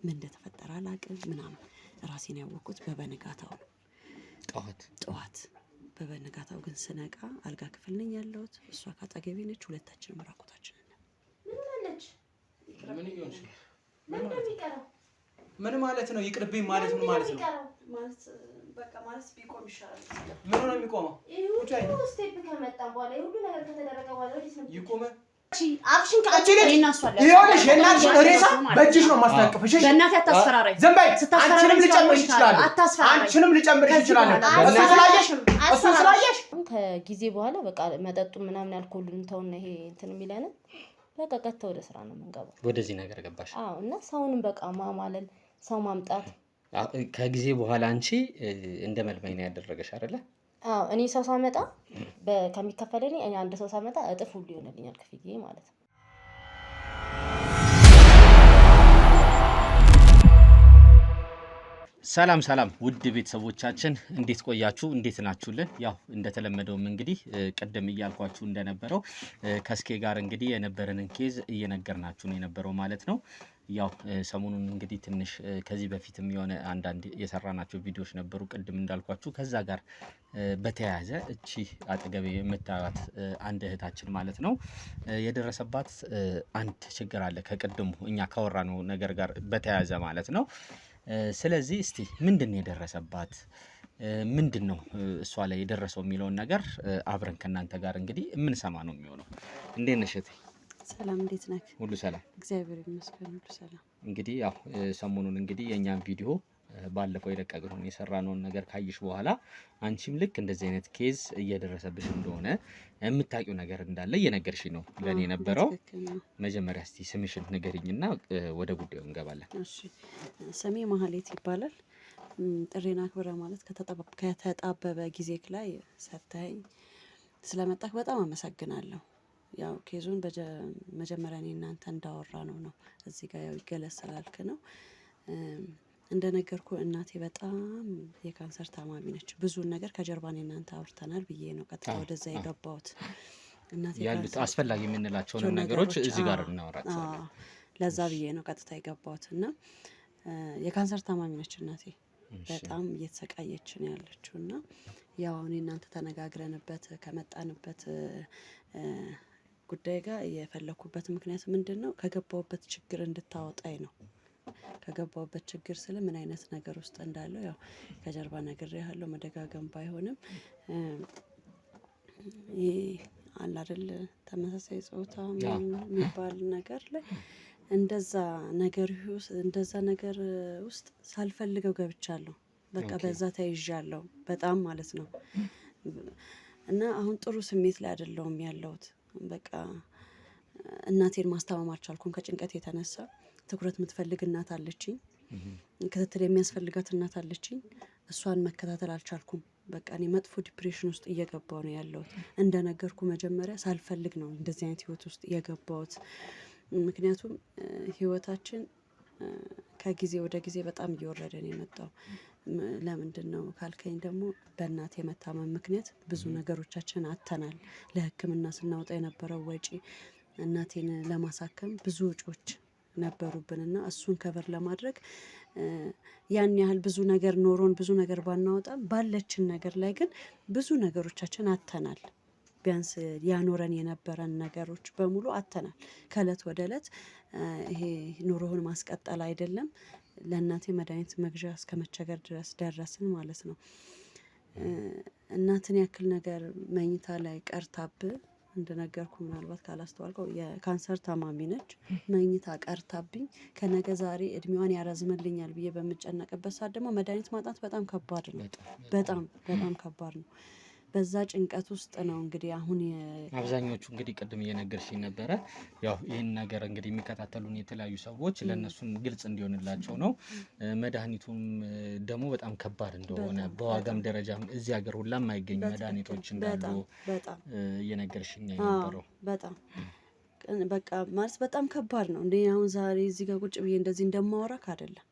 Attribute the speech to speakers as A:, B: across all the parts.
A: ምን እንደተፈጠረ አላውቅም ምናምን ራሴን ያወቅኩት በበነጋታው ነው ጠዋት በበነጋታው ግን ስነቃ አልጋ ክፍል ነኝ ያለሁት እሷ ካጠገቤ ነች ሁለታችንም ራቁታችንን
B: ምን ማለት ነው ይቅርብኝ ማለት ነው ማለት
A: በቃ ማለት ቢቆም ይሻላል
B: ምን ነው የሚቆመው
C: ይሁን ስቴፕ ከመጣ በኋላ ይሁን ነገር ከተደረገ በኋላ
B: ይቆመ
A: አፍሽን ከአንቺና አሷለ
B: ይኸውልሽ የእናትሽ ሬሳ በእጅሽ ነው ማስታቀፍሽ
A: በእናትህ አታስፈራራኝ
B: ዝም በይ አንቺንም ልጨምርሽ ይችላል አንቺንም ልጨምርሽ ይችላል እሱ ስላየሽ
C: ከጊዜ በኋላ በቃ መጠጡ ምናምን አልኮልን ተውና ይሄ እንትን የሚለን በቃ ቀጥታ ወደ ስራ ነው የምንገባው
B: ወደዚህ ነገር ገባሽ
C: አዎ እና ሰውንም በቃ ማማለል ሰው ማምጣት
B: ከጊዜ በኋላ አንቺ እንደ መልማይ ነው ያደረገሽ አይደለ
C: አዎ እኔ ሰው ሳመጣ ከሚከፈለኝ እኔ አንድ ሰው ሳመጣ እጥፍ ሁሉ ይሆንልኛል ክፍዬ ማለት ነው
B: ሰላም ውድ ቤተሰቦቻችን እንዴት ቆያችሁ እንዴት ናችሁልን ያው እንደተለመደውም እንግዲህ ቀደም እያልኳችሁ እንደነበረው ከስኬ ጋር እንግዲህ የነበረንን ኬዝ እየነገርናችሁ ነው የነበረው ማለት ነው ያው ሰሞኑን እንግዲህ ትንሽ ከዚህ በፊትም የሆነ አንዳንድ የሰራናቸው ቪዲዮዎች ነበሩ ቀደም እንዳልኳችሁ ከዛ ጋር በተያያዘ እቺ አጠገቤ የምታዩት አንድ እህታችን ማለት ነው የደረሰባት አንድ ችግር አለ ከቀደሙ እኛ ካወራነው ነገር ጋር በተያያዘ ማለት ነው ስለዚህ እስቲ ምንድነው የደረሰባት ምንድነው እሷ ላይ የደረሰው የሚለው ነገር አብረን ከናንተ ጋር እንግዲህ ምን ሰማ ነው የሚሆነው እንዴት ነሽ እቴ
A: ሰላም እንዴት ነህ
B: ሁሉ ሰላም
A: እግዚአብሔር ይመስገን ሁሉ ሰላም
B: እንግዲህ ያው ሰሞኑን እንግዲህ የኛን ቪዲዮ ባለፈው የለቀቅነው የሰራነው ነገር ካይሽ በኋላ አንቺም ልክ እንደዚህ አይነት ኬዝ እየደረሰብሽ እንደሆነ የምታውቂው ነገር እንዳለ እየነገርሽ ነው ለኔ ነበረው መጀመሪያ እስቲ ስምሽን ንገሪኝና ወደ ጉዳዩ እንገባለን
A: እሺ ስሜ ማህሌት ይባላል ጥሬና አክብረ ማለት ከተጣበበ ጊዜክ ላይ ሰታይ ስለመጣክ በጣም አመሰግናለሁ ያው ኬዙን በመጀመሪያ እኔ እናንተ እንዳወራ ነው እዚህ ጋር ያው ይገለጻልክ ነው እንደነገርኩ እናቴ በጣም የካንሰር ታማሚ ነች ብዙ ነገር ከጀርባኔ እናንተ አውርተናል ብዬ ነው ቀጥታ ወደዛ የገባሁት እናቴ
B: ያሉት አስፈላጊ የምንላቸው ነገሮች እዚህ ጋር እናወራቸዋለን
A: ለዛ ብዬ ነው ቀጥታ የገባሁትና የካንሰር ታማሚ ነች እናቴ በጣም እየተሰቃየች ነው ያለችውና ያው እኔ እናንተ ተነጋግረንበት ከመጣንበት ጉዳይ ጋር የፈለኩበት ምክንያት ምንድነው ከገባውበት ችግር እንድታወጣይ ነው ከገባውበት ችግር ስለ ምን አይነት ነገር ውስጥ እንዳለው ያው ከጀርባ ነገር ያለው መደጋገም ባይሆንም አለ አይደል ተመሳሳይ ጾታ የሚባል ነገር ላይ እንደዛ ነገር ውስጥ ሳልፈልገው ገብቻለሁ በቃ በዛ ተይዣለሁ በጣም ማለት ነው እና አሁን ጥሩ ስሜት ላይ አይደለም ያለሁት በቃ እናቴን ማስተማም አልቻልኩም ከጭንቀት የተነሳ ትኩረት የምትፈልግ እናት አለችኝ ክትትል የሚያስፈልጋት እናት አለችኝ እሷን መከታተል አልቻልኩም በቃ እኔ መጥፎ ዲፕሬሽን ውስጥ እየገባው ነው ያለሁት እንደነገርኩ መጀመሪያ ሳልፈልግ ነው እንደዚህ አይነት ህይወት ውስጥ እየገባሁት ምክንያቱም ህይወታችን ከጊዜ ወደ ጊዜ በጣም እየወረደ ነው የመጣው ለምንድነው ካልከኝ ደግሞ በእናቴ መታመም ምክንያት ብዙ ነገሮቻችን አተናል ለህክምና ስናወጣ የነበረው ወጪ እናቴን ለማሳከም ብዙ ወጪዎች ነበሩብንና እሱን ከበር ለማድረግ ያን ያህል ብዙ ነገር ኖሮን ብዙ ነገር ባናወጣም ባለችን ነገር ላይ ግን ብዙ ነገሮቻችን አተናል ቢያንስ ያኖረን የነበረን ነገሮች በሙሉ አተናል ከለት ወደ ለት ይሄ ኑሮውን ማስቀጠል አይደለም ለእናቴ መድኃኒት መግዣ እስከመቸገር ድረስ ደረስን ማለት ነው እናትን ያክል ነገር መኝታ ላይ ቀርታብ እንደነገርኩ ምናልባት ካላስተዋልከው የካንሰር ታማሚ ነች መኝታ ቀርታብኝ ከነገ ዛሬ እድሜዋን ያረዝምልኛል ብዬ በመጨነቅበት ሰዓት ደግሞ መድኃኒት ማጣት በጣም ከባድ ነው በጣም ከባድ ነው በዛ ጭንቀት ውስጥ ነው እንግዲህ አሁን
B: አብዛኞቹ እንግዲህ ቀደም እየነገርሽኝ ነበር ያው ይሄን ነገር እንግዲህ የሚከታተሉን የተለያዩ ሰዎች ለነሱም ግልጽ እንዲሆንላቸው ነው መድኃኒቱም ደግሞ በጣም ከባድ እንደሆነ በዋጋም ደረጃም እዚህ ሀገር ሁላ የማይገኙ መድኃኒቶች እንዳሉ
A: በጣም
B: እየነገርሽኝ ነበር
A: በጣም በቃ ማለት በጣም ከባድ ነው እንዴ አሁን ዛሬ እዚህ ጋር ቁጭ ብዬ እንደዚህ እንደማወራክ አይደለም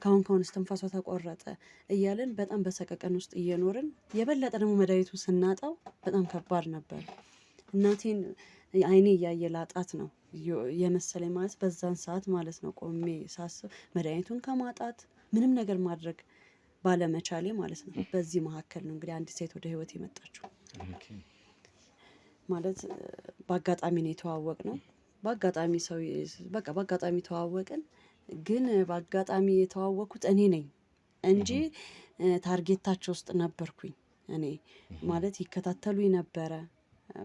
A: ካሁን እስትንፋሷ ተቆረጠ እያልን በጣም በሰቀቀን ውስጥ እየኖርን የበለጠ ደግሞ መድኃኒቱን ስናጣው በጣም ከባድ ነበር እናቴን አይኔ ያየ ላጣት ነው የመሰለኝ ማለት በዛን ሰዓት ማለት ነው ቆሜ ሳስብ መድኃኒቱን ከማጣት ምንም ነገር ማድረግ ባለመቻሌ ማለት ነው። በዚህ መካከል ነው እንግዲህ አንዲት ሴት ወደ ህይወት የመጣችው። ማለት በአጋጣሚ ነው የተዋወቅነው። በአጋጣሚ ሰው በቃ በአጋጣሚ ተዋወቅን። ግን በአጋጣሚ የተዋወቅኩት እኔ ነኝ እንጂ ታርጌታቸው ውስጥ ነበርኩኝ እኔ። ማለት ይከታተሉኝ ነበረ።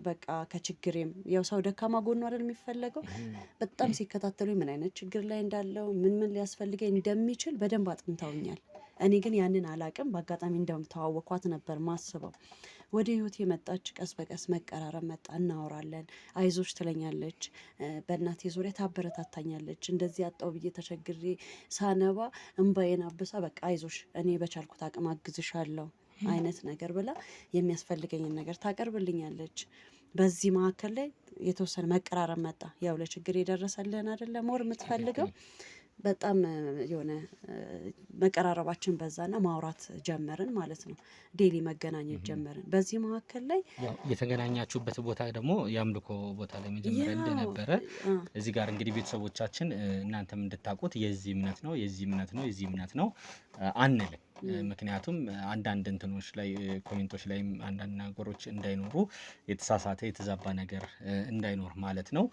A: በቃ ከችግሬም ያው ሰው ደካማ ጎኑ አይደል የሚፈለገው። በጣም ሲከታተሉኝ ምን አይነት ችግር ላይ እንዳለው ምን ሊያስፈልገኝ እንደሚችል በደንብ አጥንተውኛል። እኔ ግን ያንን አላቅም። በአጋጣሚ እንደምተዋወኳት ነበር ማስበው። ወደ ህይወቴ መጣች። ቀስ በቀስ መቀራረብ መጣ። እናወራለን። አይዞሽ ትለኛለች። በእናቴ ዙሪያ ታበረታታኛለች። እንደዚህ አጣው ብዬ ተቸግሬ ሳነባ እንባዬን አብሳ በቃ አይዞሽ እኔ በቻልኩት አቅም አግዝሻለሁ አይነት ነገር ብላ የሚያስፈልገኝን ነገር ታቀርብልኛለች። በዚህ መካከል ላይ የተወሰነ መቀራረብ መጣ። ያው ለችግር የደረሰልን አይደለ ሞር የምትፈልገው። በጣም የሆነ መቀራረባችን በዛና ማውራት ጀመርን ማለት ነው። ዴሊ መገናኘት ጀመርን። በዚህ መካከል ላይ
B: ያው የተገናኛችሁበት ቦታ ደግሞ የአምልኮ ቦታ ላይ መጀመሪያ እንደነበረ እዚህ ጋር እንግዲህ ቤተሰቦቻችን እናንተም እንድታውቁት የዚህ እምነት ነው የዚህ እምነት ነው የዚህ እምነት ነው አንልም። ምክንያቱም አንዳንድ እንትኖች ላይ ኮሜንቶች ላይ አንዳንድ ነገሮች እንዳይኖሩ የተሳሳተ የተዛባ ነገር እንዳይኖር ማለት ነው።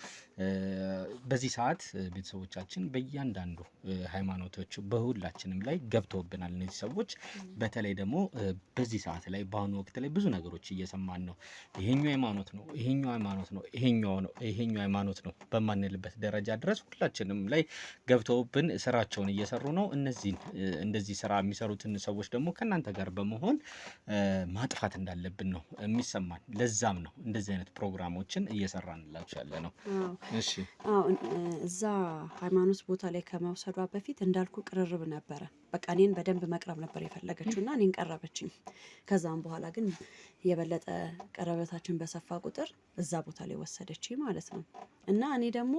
B: በዚህ ሰዓት ቤተሰቦቻችን በእያንዳንዱ ሃይማኖቶች በሁላችንም ላይ ገብተውብናል እነዚህ ሰዎች። በተለይ ደግሞ በዚህ ሰዓት ላይ በአሁኑ ወቅት ላይ ብዙ ነገሮች እየሰማን ነው። ይሄኛው ሃይማኖት ነው ይሄኛው ሃይማኖት ነው ይሄኛው ሃይማኖት ነው በማንልበት ደረጃ ድረስ ሁላችንም ላይ ገብተውብን ስራቸውን እየሰሩ ነው። እነዚህን እንደዚህ ስራ የሚሰሩትን ሰዎች ደግሞ ከእናንተ ጋር በመሆን ማጥፋት እንዳለብን ነው የሚሰማን። ለዛም ነው እንደዚህ አይነት ፕሮግራሞችን እየሰራንላችሁ ያለ ነው። እሺ
A: እዛ ሃይማኖት ቦታ ላይ ከመውሰዷ በፊት እንዳልኩ ቅርርብ ነበረ። በቃ እኔን በደንብ መቅረብ ነበር የፈለገችው እና እኔን ቀረበችኝ። ከዛም በኋላ ግን የበለጠ ቀረበታችን በሰፋ ቁጥር እዛ ቦታ ላይ ወሰደችኝ ማለት ነው። እና እኔ ደግሞ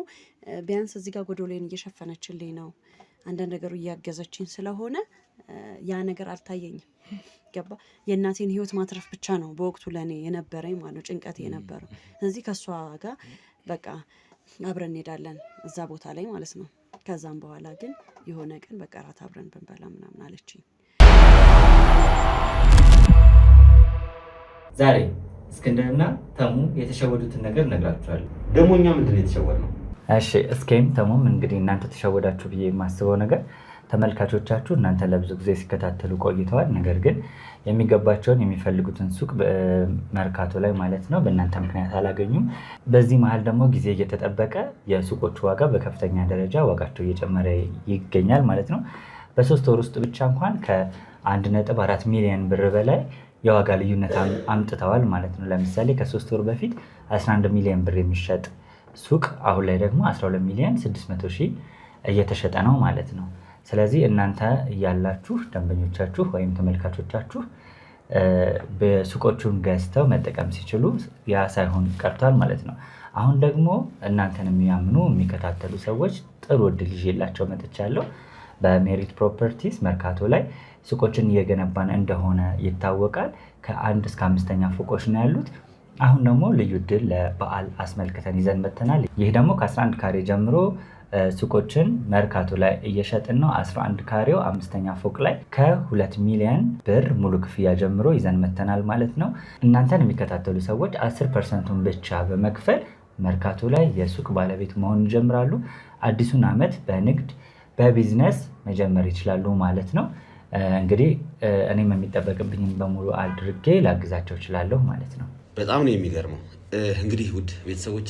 A: ቢያንስ እዚህ ጋር ጎዶሌን እየሸፈነችልኝ ነው አንዳንድ ነገሩ እያገዘችኝ ስለሆነ ያ ነገር አልታየኝም። ገባ? የእናቴን ህይወት ማትረፍ ብቻ ነው በወቅቱ ለኔ የነበረኝ ማለት ነው ጭንቀት የነበረው። ስለዚህ ከሷ ጋር በቃ አብረን እንሄዳለን እዛ ቦታ ላይ ማለት ነው። ከዛም በኋላ ግን የሆነ ቀን በቃ ራት አብረን ብንበላ ምናምን አለችኝ።
D: ዛሬ እስክንድርና ተሙ የተሸወዱትን ነገር እነግራችኋለሁ።
E: ደግሞ እኛ ምንድን ነው የተሸወድነው?
D: እሺ እስኪም ተሙም እንግዲህ እናንተ ተሸወዳችሁ ብዬ የማስበው ነገር ተመልካቾቻችሁ እናንተ ለብዙ ጊዜ ሲከታተሉ ቆይተዋል። ነገር ግን የሚገባቸውን የሚፈልጉትን ሱቅ መርካቶ ላይ ማለት ነው በእናንተ ምክንያት አላገኙም። በዚህ መሀል ደግሞ ጊዜ እየተጠበቀ የሱቆቹ ዋጋ በከፍተኛ ደረጃ ዋጋቸው እየጨመረ ይገኛል ማለት ነው። በ3 ወር ውስጥ ብቻ እንኳን ከ1.4 ሚሊዮን ብር በላይ የዋጋ ልዩነት አምጥተዋል ማለት ነው። ለምሳሌ ከ3 ወር በፊት 11 ሚሊዮን ብር የሚሸጥ ሱቅ አሁን ላይ ደግሞ 12 ሚሊዮን 600 ሺህ እየተሸጠ ነው ማለት ነው። ስለዚህ እናንተ እያላችሁ ደንበኞቻችሁ ወይም ተመልካቾቻችሁ በሱቆቹን ገዝተው መጠቀም ሲችሉ ያ ሳይሆን ቀርቷል ማለት ነው። አሁን ደግሞ እናንተን የሚያምኑ የሚከታተሉ ሰዎች ጥሩ እድል ይዤላቸው መጥቻለሁ። በሜሪት ፕሮፐርቲስ መርካቶ ላይ ሱቆችን እየገነባን እንደሆነ ይታወቃል። ከ1 እስከ 5ኛ ፎቆች ነው ያሉት። አሁን ደግሞ ልዩ እድል ለበዓል አስመልክተን ይዘን መጥተናል። ይህ ደግሞ ከ11 ካሬ ጀምሮ ሱቆችን መርካቶ ላይ እየሸጥን ነው። 11 ካሬው 5ኛ ፎቅ ላይ ከ2 ሚሊዮን ብር ሙሉ ክፍያ ጀምሮ ይዘን መጥተናል ማለት ነው። እናንተን የሚከታተሉ ሰዎች 10%ን ብቻ በመክፈል መርካቶ ላይ የሱቅ ባለቤት መሆን ይጀምራሉ። አዲሱን ዓመት በንግድ በቢዝነስ መጀመር ይችላሉ ማለት ነው። እንግዲህ እኔም የሚጠበቅብኝን በሙሉ አድርጌ ላግዛቸው እችላለሁ ማለት ነው።
E: በጣም ነው የሚገርመው። እንግዲህ ውድ ቤተሰቦቼ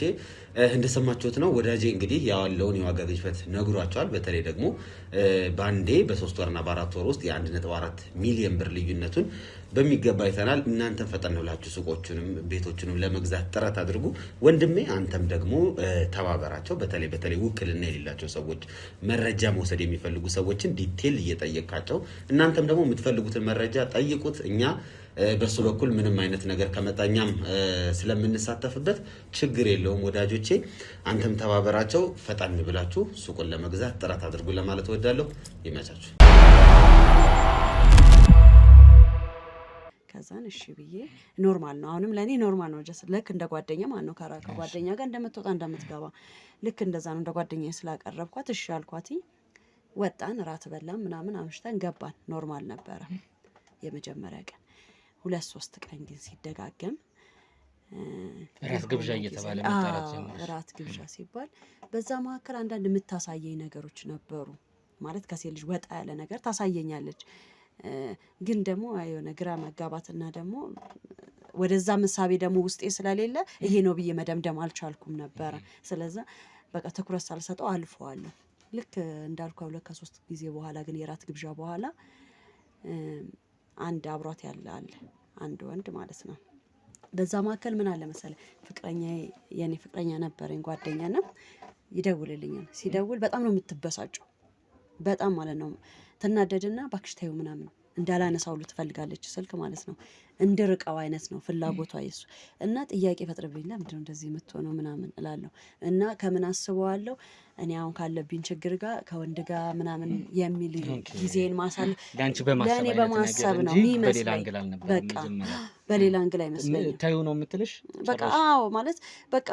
E: እንደሰማችሁት ነው ወዳጄ እንግዲህ ያለውን የዋጋ ግሽበት ነግሯቸዋል። በተለይ ደግሞ በአንዴ በ3 ወርና በ4 ወር ውስጥ የ1.4 ሚሊዮን ብር ልዩነቱን በሚገባ አይተናል። እናንተም ፈጠን ብላችሁ ሱቆቹንም ቤቶቹንም ለመግዛት ጥረት አድርጉ። ወንድሜ አንተም ደግሞ ተባበራቸው። በተለይ ውክልና የሌላቸው ሰዎች መረጃ መውሰድ የሚፈልጉ ሰዎችን ዲቴል እየጠየቃቸው እናንተም ደግሞ የምትፈልጉትን መረጃ ጠይቁት። እኛ በሱ በኩል ምንም አይነት ነገር ከመጣኛም ስለምንሳተፍበት ችግር የለውም ወዳጆቼ። አንተም ተባበራቸው። ፈጣን ብላችሁ ሱቁን ለመግዛት ጥረት አድርጉ ለማለት እወዳለሁ። ይመቻችሁ።
A: ከዛን እሺ ብዬ ኖርማል ነው አሁንም ለኔ ኖርማል ነው ጀስት ልክ እንደ ጓደኛ ማለት ነው ከጓደኛ ጋር እንደምትወጣ እንደምትገባ ልክ እንደዛ ነው እንደ ጓደኛዬ ስላቀረብኳት እሺ አልኳት ወጣን ራት በላን ምናምን አምሽተን ገባን ኖርማል ነበረ የመጀመሪያ ቀን 2-3 ቀን ግን ሲደጋገም
B: ራት ግብዣ እየተባለ መጣራት ጀመረ
A: ራት ግብዣ ሲባል በዛ መካከል አንዳንድ የምታሳየኝ ነገሮች ነበሩ ማለት ከሴት ልጅ ወጣ ያለ ነገር ታሳየኛለች ግን ደግሞ የሆነ ግራ መጋባትና ደግሞ ወደዛ መሳቤ ደግሞ ውስጤ ስለሌለ ይሄ ነው ብዬ መደምደም አልቻልኩም ነበር ስለዚህ በቃ ትኩረት ሳልሰጠው አልፈዋለሁ ልክ እንዳልኩ 2-3 ጊዜ በኋላ ግን የራት ግብዣ በኋላ አንድ አብሯት ያለ አለ አንድ ወንድ ማለት ነው በዛ መካከል ምን አለ መሰለ የኔ ፍቅረኛ ነበረኝ ጓደኛና ይደውልልኛል ሲደውል በጣም ነው የምትበሳጨው በጣም ማለት ነው ተናደድና ባክሽታዩ ምናምን እንዳላነሳው ትፈልጋለች ስልክ ማለት ነው እንድርቀው አይነት ነው ፍላጎቷ ይሱ እና ጥያቄ ፈጥርብኝ ለምንድነው እንደዚህ የምትሆነው ምናምን እላለሁ እና ከምን አስበዋለሁ እኔ አሁን ካለብኝ ችግር ጋር ከወንድ ጋር ምናምን የሚል ጊዜን ማሳል ለኔ በማሰብ ነው የሚመስለኝ በቃ በሌላ አንግል አይመስለኝም
B: ታዩ ነው የምትልሽ
A: በቃ አዎ ማለት በቃ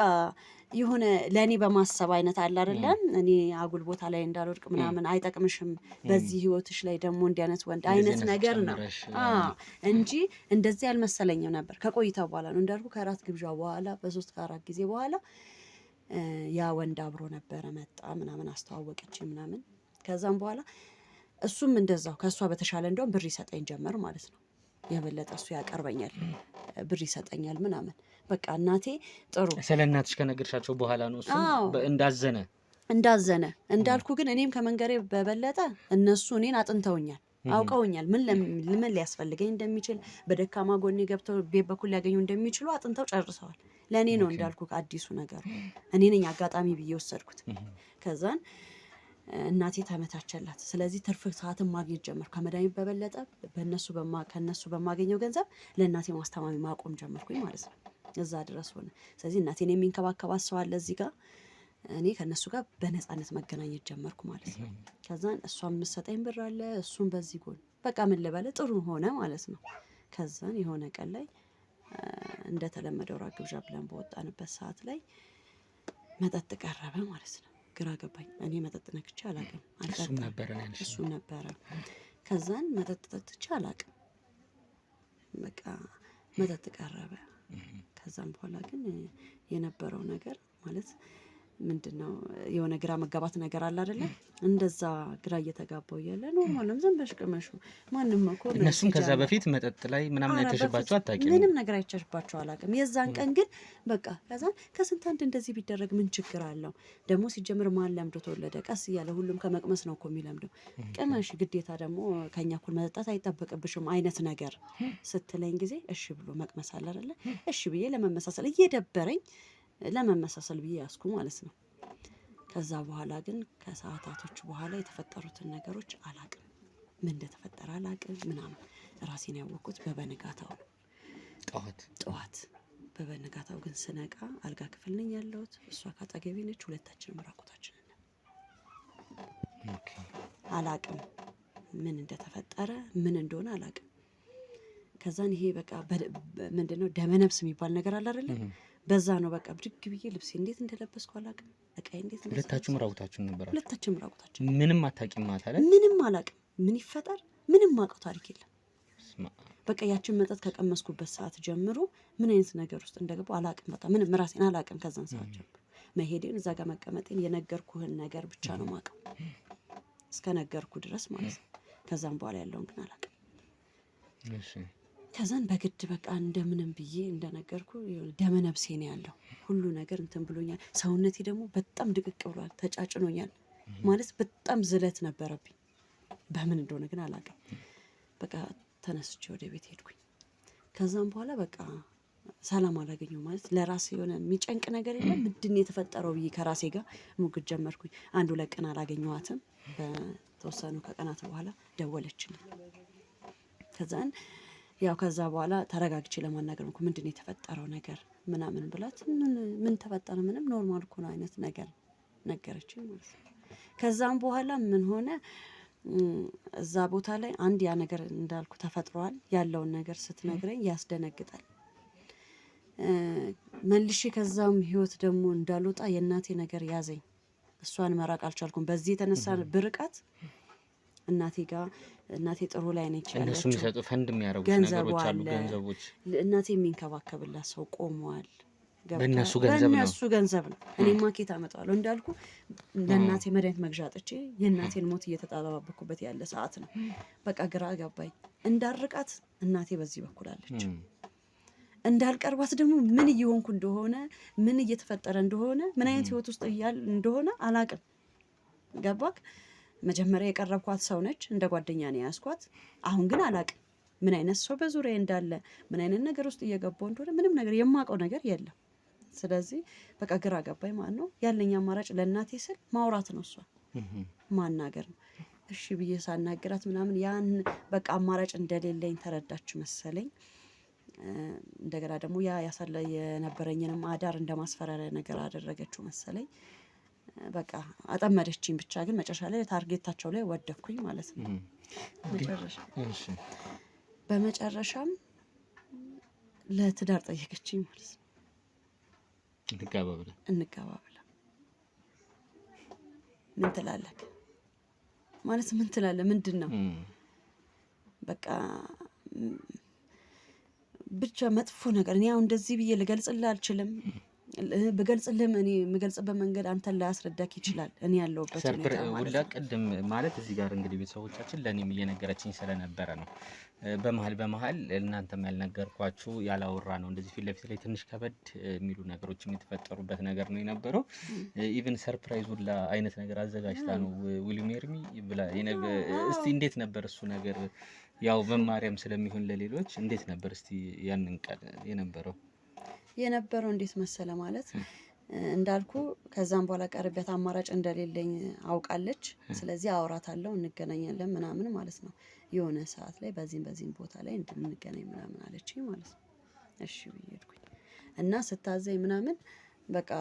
A: የሆነ ለኔ በማሰብ አይነት አለ አይደለም እኔ አጉል ቦታ ላይ እንዳልወድቅ ምናምን አይጠቅምሽም በዚህ ህይወትሽ ላይ ደግሞ እንዲያነት ወንድ አይነት ነገር ነው እንጂ እንደዚህ ያልመሰለኝም ነበር ከቆይታ በኋላ ነው እንዳልኩ ከራት ግብዣ በኋላ በ3-4 ጊዜ በኋላ ያ ወንድ አብሮ ነበር መጣ ምናምን አስተዋወቀች ምናምን ከዛም በኋላ እሱም እንደዛው ከሷ በተሻለ እንደውም ብር ይሰጠኝ ጀመር ማለት ነው የበለጠ እሱ ያቀርበኛል ብር ይሰጠኛል ምናምን በቃ እናቴ ጥሩ
B: ስለናትሽ ከነገርሻቸው በኋላ ነው እሱ እንዳዘነ እንዳልኩ ግን እኔም ከመንገሬ በበለጠ እነሱ እኔን አጥንተውኛል አውቀውኛል ምን ሊያስፈልገኝ እንደሚችል በደካማ ጎኔ ገብተው ቤት በኩል ሊያገኙ እንደሚችሉ አጥንተው ጨርሰዋል ለኔ ነው እንዳልኩ አዲሱ ነገር እኔ ነኝ አጋጣሚ ብዬ ወሰድኩት ከዛን እናቴ ተመታቸላት ስለዚህ ትርፍ ሰዓትን ማግኘት ጀመርኩ ከመድኃኒት በበለጠ ከነሱ በማገኘው ገንዘብ ለእናቴ ማስተማሚ ማቆም ጀመርኩኝ ማለት ነው እዛ ድረስ ሆነ ስለዚህ እናቴን የሚንከባከባት ሰው አለ እዚህ ጋር እኔ ከነሱ ጋር በነፃነት መገናኘት ጀመርኩ ማለት ነው ከዛን እሷም የምትሰጠኝ ብር አለ እሱም በዚህ ጎን በቃ ምን ልበለ ጥሩ ሆነ ማለት ነው ከዛን የሆነ ቀን ላይ እንደተለመደው ራት ግብዣ ብለን በወጣንበት ሰዓት ላይ መጠጥ ቀረበ ማለት ነው ግራ ገባኝ እኔ መጠጥ ነክቼ አላውቅም እሱ ነበረ ከዛን መጠጥ ጠጥቼ አላውቅም በቃ መጠጥ ቀረበ ከዛም በኋላ ግን የነበረው ነገር ማለት ምንድነው የሆነ ግራ መጋባት ነገር አለ አይደለ እንደዛ ግራ እየተጋባው ያለ ኖርማል ነው ዝም በሽቀመሹ ማንንም እኮ እነሱም ከዛ በፊት መጠጥ ላይ ምናምን አይተሽባቸው አታውቂም
A: ምንም ነገር አይቻሽባቸው አላውቅም የዛን ቀን ግን በቃ ከዛን ከስንት አንድ እንደዚህ ቢደረግ ምን ችግር አለው ደግሞ ሲጀምር ማን ለምዶ ተወለደ ቀስ እያለ ሁሉም ከመቅመስ ነው እኮ የሚለምደው ቀመሽ ግዴታ ደግሞ ከኛ እኩል መጠጣት አይጠበቅብሽም አይነት ነገር ስትለኝ ጊዜ እሺ ብሎ መቅመስ አለ አይደለ እሺ ብዬ ለመመሳሰል እየደበረኝ ለመመሳሰል ብዬ ያስኩ ማለት ነው ከዛ በኋላ ግን ከሰዓታቶች በኋላ የተፈጠሩትን ነገሮች አላቅም ምን እንደተፈጠረ አላቅም ምናምን ራሴን ያወቅኩት በበነጋታው ነው ጠዋት በበነጋታው ግን ስነቃ አልጋ ክፍል ነኝ ያለሁት እሷ ካጠገቤ ነች ሁለታችንም ራቁታችንን አላቅም ምን እንደተፈጠረ ምን እንደሆነ አላቅም ከዛን ይሄ በቃ ምንድነው ደመነፍስ የሚባል ነገር አለ አይደል በዛ ነው በቃ ብድግ ብዬ ልብሴ እንዴት እንደለበስኩ አላቅም እቃዬ እንዴት እንደለበስኩ
B: ሁለታችሁም ራቁታችሁን ነበር
A: ሁለታችንም ራቁታችን
B: ምንም አታውቂም ማለት አይደል
A: ምንም አላቅም ምን ይፈጠር ምንም ማውቀው ታሪክ የለም በቃ ያችን መጠጥ ከቀመስኩበት ሰዓት ጀምሮ ምን አይነት ነገር ውስጥ እንደገባው አላቅም በቃ ምንም ራሴን አላቅም ከዛን ሰዓት ጀምሮ መሄዴን እዛ ጋር መቀመጤን የነገርኩህን ነገር ብቻ ነው ማውቀው እስከ ነገርኩ ድረስ ማለት ነው ከዛም በኋላ ያለውን ግን አላቅም
B: እሺ
A: ከዛን በግድ በቃ እንደምንም ብዬ እንደነገርኩ ደመነፍሴ ነው ያለው ሁሉ ነገር እንትን ብሎኛል ሰውነቴ ደግሞ በጣም ድቅቅ ብሏል ተጫጭኖኛል ማለት በጣም ዝለት ነበረብኝ በምን እንደሆነ ግን አላውቅም በቃ ተነስቼ ወደ ቤት ሄድኩኝ ከዛም በኋላ በቃ ሰላም አላገኘው ማለት ለራሴ የሆነ የሚጨንቅ ነገር የለም ምንድነው የተፈጠረው ብዬ ከራሴ ጋር ሙግት ጀመርኩኝ አንዱ ለቀን አላገኘዋትም በተወሰኑ ከቀናት በኋላ ደወለችልኝ ከዛን ያው ከዛ በኋላ ተረጋግቼ ለማናገር ነው ምንድነው የተፈጠረው ነገር ምናምን ብላት ምን ተፈጠረ ምንም ኖርማል እኮ ነው አይነት ነገር ነገረችኝ ማለት ነው ከዛም በኋላ ምን ሆነ እዛ ቦታ ላይ አንድ ያ ነገር እንዳልኩ ተፈጥሯል ያለውን ነገር ስትነግረኝ ያስደነግጣል። መልሼ ከዛም ህይወት ደግሞ እንዳልወጣ የእናቴ ነገር ያዘኝ። እሷን መራቅ አልቻልኩም። በዚህ የተነሳ ብርቃት እናቴ ጋር እናቴ ጥሩ ላይ ነች ያለችው።
B: እነሱ የሚሰጡ ፈንድ የሚያደርጉት ነገሮች አሉ። ገንዘቦች
A: እናቴ የሚንከባከብላት ሰው ቆሟል።
B: በእነሱ
A: ገንዘብ ነው። እኔማ ኬት አመጣዋለሁ እንዳልኩ ለእናቴ መድኃኒት መግዣ አጥቼ የእናቴን ሞት እየተጣባበኩበት ያለ ሰዓት ነው። በቃ ግራ ገባኝ። እንዳርቃት እናቴ በዚህ በኩል አለች። እንዳልቀርባት ደግሞ ምን እየሆንኩ እንደሆነ ምን እየተፈጠረ እንደሆነ ምን አይነት ህይወት ውስጥ እንደሆነ አላቅም። ገባክ? መጀመሪያ የቀረብኳት ሰው ነች፣ እንደ ጓደኛ ነው ያስኳት። አሁን ግን አላቅም ምን አይነት ሰው በዙሪያ እንዳለ ምን አይነት ነገር ውስጥ እየገባው እንደሆነ ምንም ነገር የማውቀው ነገር የለም። ስለዚህ በቃ ግራ ገባኝ ማለት ነው። ያለኝ አማራጭ ለእናቴ ስል ማውራት ነው፣ እሷ ማናገር ነው። እሺ ብዬ ሳናገራት ምናምን ያን በቃ አማራጭ እንደሌለኝ ተረዳች መሰለኝ። እንደገና ደግሞ ያ ያሳለ የነበረኝንም አዳር እንደማስፈራሪያ ነገር አደረገችው መሰለኝ። በቃ አጠመደችኝ። ብቻ ግን መጨረሻ ላይ ታርጌታቸው ላይ ወደኩኝ ማለት ነው። በመጨረሻም ለትዳር ጠየቀችኝ ማለት ነው። እንጋባ ብላ ምን ትላለህ ማለት ምን ትላለህ? ምንድን ነው በቃ ብቻ መጥፎ ነገር። እኔ አሁን እንደዚህ ብዬ ልገልጽልህ አልችልም። በገልጽልህም እኔ የምገልጽበት መንገድ አንተን ላያስረዳክ ይችላል። እኔ ያለሁበት
B: ሁላ ቅድም ማለት እዚህ ጋር እንግዲህ ቤተሰቦቻችን ለእኔም እየነገረችኝ ስለነበረ ነው። በመሀል እናንተም ያልነገርኳችሁ ያላወራ ነው። እንደዚህ ፊት ለፊት ላይ ትንሽ ከበድ የሚሉ ነገሮችም የተፈጠሩበት ነገር ነው የነበረው። ኢቭን ሰርፕራይዝ ሁላ አይነት ነገር አዘጋጅታ ነው ዊል ዩ ሜሪ ሚ ብላ። እስቲ እንዴት ነበር እሱ ነገር? ያው መማሪያም ስለሚሆን ለሌሎች እንዴት ነበር እስቲ ያንን ቀን
A: የነበረው እንዴት መሰለ ማለት እንዳልኩ ከዛም በኋላ ቀርቤት አማራጭ እንደሌለኝ አውቃለች። ስለዚህ አወራታለሁ፣ እንገናኛለን ምናምን ማለት ነው። የሆነ ሰዓት ላይ በዚህም ቦታ ላይ እንድንገናኝ ምናምን አለችኝ ማለት ነው። እሺ ብዬ ሄድኩኝ እና ስታዘኝ ምናምን በቃ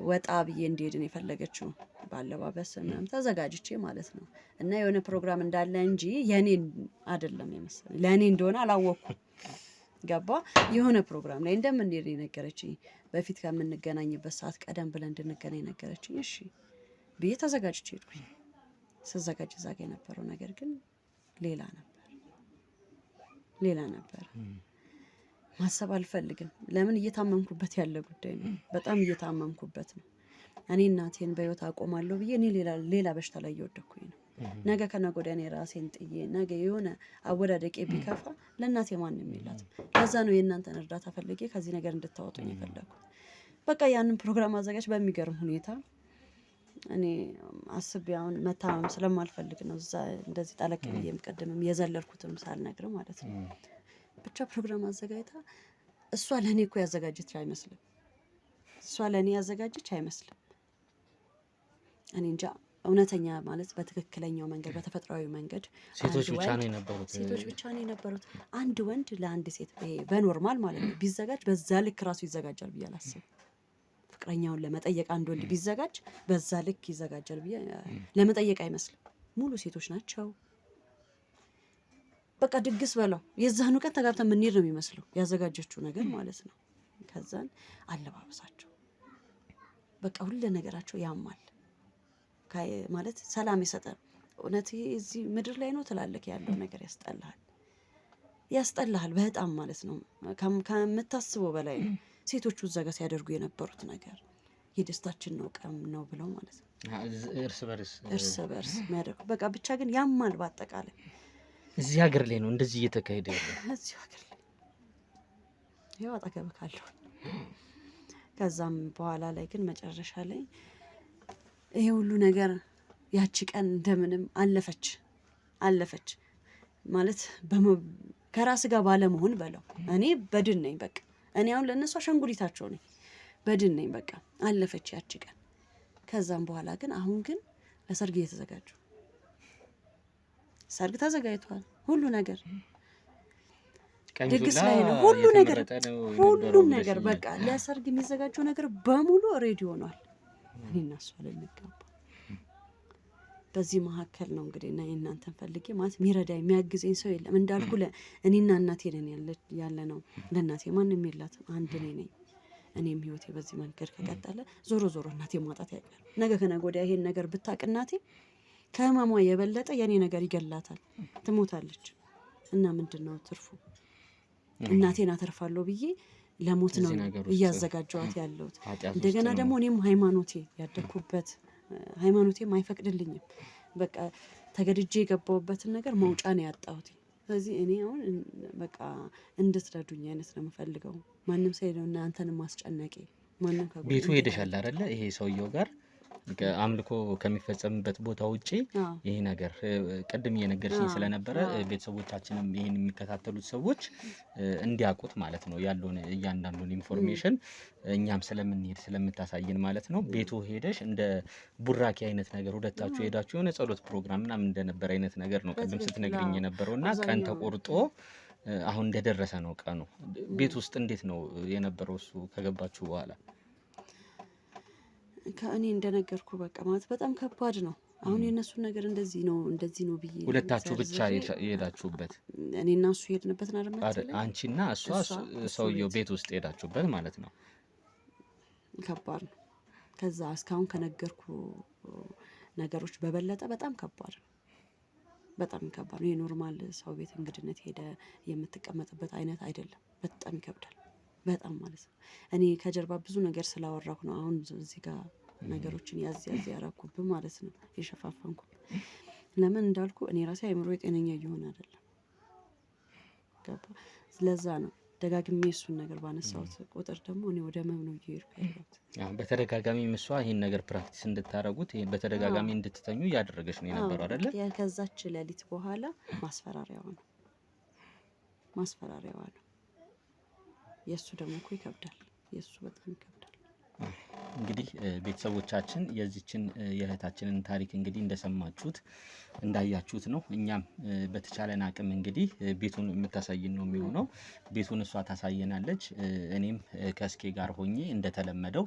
A: ወጣ ብዬ እንዲሄድን የፈለገችው ባለባበስ ምናምን ተዘጋጅቼ ማለት ነው። እና የሆነ ፕሮግራም እንዳለ እንጂ የኔ አይደለም የመሰለኝ። ለኔ እንደሆነ አላወቅኩም። ገባ? የሆነ ፕሮግራም ላይ እንደምንሄድ ነገረችኝ። በፊት ከምንገናኝበት ሰዓት ቀደም ብለን እንድንገናኝ ነገረችኝ። እሺ ብዬ ተዘጋጅቼ ሄድኩኝ። ስዘጋጅ እዛ ጋ የነበረው ነገር ግን ሌላ ነበር። ማሰብ አልፈልግም። ለምን? እየታመምኩበት ያለ ጉዳይ ነው። በጣም እየታመምኩበት ነው። እኔ እናቴን በህይወት አቆማለሁ ብዬ እኔ ሌላ በሽታ ላይ እየወደኩኝ ነው። ነገ ከነገ ወዲያ እኔ ራሴን ጥዬ ነገ የሆነ አወዳደቄ ቢከፋ ለእናቴ ማንም የላትም። ለዛ ነው የእናንተን እርዳታ ፈልጌ ከዚህ ነገር እንድታወጡኝ የፈለኩት። በቃ ያንን ፕሮግራም አዘጋጅ በሚገርም ሁኔታ እኔ አስቤ አሁን መታመም ስለማልፈልግ ነው እዛ እንደዚህ ጠለቅ ብዬ ቅድምም የዘለልኩትም ሳልነግር ማለት ነው። ብቻ ፕሮግራም አዘጋጅታ እሷ ለእኔ እኮ ያዘጋጀች አይመስልም። እኔ እንጃ እውነተኛ ማለት በትክክለኛው መንገድ በተፈጥሯዊ መንገድ
B: ሴቶች ብቻ ነው የነበሩት።
A: አንድ ወንድ ለአንድ ሴት በኖርማል ማለት ነው ቢዘጋጅ በዛ ልክ ራሱ ይዘጋጃል ብዬ አላስብም። ፍቅረኛውን ለመጠየቅ አንድ ወንድ ቢዘጋጅ በዛ ልክ ይዘጋጃል ብዬ ለመጠየቅ አይመስልም። ሙሉ ሴቶች ናቸው። በቃ ድግስ በለው የዛኑ ቀን ተጋብተን የምንሄድ ነው የሚመስለው ያዘጋጀችው ነገር ማለት ነው። ከዛን አለባበሳቸው በቃ ሁሉ ነገራቸው ያማል ማለት ሰላም ይሰጣል። እውነት እዚህ ምድር ላይ ነው ትላለክ ያለው ነገር ያስጠላሃል በጣም ማለት ነው። ከምታስበው በላይ ነው። ሴቶቹ እዛ ጋር ሲያደርጉ የነበሩት ነገር የደስታችን ነው ቀን ነው ብለው ማለት ነው
B: እርስ በርስ
A: የሚያደርጉ በቃ ብቻ ግን ያማል። በአጠቃላይ
B: እዚህ ሀገር ላይ ነው እንደዚህ እየተካሄደ ያለው።
A: እዚህ ሀገር ላይ ያው አጠገብ ካለው ከዛም በኋላ ላይ ግን መጨረሻ ላይ ይሄ ሁሉ ነገር ያቺ ቀን እንደምንም አለፈች ማለት ከራስ ጋር ባለመሆን በለው። እኔ በድን ነኝ በቃ። እኔ አሁን ለእነሱ አሻንጉሊታቸው ነኝ። በድን ነኝ በቃ። አለፈች ያቺ ቀን። ከዛም በኋላ ግን አሁን ግን ለሰርግ እየተዘጋጁ ሰርግ ተዘጋጅቷል። ሁሉ ነገር ድግስ ላይ ነው። ሁሉም ነገር በቃ ለሰርግ የሚዘጋጀው ነገር በሙሉ ሬዲ ሆኗል። እኔ እና እሷ ልንጋባ በዚህ መካከል ነው እንግዲህ እና እናንተን ፈልጌ ማለት ሚረዳ የሚያግዘኝ ሰው የለም እንዳልኩ እኔና እናቴ ነን ያለ ነው። ለእናቴ ማንም የላትም፣ አንድ እኔ ነኝ። እኔም ህይወቴ በዚህ መንገድ ከቀጠለ ዞሮ ዞሮ እናቴ ማጣት አይቀርም። ነገ ከነገ ወዲያ ይሄን ነገር ብታቅ እናቴ ከህመሟ የበለጠ የኔ ነገር ይገላታል፣ ትሞታለች። እና ምንድነው ትርፉ? እናቴን አተርፋለሁ ብዬ ለሞት ነው እያዘጋጀዋት ያለሁት። እንደገና ደግሞ እኔም ሃይማኖቴ ያደኩበት ሃይማኖቴም አይፈቅድልኝም። በቃ ተገድጄ የገባሁበትን ነገር መውጫ ነው ያጣሁት። ስለዚህ እኔ አሁን በቃ እንድትረዱኝ አይነት ነው የምፈልገው። ማንም ሰው ነው እናንተን ማስጨነቄ ማንም ከጎኔ
B: ቤቱ ሄደሻል አይደለ? ይሄ ሰውየው ጋር አምልኮ ከሚፈጸምበት ቦታ ውጪ ይሄ ነገር ቅድም እየነገርሽኝ ስለነበረ ቤተሰቦቻችንም ይሄን የሚከታተሉት ሰዎች እንዲያውቁት ማለት ነው ያለውን እያንዳንዱን ኢንፎርሜሽን እኛም ስለምንሄድ ስለምታሳየን ማለት ነው። ቤቱ ሄደሽ እንደ ቡራኪ አይነት ነገር ሁለታችሁ ሄዳችሁ የሆነ ጸሎት ፕሮግራም ምናምን እንደነበር አይነት ነገር ነው ቅድም ስትነግሪኝ የነበረውና ቀን ተቆርጦ አሁን እንደደረሰ ነው ቀኑ። ቤት ውስጥ እንዴት ነው የነበረው እሱ ከገባችሁ በኋላ?
A: ከእኔ እንደነገርኩ በቃ ማለት በጣም ከባድ ነው። አሁን የነሱን ነገር እንደዚህ ነው ብዬ
B: ሁለታችሁ ብቻ የሄዳችሁበት?
A: እኔና እሱ ሄድንበት አይደል?
B: አንቺና እሷ ሰውየው ቤት ውስጥ ሄዳችሁበት ማለት ነው።
A: ከባድ ነው። ከዛ እስካሁን ከነገርኩ ነገሮች በበለጠ በጣም ከባድ ነው። በጣም ከባድ ነው። የኖርማል ሰው ቤት እንግድነት ሄደ የምትቀመጥበት አይነት አይደለም። በጣም ይከብዳል። በጣም ማለት ነው። እኔ ከጀርባ ብዙ ነገር ስላወራሁ ነው አሁን እዚህ ጋር ነገሮችን ያዝ ያረኩብህ ማለት ነው፣ የሸፋፈንኩ። ለምን እንዳልኩ እኔ ራሴ አይምሮ ጤነኛ እየሆነ አይደለም። ገባ? ስለዛ ነው ደጋግሜ እሱን ነገር ባነሳሁት ቁጥር ደግሞ እኔ ወደ ህመም ነው እየሄድኩ ያለሁት።
B: በተደጋጋሚ እሷ ይሄን ነገር ፕራክቲስ እንድታረጉት በተደጋጋሚ እንድትተኙ እያደረገች ነው የነበረው አይደለ?
A: ከዛች ሌሊት በኋላ ማስፈራሪያዋ ነው። የእሱ ደግሞ እኮ ይከብዳል። የእሱ በጣም ይከብዳል።
B: እንግዲህ ቤተሰቦቻችን የዚችን የእህታችንን ታሪክ እንግዲህ እንደሰማችሁት እንዳያችሁት ነው። እኛም በተቻለን አቅም እንግዲህ ቤቱን የምታሳየን ነው የሚሆነው። ቤቱን እሷ ታሳየናለች። እኔም ከስኬ ጋር ሆኜ እንደተለመደው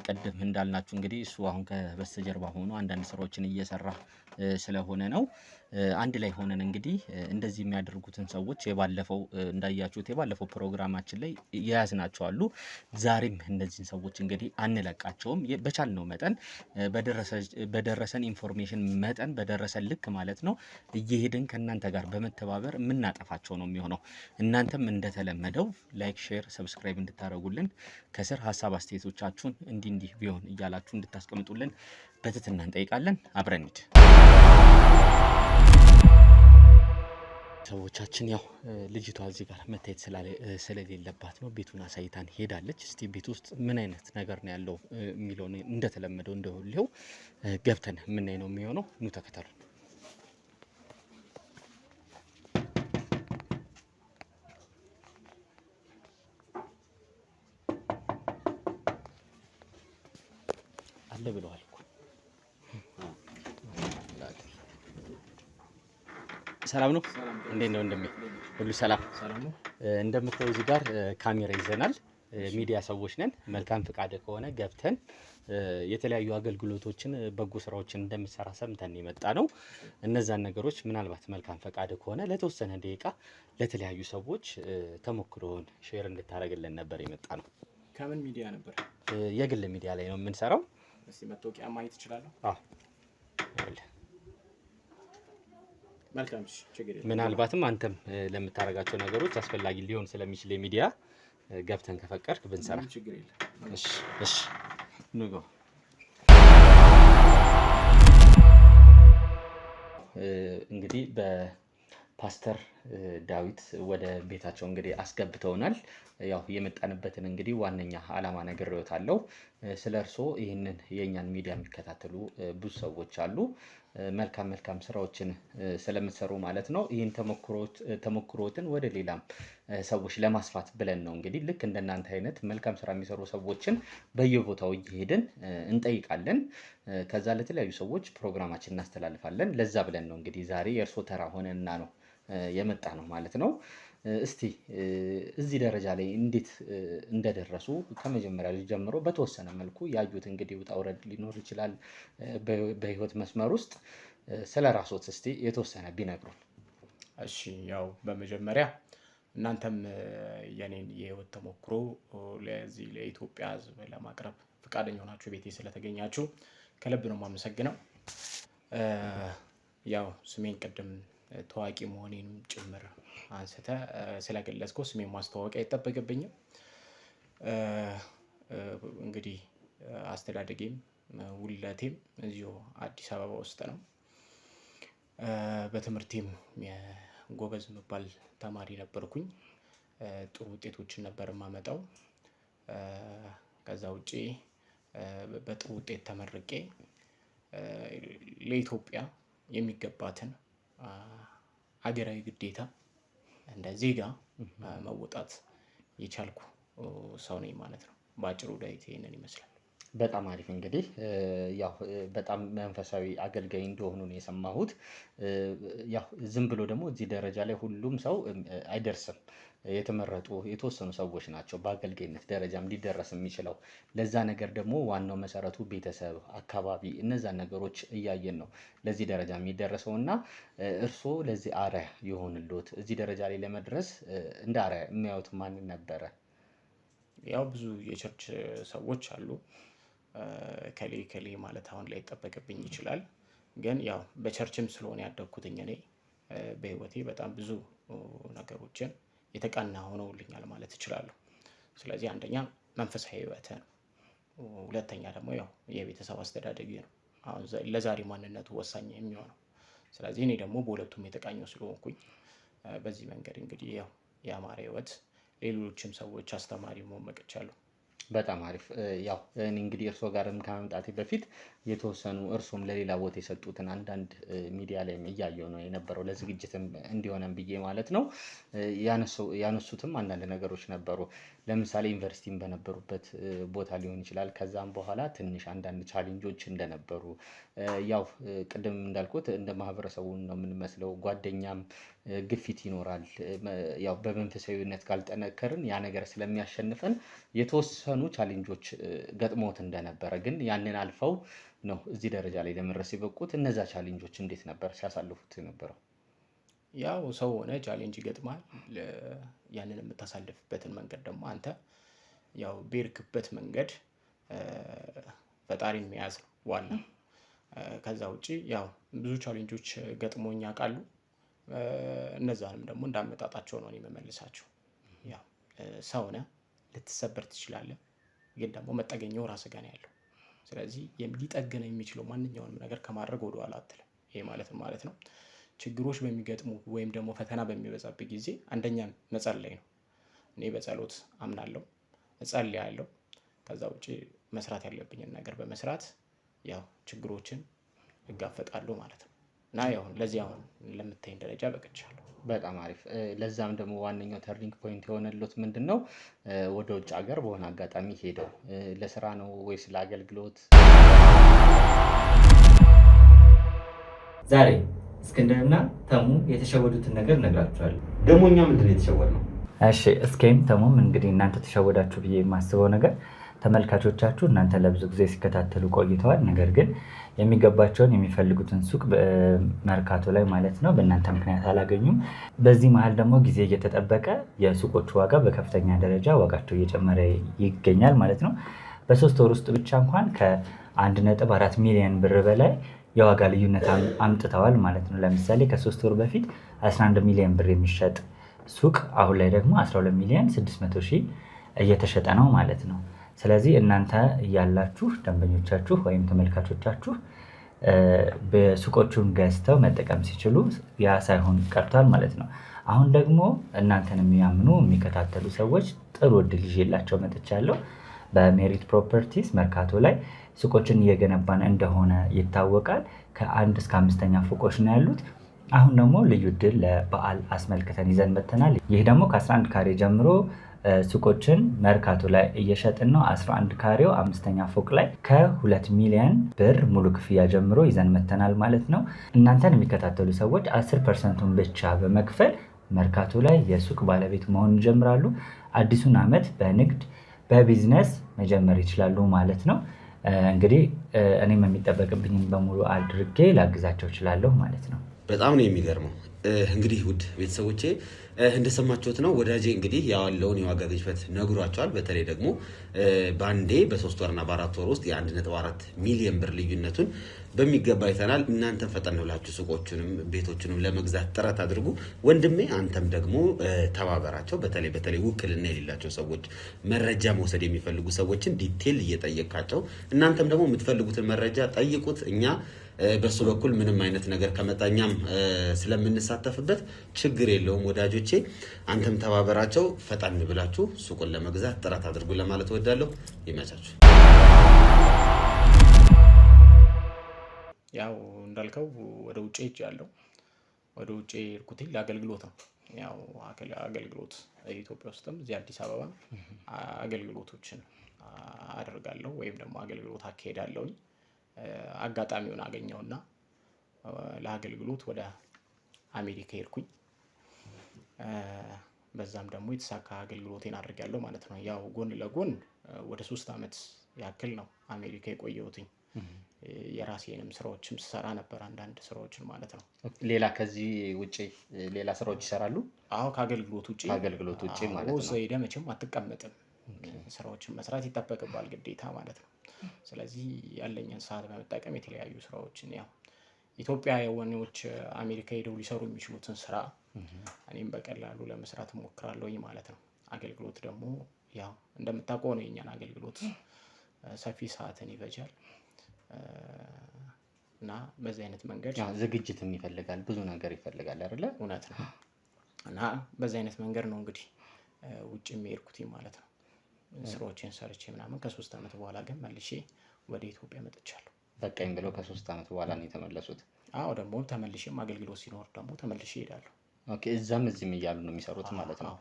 B: ቀደም እንዳልናችሁ እንግዲህ እሱ አሁን ከበስተጀርባ ሆኖ አንዳንድ ስራዎችን እየሰራ ስለሆነ ነው። አንድ ላይ ሆነን እንግዲህ እንደዚህ የሚያደርጉትን ሰዎች እንዳያችሁት የባለፈው ፕሮግራማችን ላይ የያዝናቸው አሉ። ዛሬም እነዚህን ሰዎች እንግዲህ አንለቃቸውም። በቻልነው መጠን በደረሰን ኢንፎርሜሽን መጠን በደረሰን ልክ ማለት ነው እየሄድን ከእናንተ ጋር በመተባበር የምናጠፋቸው ነው የሚሆነው። እናንተም እንደተለመደው ላይክ፣ ሼር፣ ሰብስክራይብ እንድታደርጉልን ከስር ሀሳብ አስተያየቶቻችሁን እንዲህ ቢሆን እያላችሁ እንድታስቀምጡልን በትህትና እንጠይቃለን። አብረን ሂድ ሰዎቻችን። ያው ልጅቷ እዚህ ጋር መታየት ስለሌለባት ነው ቤቱን አሳይታን ሄዳለች። እስቲ ቤት ውስጥ ምን አይነት ነገር ነው ያለው የሚለውን እንደተለመደው እንደሁሌው ገብተን የምናይ ነው የሚሆነው። ኑ ተከተሉ። አለ ብለዋል እኮ። ሰላም ነው? እንዴት ነው እንደሚ ሁሉ ሰላም? እንደምታዩ እዚህ ጋር ካሜራ ይዘናል። ሚዲያ ሰዎች ነን። መልካም ፍቃድ ከሆነ ገብተን የተለያዩ አገልግሎቶችን በጎ ስራዎችን እንደምትሰራ ሰምተን የመጣ ነው። እነዛን ነገሮች ምናልባት መልካም ፈቃድ ከሆነ ለተወሰነ ደቂቃ ለተለያዩ ሰዎች ተሞክሮን ሼር እንድታደርግልን ነበር የመጣ ነው።
F: ከምን ሚዲያ ነበር?
B: የግል ሚዲያ ላይ ነው የምንሰራው።
F: እስቲ መታወቂያ ማየት እችላለሁ?
B: አዎ
F: መልካም። ችግር የለም።
B: ምናልባትም አንተም ለምታደርጋቸው ነገሮች አስፈላጊ ሊሆን ስለሚችል የሚዲያ ገብተን ከፈቀድክ ብንሰራ።
F: ችግር የለም።
B: እሺ ንጎ እንግዲህ በፓስተር ዳዊት ወደ ቤታቸው እንግዲህ አስገብተውናል። ያው የመጣንበትን እንግዲህ ዋነኛ ዓላማ ነግሬዎታለሁ። ስለ እርስዎ ይህንን የእኛን ሚዲያ የሚከታተሉ ብዙ ሰዎች አሉ። መልካም ስራዎችን ስለምትሰሩ ማለት ነው። ይህን ተሞክሮትን ወደ ሌላም ሰዎች ለማስፋት ብለን ነው እንግዲህ ልክ እንደናንተ አይነት መልካም ስራ የሚሰሩ ሰዎችን በየቦታው እየሄድን እንጠይቃለን። ከዛ ለተለያዩ ሰዎች ፕሮግራማችን እናስተላልፋለን። ለዛ ብለን ነው እንግዲህ ዛሬ የእርስዎ ተራ ሆነና ነው የመጣ ነው ማለት ነው። እስቲ እዚህ ደረጃ ላይ እንዴት እንደደረሱ ከመጀመሪያ ጀምሮ በተወሰነ መልኩ ያዩት እንግዲህ ውጣ ውረድ ሊኖር ይችላል በህይወት መስመር ውስጥ ስለ ራስዎት እስቲ የተወሰነ ቢነግሩን።
F: እሺ ያው በመጀመሪያ እናንተም የኔን የህይወት ተሞክሮ ለዚህ ለኢትዮጵያ ህዝብ ለማቅረብ ፈቃደኛ ሆናችሁ ቤቴ ስለተገኛችሁ ከልብ ነው የማመሰግነው። ያው ስሜን ቅድም ታዋቂ መሆኔንም ጭምር አንስተ ስለገለጽከው ስሜን ማስተዋወቅ አይጠበቅብኝም። እንግዲህ አስተዳደጌም ውልደቴም እዚሁ አዲስ አበባ ውስጥ ነው። በትምህርቴም ጎበዝ የምባል ተማሪ ነበርኩኝ። ጥሩ ውጤቶችን ነበር የማመጣው። ከዛ ውጪ በጥሩ ውጤት ተመርቄ ለኢትዮጵያ የሚገባትን ሀገራዊ ግዴታ እንደ ዜጋ መወጣት የቻልኩ ሰው ነኝ ማለት ነው። በአጭሩ ዳዊት ይሄንን ይመስላል።
B: በጣም አሪፍ። እንግዲህ ያው በጣም መንፈሳዊ አገልጋይ እንደሆኑ ነው የሰማሁት። ያው ዝም ብሎ ደግሞ እዚህ ደረጃ ላይ ሁሉም ሰው አይደርስም። የተመረጡ የተወሰኑ ሰዎች ናቸው በአገልጋይነት ደረጃም ሊደረስ የሚችለው። ለዛ ነገር ደግሞ ዋናው መሰረቱ ቤተሰብ፣ አካባቢ እነዛን ነገሮች እያየን ነው ለዚህ ደረጃ የሚደረሰው እና እርስዎ ለዚህ አርአያ የሆንልዎት እዚህ ደረጃ ላይ ለመድረስ እንደ አርአያ የሚያዩት ማንን ነበረ?
F: ያው ብዙ የቸርች ሰዎች አሉ። ከሌ ማለት አሁን ላይ ይጠበቅብኝ ይችላል። ግን ያው በቸርችም ስለሆነ ያደግኩትኝ እኔ በህይወቴ በጣም ብዙ ነገሮችን የተቃና ሆነውልኛል ማለት እችላለሁ። ስለዚህ አንደኛ መንፈሳዊ ህይወት ነው። ሁለተኛ ደግሞ ያው የቤተሰብ አስተዳደግ ነው አሁን ለዛሬ ማንነቱ ወሳኝ የሚሆነው። ስለዚህ እኔ ደግሞ በሁለቱም የተቃኘው ስለሆንኩኝ በዚህ መንገድ እንግዲህ ያው የአማረ ህይወት ሌሎችም ሰዎች አስተማሪ መሆን በቅቻለሁ።
B: በጣም አሪፍ። ያው እኔ እንግዲህ እርስዎ ጋርም ከመምጣቴ በፊት የተወሰኑ እርስዎም ለሌላ ቦታ የሰጡትን አንዳንድ ሚዲያ ላይ እያየሁ ነው የነበረው ለዝግጅትም እንዲሆነም ብዬ ማለት ነው። ያነሱትም አንዳንድ ነገሮች ነበሩ። ለምሳሌ ዩኒቨርሲቲም በነበሩበት ቦታ ሊሆን ይችላል። ከዛም በኋላ ትንሽ አንዳንድ ቻሌንጆች እንደነበሩ ያው ቅድም እንዳልኩት እንደ ማህበረሰቡ ነው የምንመስለው። ጓደኛም ግፊት ይኖራል። ያው በመንፈሳዊነት ካልጠነከርን ያ ነገር ስለሚያሸንፈን የተወሰኑ ቻሌንጆች ገጥሞት እንደነበረ ግን ያንን አልፈው ነው እዚህ ደረጃ ላይ ለመድረስ የበቁት። እነዛ ቻሌንጆች እንዴት ነበር ሲያሳልፉት የነበረው?
F: ያው ሰው ሆነ ቻሌንጅ ይገጥማል። ያንን የምታሳልፍበትን መንገድ ደግሞ አንተ ያው ቤርክበት መንገድ ፈጣሪን መያዝ ነው ዋና። ከዛ ውጪ ያው ብዙ ቻሌንጆች ገጥሞኝ ያውቃሉ። እነዛንም ደግሞ እንዳመጣጣቸው ነው የምመልሳቸው። ያው ሰው ነህ፣ ልትሰበር ትችላለህ። ግን ደግሞ መጠገኛው ራስህ ጋር ነው ያለው። ስለዚህ ሊጠገን የሚችለው ማንኛውንም ነገር ከማድረግ ወደኋላ አትልም። ይሄ ማለት ነው ችግሮች በሚገጥሙ ወይም ደግሞ ፈተና በሚበዛበት ጊዜ አንደኛ መጸለይ ነው። እኔ በጸሎት አምናለሁ፣ እጸልያለሁ። ከዛ ውጪ መስራት ያለብኝን ነገር በመስራት ያው ችግሮችን እጋፈጣለሁ ማለት ነው። እና ያው ለዚህ አሁን ለምታይኝ ደረጃ በቅቻለሁ።
B: በጣም አሪፍ። ለዛም ደግሞ ዋነኛው ተርኒንግ ፖይንት የሆነልዎት ምንድን ነው? ወደ ውጭ ሀገር በሆነ አጋጣሚ ሄደው ለስራ ነው ወይስ ለአገልግሎት?
D: ዛሬ እስክንድርና ተሙ የተሸወዱትን ነገር እነግራችኋለሁ።
E: ደግሞ እኛ ምንድን ነው የተሸወድነው?
D: እሺ እስኬም ተሙም እንግዲህ እናንተ ተሸወዳችሁ ብዬ የማስበው ነገር ተመልካቾቻችሁ እናንተ ለብዙ ጊዜ ሲከታተሉ ቆይተዋል። ነገር ግን የሚገባቸውን የሚፈልጉትን ሱቅ መርካቶ ላይ ማለት ነው በእናንተ ምክንያት አላገኙም። በዚህ መሀል ደግሞ ጊዜ እየተጠበቀ የሱቆቹ ዋጋ በከፍተኛ ደረጃ ዋጋቸው እየጨመረ ይገኛል ማለት ነው። በ3 ወር ውስጥ ብቻ እንኳን ከ1.4 ሚሊዮን ብር በላይ የዋጋ ልዩነት አምጥተዋል ማለት ነው። ለምሳሌ ከ3 ወር በፊት 11 ሚሊዮን ብር የሚሸጥ ሱቅ አሁን ላይ ደግሞ 12 ሚሊዮን 600 ሺህ እየተሸጠ ነው ማለት ነው። ስለዚህ እናንተ እያላችሁ ደንበኞቻችሁ ወይም ተመልካቾቻችሁ በሱቆቹን ገዝተው መጠቀም ሲችሉ ያ ሳይሆን ቀርቷል ማለት ነው። አሁን ደግሞ እናንተን የሚያምኑ የሚከታተሉ ሰዎች ጥሩ እድል ይዤላቸው መጥቻለሁ። በሜሪት ፕሮፐርቲስ መርካቶ ላይ ሱቆችን እየገነባን እንደሆነ ይታወቃል። ከ1 እስከ 5ኛ ፎቆች ነው ያሉት። አሁን ደግሞ ልዩ እድል ለበዓል አስመልክተን ይዘን መጥተናል። ይህ ደግሞ ከ11 ካሬ ጀምሮ ሱቆችን መርካቶ ላይ እየሸጥን ነው። 11 ካሬው 5ኛ ፎቅ ላይ ከ2 ሚሊዮን ብር ሙሉ ክፍያ ጀምሮ ይዘን መጥተናል ማለት ነው። እናንተን የሚከታተሉ ሰዎች 10%ን ብቻ በመክፈል መርካቶ ላይ የሱቅ ባለቤት መሆን ይጀምራሉ። አዲሱን ዓመት በንግድ በቢዝነስ መጀመር ይችላሉ ማለት ነው። እንግዲህ እኔም የሚጠበቅብኝን በሙሉ አድርጌ ላግዛቸው እችላለሁ ማለት ነው።
E: በጣም ነው የሚገርመው። እንግዲህ ውድ ቤተሰቦቼ እንደሰማችሁት ነው ወዳጄ እንግዲህ ያለውን የዋጋ ግሽበት ነግሯቸዋል። በተለይ ደግሞ በአንዴ በ3 ወርና በ4 ወር ውስጥ የ1.4 ሚሊዮን ብር ልዩነቱን በሚገባ አይተናል። እናንተም ፈጠን ብላችሁ ሱቆቹንም ቤቶቹንም ለመግዛት ጥረት አድርጉ። ወንድሜ አንተም ደግሞ ተባበራቸው። በተለይ ውክልና የሌላቸው ሰዎች፣ መረጃ መውሰድ የሚፈልጉ ሰዎችን ዲቴል እየጠየቃቸው፣ እናንተም ደግሞ የምትፈልጉትን መረጃ ጠይቁት። እኛ በሱ በኩል ምንም አይነት ነገር ከመጣኛም ስለምንሳተፍበት ችግር የለውም ወዳጆቼ። አንተም ተባበራቸው። ፈጣን ብላችሁ ሱቁን ለመግዛት ጥረት አድርጉ ለማለት እወዳለሁ። ይመቻችሁ።
F: ያው እንዳልከው ወደ ውጭ ሄጃለሁ። ወደ ውጭ ሄድኩት ለአገልግሎት ነው። ያው አገልግሎት ኢትዮጵያ ውስጥም እዚህ አዲስ አበባ አገልግሎቶችን አደርጋለሁ ወይም ደግሞ አገልግሎት አካሄዳለሁኝ። አጋጣሚውን አገኘውና ለአገልግሎት ወደ አሜሪካ ሄድኩኝ። በዛም ደግሞ የተሳካ አገልግሎቴን አድርጌያለሁ ማለት ነው። ያው ጎን ለጎን ወደ 3 ዓመት ያክል ነው አሜሪካ የቆየሁትኝ። የራሴንም ስራዎችም ስሰራ ነበር፣ አንዳንድ ስራዎችን ማለት ነው።
B: ሌላ ከዚህ ውጪ ሌላ ስራዎች ይሰራሉ?
F: አዎ ከአገልግሎት ውጪ
B: ማለት ነው።
F: ሄደ መቼም አትቀመጥም፣ ስራዎችን መስራት ይጠበቅባል ግዴታ ማለት ነው። ስለዚህ ያለኝን ሰዓት በመጠቀም የተለያዩ ስራዎችን ያው ኢትዮጵያውያኖች አሜሪካ ሄደው ሊሰሩ የሚችሉትን ስራ እኔም በቀላሉ ለመስራት እሞክራለሁኝ ማለት ነው። አገልግሎት ደግሞ ያው እንደምታውቀው ነው የኛን አገልግሎት ሰፊ ሰዓትን ይፈጃል እና በዚህ አይነት መንገድ
B: ዝግጅትም ይፈልጋል፣ ብዙ ነገር ይፈልጋል አይደለ?
F: እውነት ነው። እና በዚህ አይነት መንገድ ነው እንግዲህ ውጭ የሚሄድኩት ማለት ነው። ስራዎችን ሰርቼ ምናምን ከ3 ዓመት በኋላ ግን መልሼ ወደ ኢትዮጵያ መጥቻለሁ።
B: በቃኝ ብለው ከ3 ዓመት በኋላ ነው የተመለሱት?
F: አዎ ደግሞ ተመልሼም አገልግሎት ሲኖር ደግሞ ተመልሼ እሄዳለሁ።
B: ኦኬ፣ እዛም እዚህም እያሉ ነው የሚሰሩት ማለት ነው።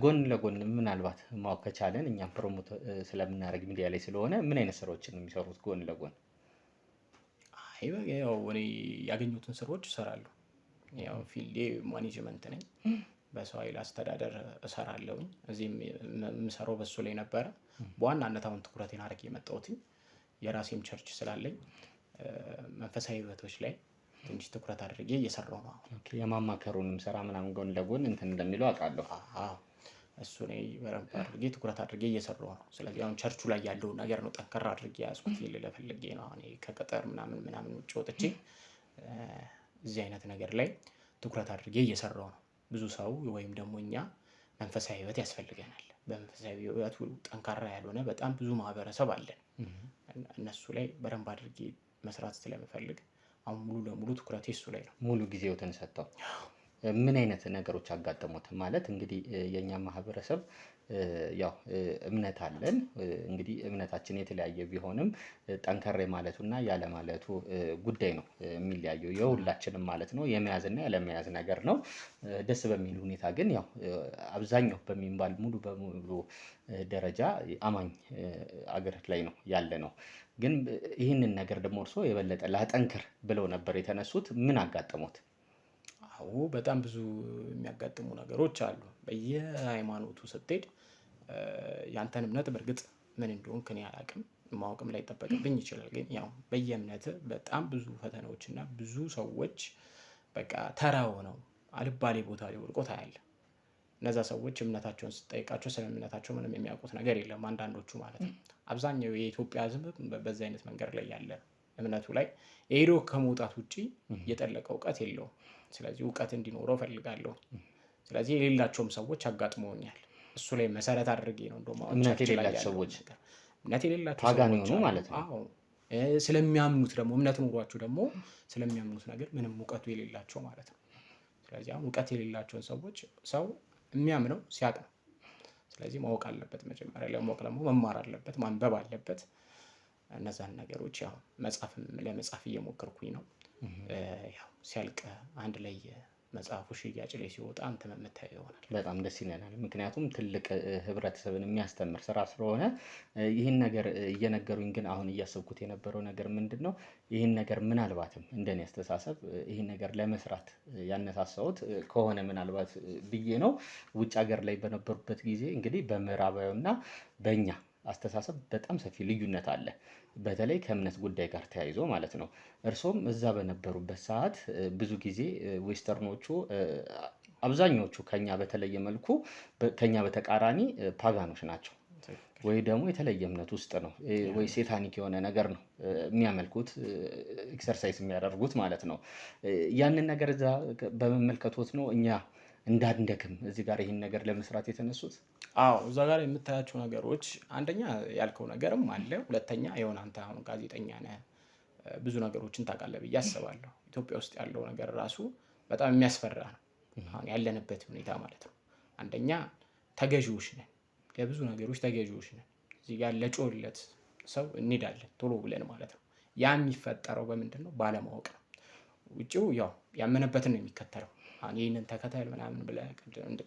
B: ጎን ለጎን ምናልባት ማወቅ ከቻለን እኛም ፕሮሞት ስለምናደርግ ሚዲያ ላይ ስለሆነ ምን አይነት ስራዎችን ነው የሚሰሩት ጎን ለጎን?
F: ያው እኔ ያገኙትን ስራዎች እሰራለሁ። ያው ፊልዴ ማኔጅመንት ነኝ፣ በሰው ኃይል አስተዳደር እሰራለሁኝ። እዚህም የምሰራው በሱ ላይ ነበረ። በዋናነት አሁን ትኩረቴን አድርጌ የመጣሁት የራሴም ቸርች ስላለኝ መንፈሳዊ ህይወቶች ላይ ትንሽ ትኩረት አድርጌ እየሰራሁ ነው።
B: ኦኬ፣ የማማከሩንም ስራ ምናምን ጎን ለጎን እንትን እንደሚለው አውቃለሁ።
F: እሱ ላይ በደንብ አድርጌ ትኩረት አድርጌ እየሰራሁ ነው። ስለዚህ አሁን ቸርቹ ላይ ያለው ነገር ነው ጠንከር አድርጌ ያዝኩት። ልፈልጌ ነው አሁን ከቀጠር ምናምን ውጭ ወጥቼ እዚህ አይነት ነገር ላይ ትኩረት አድርጌ እየሰራሁ ነው። ብዙ ሰው ወይም ደግሞ እኛ መንፈሳዊ ህይወት ያስፈልገናል። በመንፈሳዊ ህይወቱ ጠንካራ ያልሆነ በጣም ብዙ ማህበረሰብ አለን። እነሱ ላይ በደንብ አድርጌ መስራት ስለምፈልግ አሁን ሙሉ ለሙሉ ትኩረቴ እሱ ላይ ነው።
B: ሙሉ ጊዜዎትን ሰጥተው ምን አይነት ነገሮች አጋጠሙት? ማለት እንግዲህ የኛ ማህበረሰብ ያው እምነት አለን። እንግዲህ እምነታችን የተለያየ ቢሆንም ጠንከር ማለቱና ያለ ማለቱ ጉዳይ ነው የሚለያየው፣ የሁላችንም ማለት ነው። የመያዝና ያለመያዝ ነገር ነው። ደስ በሚል ሁኔታ ግን ያው አብዛኛው በሚባል ሙሉ በሙሉ ደረጃ አማኝ አገር ላይ ነው ያለ ነው። ግን ይህንን ነገር ደግሞ እርስዎ የበለጠ ላጠንክር ብለው ነበር የተነሱት። ምን አጋጠሙት?
F: አዎ በጣም ብዙ የሚያጋጥሙ ነገሮች አሉ። በየሃይማኖቱ ስትሄድ ያንተን እምነት በእርግጥ ምን እንደሆንክ እኔ አላውቅም፣ ማወቅም ላይ ይጠበቅብኝ ይችላል። ግን ያው በየእምነት በጣም ብዙ ፈተናዎች እና ብዙ ሰዎች በቃ ተራ ሆነው አልባሌ ቦታ ላይ ወድቆ ታያለህ። እነዛ ሰዎች እምነታቸውን ስትጠይቃቸው ስለ እምነታቸው ምንም የሚያውቁት ነገር የለም፣ አንዳንዶቹ ማለት ነው። አብዛኛው የኢትዮጵያ ሕዝብ በዚህ አይነት መንገድ ላይ ያለ እምነቱ ላይ የሄዶ ከመውጣት ውጭ የጠለቀ እውቀት የለውም። ስለዚህ እውቀት እንዲኖረው ፈልጋለሁ። ስለዚህ የሌላቸውም ሰዎች አጋጥመውኛል። እሱ ላይ መሰረት አድርጌ ነው እንደውም
B: እምነት የሌላቸው ሰዎች
F: ታጋን ሆኑ ማለት ነው። አዎ ስለሚያምኑት ደግሞ እምነት ኖሯቸው ደግሞ ስለሚያምኑት ነገር ምንም እውቀቱ የሌላቸው ማለት ነው። ስለዚህ አሁን እውቀት የሌላቸውን ሰዎች ሰው የሚያምነው ሲያውቅ ነው። ስለዚህ ማወቅ አለበት። መጀመሪያ ለማወቅ ደግሞ መማር አለበት፣ ማንበብ አለበት። እነዛን ነገሮች ያው ለመጻፍ እየሞከርኩኝ ነው። ያው ሲያልቅ አንድ ላይ መጽሐፉ ሽያጭ ላይ ሲወጣ አንተ የምታየው ይሆናል።
B: በጣም ደስ ይለናል። ምክንያቱም ትልቅ ህብረተሰብን የሚያስተምር ስራ ስለሆነ ይህን ነገር እየነገሩኝ፣ ግን አሁን እያሰብኩት የነበረው ነገር ምንድን ነው? ይህን ነገር ምናልባትም እንደኔ አስተሳሰብ ይህን ነገር ለመስራት ያነሳሳሁት ከሆነ ምናልባት ብዬ ነው። ውጭ ሀገር ላይ በነበሩበት ጊዜ እንግዲህ በምዕራባዊና በእኛ አስተሳሰብ በጣም ሰፊ ልዩነት አለ፣ በተለይ ከእምነት ጉዳይ ጋር ተያይዞ ማለት ነው። እርሶም እዛ በነበሩበት ሰዓት ብዙ ጊዜ ዌስተርኖቹ አብዛኞቹ ከኛ በተለየ መልኩ ከኛ በተቃራኒ ፓጋኖች ናቸው ወይ ደግሞ የተለየ እምነት ውስጥ ነው ወይ ሴታኒክ የሆነ ነገር ነው የሚያመልኩት ኤክሰርሳይዝ የሚያደርጉት ማለት ነው። ያንን ነገር እዛ በመመልከቶት ነው እኛ እንዳንደክም እዚህ ጋር ይህን ነገር ለመስራት የተነሱት።
F: አዎ እዛ ጋር የምታያቸው ነገሮች አንደኛ ያልከው ነገርም አለ፣ ሁለተኛ የሆነ አንተ አሁን ጋዜጠኛ ነህ ብዙ ነገሮችን ታውቃለህ ብዬ አስባለሁ። ኢትዮጵያ ውስጥ ያለው ነገር ራሱ በጣም የሚያስፈራ ነው አሁን ያለንበት ሁኔታ ማለት ነው። አንደኛ ተገዢዎች ነን፣ ለብዙ ነገሮች ተገዢዎች ነን። እዚህ ጋር ለጮለት ሰው እንሄዳለን ቶሎ ብለን ማለት ነው። ያ የሚፈጠረው በምንድን ነው? ባለማወቅ ነው። ውጪው ያው ያመነበትን ነው የሚከተለው። አሁን ይህንን ተከተል ምናምን ብለህ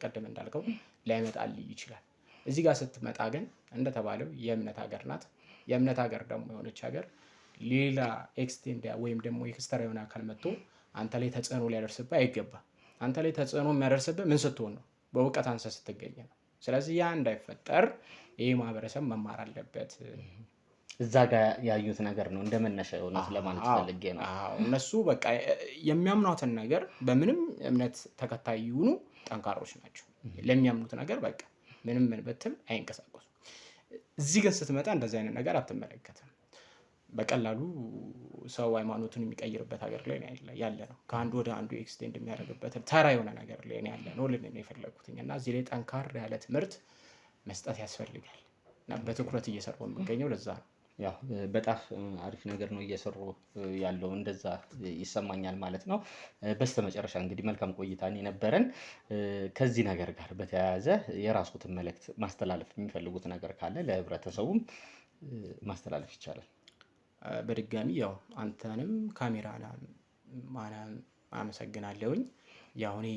F: ቀደም እንዳልከው ላይመጣልህ ይችላል። እዚህ ጋር ስትመጣ ግን እንደተባለው የእምነት ሀገር ናት። የእምነት ሀገር ደግሞ የሆነች ሀገር ሌላ ኤክስቴንድ ወይም ደግሞ ኤክስተራ የሆነ አካል መጥቶ አንተ ላይ ተጽዕኖ ሊያደርስብህ አይገባም። አንተ ላይ ተጽዕኖ የሚያደርስብህ ምን ስትሆን ነው? በእውቀት አንሰ ስትገኝ ነው። ስለዚህ ያ እንዳይፈጠር ይህ ማህበረሰብ መማር አለበት።
B: እዛ ጋር ያዩት ነገር ነው እንደመነሻ የሆኑት ለማለት ፈልጌ ነው።
F: እነሱ በቃ የሚያምኗትን ነገር በምንም እምነት ተከታይ ይሁኑ ጠንካሮች ናቸው። ለሚያምኑት ነገር በቃ ምንም ብትል አይንቀሳቀሱ። እዚህ ግን ስትመጣ እንደዚህ አይነት ነገር አትመለከትም። በቀላሉ ሰው ሃይማኖቱን የሚቀይርበት ሀገር ላይ ያለ ነው። ከአንዱ ወደ አንዱ ኤክስቴንድ የሚያደርግበት ተራ የሆነ ነገር ላይ ያለ ነው ልን የፈለጉትኝ እና እዚህ ላይ ጠንካራ ያለ ትምህርት መስጠት ያስፈልጋል እና በትኩረት እየሰራው የሚገኘው ለዛ ነው።
B: ያው በጣም አሪፍ ነገር ነው እየሰሩ ያለው እንደዛ ይሰማኛል ማለት ነው። በስተመጨረሻ እንግዲህ መልካም ቆይታን የነበረን ከዚህ ነገር ጋር በተያያዘ የራስዎትን መልእክት ማስተላለፍ የሚፈልጉት ነገር ካለ ለህብረተሰቡም ማስተላለፍ ይቻላል።
F: በድጋሚ ያው አንተንም ካሜራና ማናም አመሰግናለሁኝ። ያው እኔ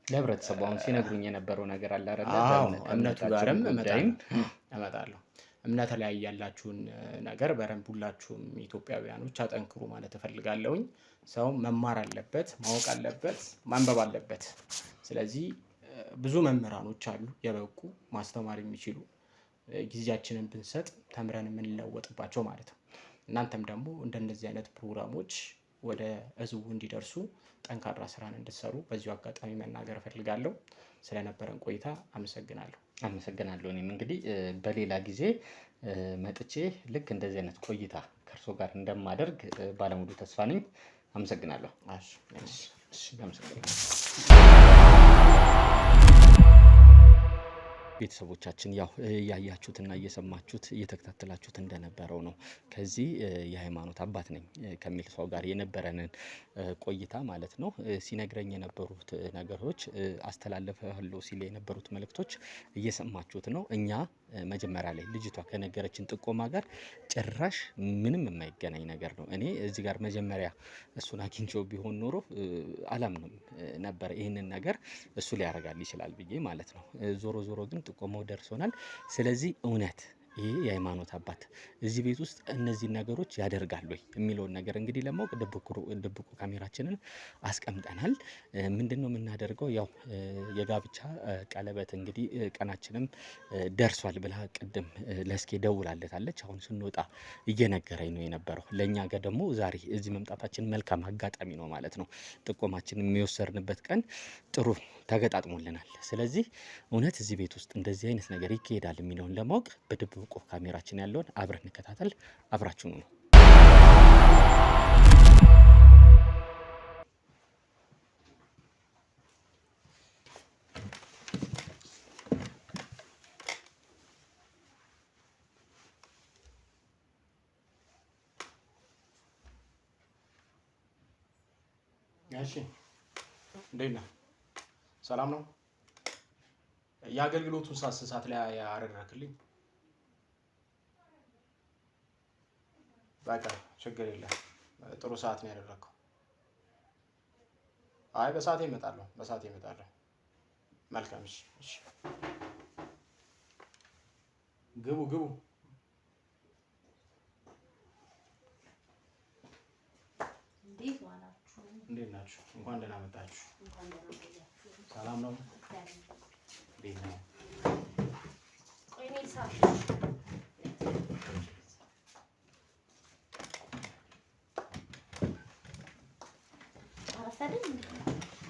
B: ለህብረተሰቡ አሁን ሲነግሩኝ የነበረው ነገር አለ አይደል?
F: እምነቱ ጋርም እመጣለሁ። እምነት ላይ ያላችሁን ነገር በረንብ ሁላችሁም ኢትዮጵያውያኖች አጠንክሩ ማለት እፈልጋለሁኝ። ሰው መማር አለበት፣ ማወቅ አለበት፣ ማንበብ አለበት። ስለዚህ ብዙ መምህራኖች አሉ የበቁ ማስተማር የሚችሉ ጊዜያችንን ብንሰጥ ተምረን የምንለወጥባቸው ማለት ነው። እናንተም ደግሞ እንደነዚህ አይነት ፕሮግራሞች ወደ ህዝቡ እንዲደርሱ ጠንካራ ስራን እንድትሰሩ በዚሁ አጋጣሚ መናገር እፈልጋለሁ። ስለነበረን ቆይታ አመሰግናለሁ። እኔም እንግዲህ በሌላ ጊዜ መጥቼ ልክ እንደዚህ አይነት ቆይታ ከእርሶ ጋር እንደማደርግ ባለሙሉ ተስፋ ነኝ። አመሰግናለሁ። ቤተሰቦቻችን ያው እያያችሁትና እየሰማችሁት እየተከታተላችሁት እንደነበረው ነው። ከዚህ የሃይማኖት አባት ነኝ ከሚል ሰው ጋር የነበረንን ቆይታ ማለት ነው ሲነግረኝ የነበሩት ነገሮች አስተላለፈው ሲል የነበሩት መልእክቶች እየሰማችሁት ነው። እኛ መጀመሪያ ላይ ልጅቷ ከነገረችን ጥቆማ ጋር ጭራሽ ምንም የማይገናኝ ነገር ነው። እኔ እዚህ ጋር መጀመሪያ እሱን አግኝቼው ቢሆን ኖሮ አላምንም ነበር ይህንን ነገር እሱ ሊያደርጋል ይችላል ብዬ ማለት ነው። ዞሮ ዞሮ ግን ጥቆማው ደርሶናል። ስለዚህ እውነት ይሄ የሃይማኖት አባት እዚህ ቤት ውስጥ እነዚህ ነገሮች ያደርጋሉ ወይ የሚለውን ነገር እንግዲህ ለማወቅ ድብቁ ካሜራችንን አስቀምጠናል። ምንድነው የምናደርገው? ያው የጋብቻ ቀለበት እንግዲህ ቀናችንም ደርሷል ብላ ቅድም ለስኬ ደውላለታለች። አሁን ስንወጣ እየነገረኝ ነው የነበረው። ለኛ ጋር ደግሞ ዛሬ እዚህ መምጣታችን መልካም አጋጣሚ ነው ማለት ነው። ጥቆማችን የሚወሰርንበት ቀን ጥሩ ተገጣጥሞልናል። ስለዚህ እውነት እዚህ ቤት ውስጥ እንደዚህ አይነት ነገር ይካሄዳል የሚለውን ለማወቅ በድብቁ ካሜራችን ያለውን አብረን እንከታተል። አብራችሁኑ ነው። እሺ እንዴት ነህ? ሰላም ነው? የአገልግሎቱን ሰዓት ላይ ያደረክልኝ በቃ ችግር የለም። ጥሩ ሰዓት ነው ያደረከው። አይ በሰዓቴ እመጣለሁ። መልካም። እሺ ግቡ። እንዴት ናችሁ? እንኳን ደህና መጣችሁ። ሰላም ነው? እንዴት ነው?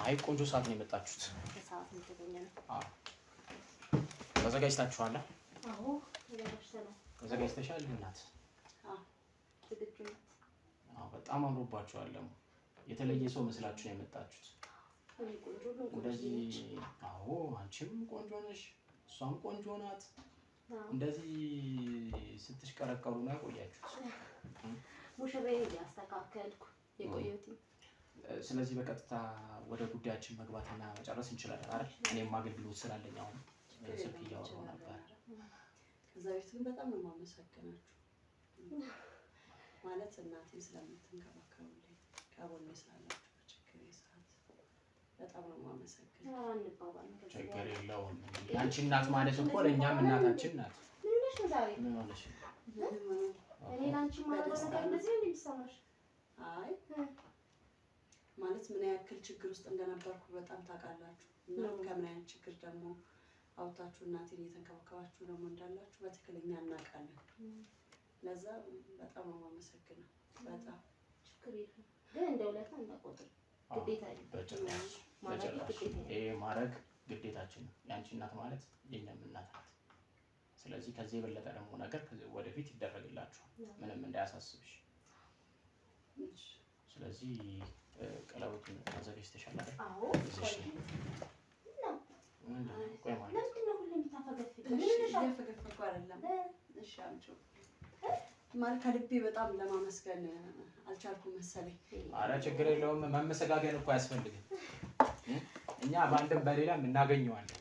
F: አይ ቆንጆ ሰዓት ነው የመጣችሁት።
C: ሰዓት ነው የተገኘነው።
F: አዎ ተዘጋጅታችኋል?
C: አዎ
F: ተዘጋጅተሻል እናት?
C: አዎ ዝግጁ ነኝ።
F: አዎ በጣም አምሮባችኋል። ደግሞ የተለየ ሰው መስላችሁ ነው የመጣችሁት።
C: እኔ ቆንጆ ነው
F: እንደዚህ። አዎ አንቺም ቆንጆ ነሽ፣ እሷም ቆንጆ ናት። እንደዚህ ስትሽቀረቀሩ ነው ያቆያችሁት።
C: ሙሽራዬን እያስተካከልኩ የቆየሁት።
F: ስለዚህ በቀጥታ ወደ ጉዳያችን መግባትና መጨረስ እንችላለን አይደል? እኔም አገልግሎት ስላለኝ አሁን ስልክ እያወራሁ ነበር።
A: ከዛ በፊት ግን በጣም ነው የማመሰግናችሁ ማለት እናቴን ስለምትንከባከቡልኝ ከጎኔ ስላላችሁ በችግሬ ሰዓት በጣም ነው የማመሰግነው።
F: ችግር የለውም። አንቺ እናት ማለት እኮ ለእኛም እናታችን ናት። ምን ሆነሽ?
C: እኔ ላንቺ ማለት ነው እንደዚህ ነው የሚሰማሽ?
A: አይ ማለት ምን ያክል ችግር ውስጥ እንደነበርኩ በጣም ታውቃላችሁ እና ከምን አይነት ችግር ደግሞ አውጣችሁ እናቴን እየተንከባከባችሁ ደግሞ እንዳላችሁ በትክክለኛ እናውቃለን። ለዛ በጣም ነው የማመሰግነው። በጣም
C: ችግር የለም ግን እንደ ውለታ እንዳቆጥር ግዴታ
F: በጭራሽ ይሄ ማድረግ ግዴታችን ነው። የአንቺ እናት ማለት የእኛም እናት ናት። ስለዚህ ከዚህ የበለጠ ደግሞ ነገር ወደፊት ይደረግላችኋል። ምንም እንዳያሳስብሽ። ስለዚህ ቀለበቱን አዘጋጅተሻል አይደል?
C: አዎ።
F: እሺ ቆይ ማለት
C: ለምንድን ነው ሁሌም የምታፈገፍጊው?
A: እየፈገፈኩ አይደለም። እሺ አምጪው ማለት ከልቤ በጣም ለማመስገን አልቻልኩም መሰለኝ።
F: ኧረ ችግር የለውም። መመሰጋገን እኮ አያስፈልግም። እኛ በአንድም በሌላም እናገኘዋለን።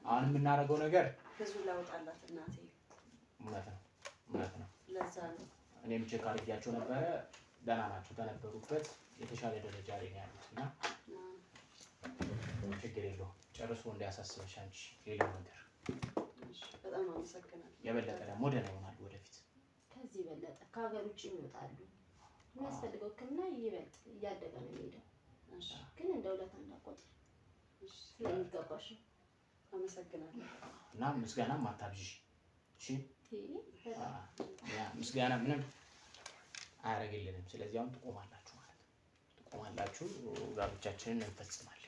F: አሁን የምናደርገው ነገር
A: ብዙ ለውጥ አላት እናቴ።
F: እውነት ነው።
A: ለዛ ነው
F: እኔም ቼክ አድርጊያቸው ነበረ። ደህና ናቸው። ከነበሩበት የተሻለ ደረጃ ላይ ነው ያሉት እና ችግር የለውም። ጨርሶ እንዳያሳስበሽ አንቺ ሌላው ነገር።
A: በጣም አመሰግናለሁ።
F: የበለጠ ደግሞ ደህና ይሆናሉ ወደፊት።
C: ከዚህ የበለጠ ከሀገር ውጭ ይወጣሉ። የሚያስፈልገው ሕክምና ይበልጥ እያደገ ነው የሚሄደው። ግን እንደ ውለታ እንዳቆጥር ስለሚገባሽ
A: አመሰግናለሁ።
F: እና ምስጋናም አታብዥ። እሺ ምስጋና ምንም አያደርግልንም። ስለዚህ አሁን ትቆማላችሁ ማለት ነው። ትቆማላችሁ፣ ጋብቻችንን እንፈጽማለን።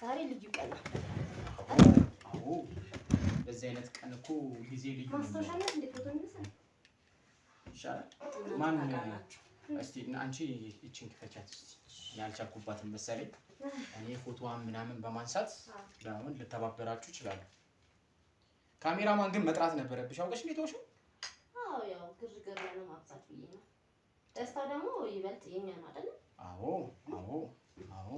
C: ዛሬ ልዩ ቀን ነው።
F: አዎ በዚህ አይነት ቀን እኮ ጊዜ ልዩ ነው።
C: ማስታወሻነት እንደ ፎቶ እንነሳ
F: ይሻላል። ማን እስቲ አንቺ እቺን ክፈቻት እስቲ። ያልቻልኩባትን መሰለኝ እኔ ፎቶዋን ምናምን በማንሳት ለምን ልተባበራችሁ ይችላል። ካሜራማን ግን መጥራት ነበረብሽ። አውቀሽ ነው የተወሽው?
C: አዎ ያው ግርግር ነው ማብዛት ብዬ ነው። ደስታ ደግሞ ይበልጥ የኛ ነው አይደል?
F: አዎ አዎ አዎ።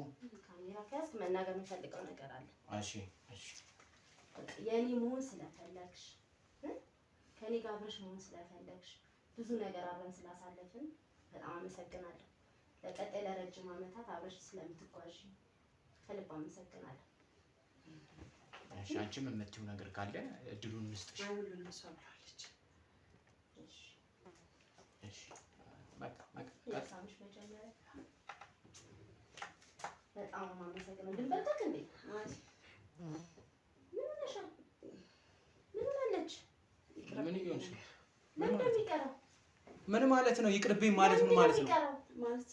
C: ካሜራ ከያዝክ መናገር የምፈልገው ነገር አለ።
F: እሺ እሺ።
C: የኔ መሆን ስለፈለግሽ ከኔ ጋር አብረሽ መሆን ስለፈለግሽ ብዙ ነገር አብረን ስላሳለፍን በጣም አመሰግናለሁ። ለቀጣይ ለረጅም ዓመታት አብረሽ ስለምትጓዥ ከልብ አመሰግናለሁ።
F: እሺ አንቺም የምትይው ነገር ካለ እድሉን እንስጥሽ።
A: ሁሉንም ሰው ብላለች።
F: እሺ በቃ
C: ያሳምሽ መጀመሪያ በጣም አመሰግናለሁ። ድንበልተክ እንዴ ምን ነሻል? ምን ሆነች?
F: ምን ይሆንሽ?
C: ምን እንደሚቀረው
F: ምን ማለት ነው? ይቅርብኝ ማለት ምን ማለት ነው?
A: ማለት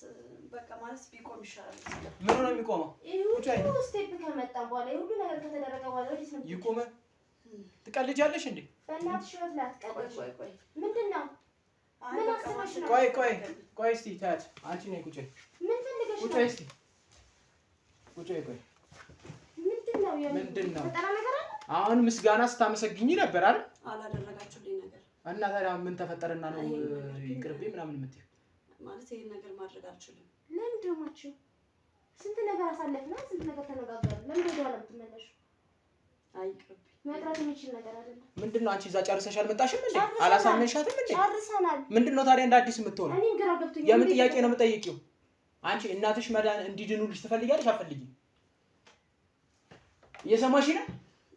A: በቃ ማለት ቢቆም ይሻላል።
F: ምን ነው የሚቆመው?
C: ይሁን ስቴፕ ከመጣ በኋላ ሁሉ ነገር ከተደረገ በኋላ ወዲስ ነው
F: ይቆመ? ትቀልጃለሽ እንዴ?
C: በእናትሽ ህይወት ላይ አትቀልጂ። ምንድነው? ምን አስበሽ ነው?
F: ቆይ እስቲ ታች አንቺ ነኝ ቁጭ።
C: ምን ፈልገሽ ነው?
F: ቁጭ እስቲ ቁጭ። ቆይ ምንድነው?
C: ተጠራ ነገር አለ?
F: አሁን ምስጋና ስታመሰግኝ ነበር አይደል?
A: አላደረጋችሁልኝ ነገር
F: እና ታዲያ ምን ተፈጠረና ነው ይቅርብኝ ምናምን የምትይው?
A: ማለት ይሄን ነገር ማድረግ አልችልም።
C: ለምን ደማችሁ? ስንት ነገር አሳለፍና ስንት ነገር ተነጋገርን። ለምን ወደ ኋላ የምትመለሺው?
A: አይቅርብኝ።
C: መቅረት የሚችል ነገር አይደለም።
F: ምንድነው? አንቺ እዛ ጨርሰሽ አልመጣሽም እንዴ? አላሳመንሻትም እንዴ?
C: ጨርሰናል።
F: ምንድነው ታዲያ እንደ አዲስ የምትሆነው?
C: እኔም ግራ ገብቶኛል።
F: የምን ጥያቄ ነው የምጠይቂው? አንቺ እናትሽ መዳን እንዲድኑልሽ ትፈልጊያለሽ አትፈልጊም? እየሰማሽ ነው?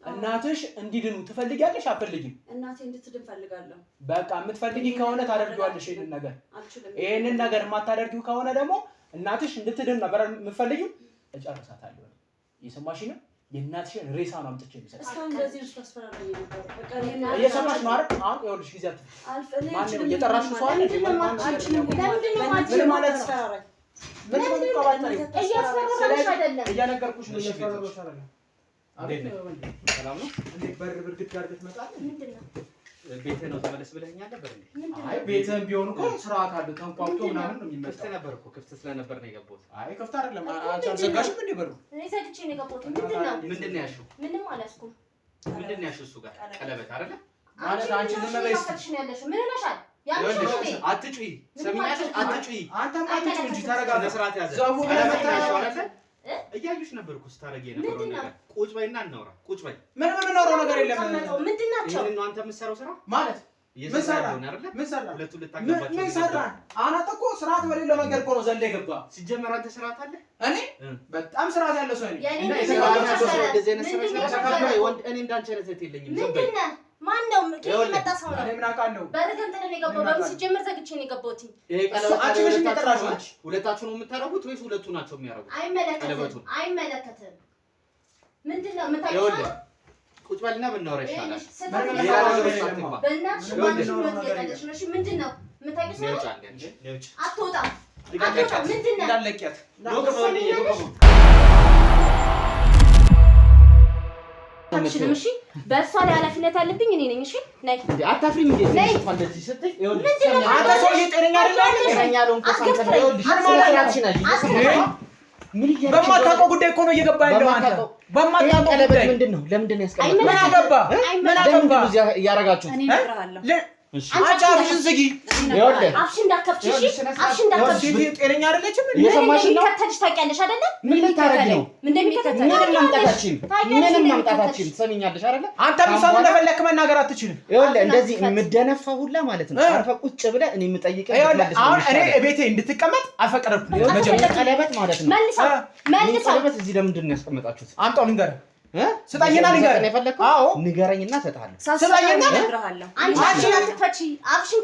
F: እናትሽ እንዲድኑ ትፈልጊያለሽ አትፈልጊም?
A: እናቴ እንድትድን ፈልጋለሁ።
F: በቃ የምትፈልጊ ከሆነ ታደርጊዋለሽ ይሄንን ነገር።
A: አልችልም።
F: ይሄንን ነገር የማታደርጊው ከሆነ ደግሞ እናትሽ እንድትድን ነበር የምትፈልጊው። እጨርሳታለሁ። እየሰማሽ ነው? የእናትሽን ሬሳ ነው አምጥቼ የምሰጥሽ።
A: እስካሁን እንደዚህ ነው ታስፈራራኝ ነበር። በቃ
F: እየሰማሽ ነው አይደል? አሁን ይኸውልሽ ጊዜ አትፈ ማን ነው እየጠራሽ? ሰው አለ? ምን ማለት ነው? ምን ተቀባጣሪ
C: እያስፈራራሽ አይደለም
F: እያነገርኩሽ ነው እያስፈራራሽ አይደለም
B: ሰላም ነው
F: እንዴ በር ብርግድ ጋር ትመጣለህ
C: ምንድነው
B: ቤትህ ነው ተመለስ ብለኸኛል ነበር እንዴ
F: አይ ቤትህም ቢሆን እኮ ስርዓት አለ ተንኳኩቶ ምናምን ነው የሚመጣው
B: ክፍት ነበር እኮ ክፍት ስለነበር ነው የገባሁት
F: አይ ክፍት አይደለም አልዘጋሽም እንዴ በሩ
C: እኔ ሰግቼ ነው የገባሁት ምንድነው
B: ያልሽው
C: ምንም አላስኩም
B: ምንድነው ያልሽው እሱ ጋር ቀለበት አይደለ
F: ማለት አንቺ ዝም በይ
C: ምን ሆነሻል
B: አትጩይ ሰሚኛለሽ አትጩይ
F: አንተማ አትጩይ እንጂ ተረጋጋ
B: ለስርዓት ያዘ
F: ዘቡ
B: ቀለበት ያልሽው አይደለ እያዩሽ ነበር እኮ ስታረጊ የነበረው ነገር ቁጭ በይና እናውራ ቁጭ በይ
F: ምን የምናወራው ነገር የለም
C: ምንድናቸው
B: ይሄን ነው አንተ የምትሰራው ስራ
F: ማለት ምን ሰራ
B: ምን ሰራ ሁለቱ ልታገባቸው
F: ምን ሰራ አናት እኮ ስርዓት በሌለው መንገድ እኮ ነው ዘንድ የገባ
B: ሲጀመር አንተ ስርዓት አለ
F: እኔ በጣም ስርዓት ያለው ሰው ነኝ
B: እና እንደዚህ አይነት ስራ ወንድ እኔ እንዳንቺ አይነት ሴት የለኝም
C: ምንድነው ማን ነው ከየመጣ ሰው ነው
F: እኔ ምን አውቃለሁ
C: በረገንተን ነው የገባው በምን ሲጀምር ዘግቼ ነው የገባሁት
B: ይሄ ቀለበት አንቺ ነሽ የምትጠራሽው አንቺ ሁለታችሁ ነው የምታረጉት ወይስ ሁለቱ ናቸው የሚያረጉት
C: አይመለከትም ምንድነው የምታውቂው
B: ቁጭ በልና ብናወራ ይሻላል
C: ሌላ ነገር አትግባ በእናትሽ ነው የጠለሽ ነው እሺ ምንድነው የምታውቂው
B: ነውጭ አንዴ ነውጭ
C: አትወጣም ምንድነው
F: እንዳለቂያት
C: አትችልም እሺ በእሷ ላይ ኃላፊነት ያለብኝ እኔ ነኝ እሺ ነይ
B: እንዴ አታፍሪም እንዴ እንደዚህ ስትይ ይኸውልሽ
F: አንተ ሰውዬ ጤነኛ አይደለም
B: ጤነኛ አልሆንኩ ሳንተ ይኸውልሽ ስለራስሽ ነሽ
F: በማታውቀው ጉዳይ እኮ ነው እየገባ ያለው አንተ በማታውቀው ጉዳይ
B: ምንድነው ለምንድን ነው ያስቀመጥኩት
F: ምን አገባ ምን አገባ
B: እያረጋችሁት
A: እኔ እነግርሃለሁ
F: አንቺ አፍሽን ዝጊ
B: ይኸውልህ
C: አፍሽ እንዳከፍሽ እሺ አፍሽ እንዳከፍሽ
F: ጤነኛ አይደለችም
B: እየሰማሽ ነው
C: ከተልሽ ታውቂያለሽ አይደለ
B: ምን ልታረጊ ነው
C: እንደሚከተል
B: ምንም ማምጣታችን ትሰሚኛለሽ አይደለ
F: አንተ ምሳሌ እንደፈለክ መናገር አትችልም
B: ይኸውልህ እንደዚህ የምደነፋ ሁላ ማለት ነው አርፈህ ቁጭ ብለህ እኔ የምጠይቅህ
F: አሁን እኔ ቤቴ እንድትቀመጥ አልፈቀደኩም
B: መጀመሪያ ቀለበት ማለት ነው
C: መልሰው
B: ቀለበት እዚህ ለምንድን ነው ያስቀመጣችሁት
F: አምጣው ልንገርህ
B: ስጠኝና ንገረኝ አዎ ንገረኝና እሰጥሃለሁ
A: ስጠኝና እነግርሃለሁ
C: አንቺ አትፈቺ አፍሽን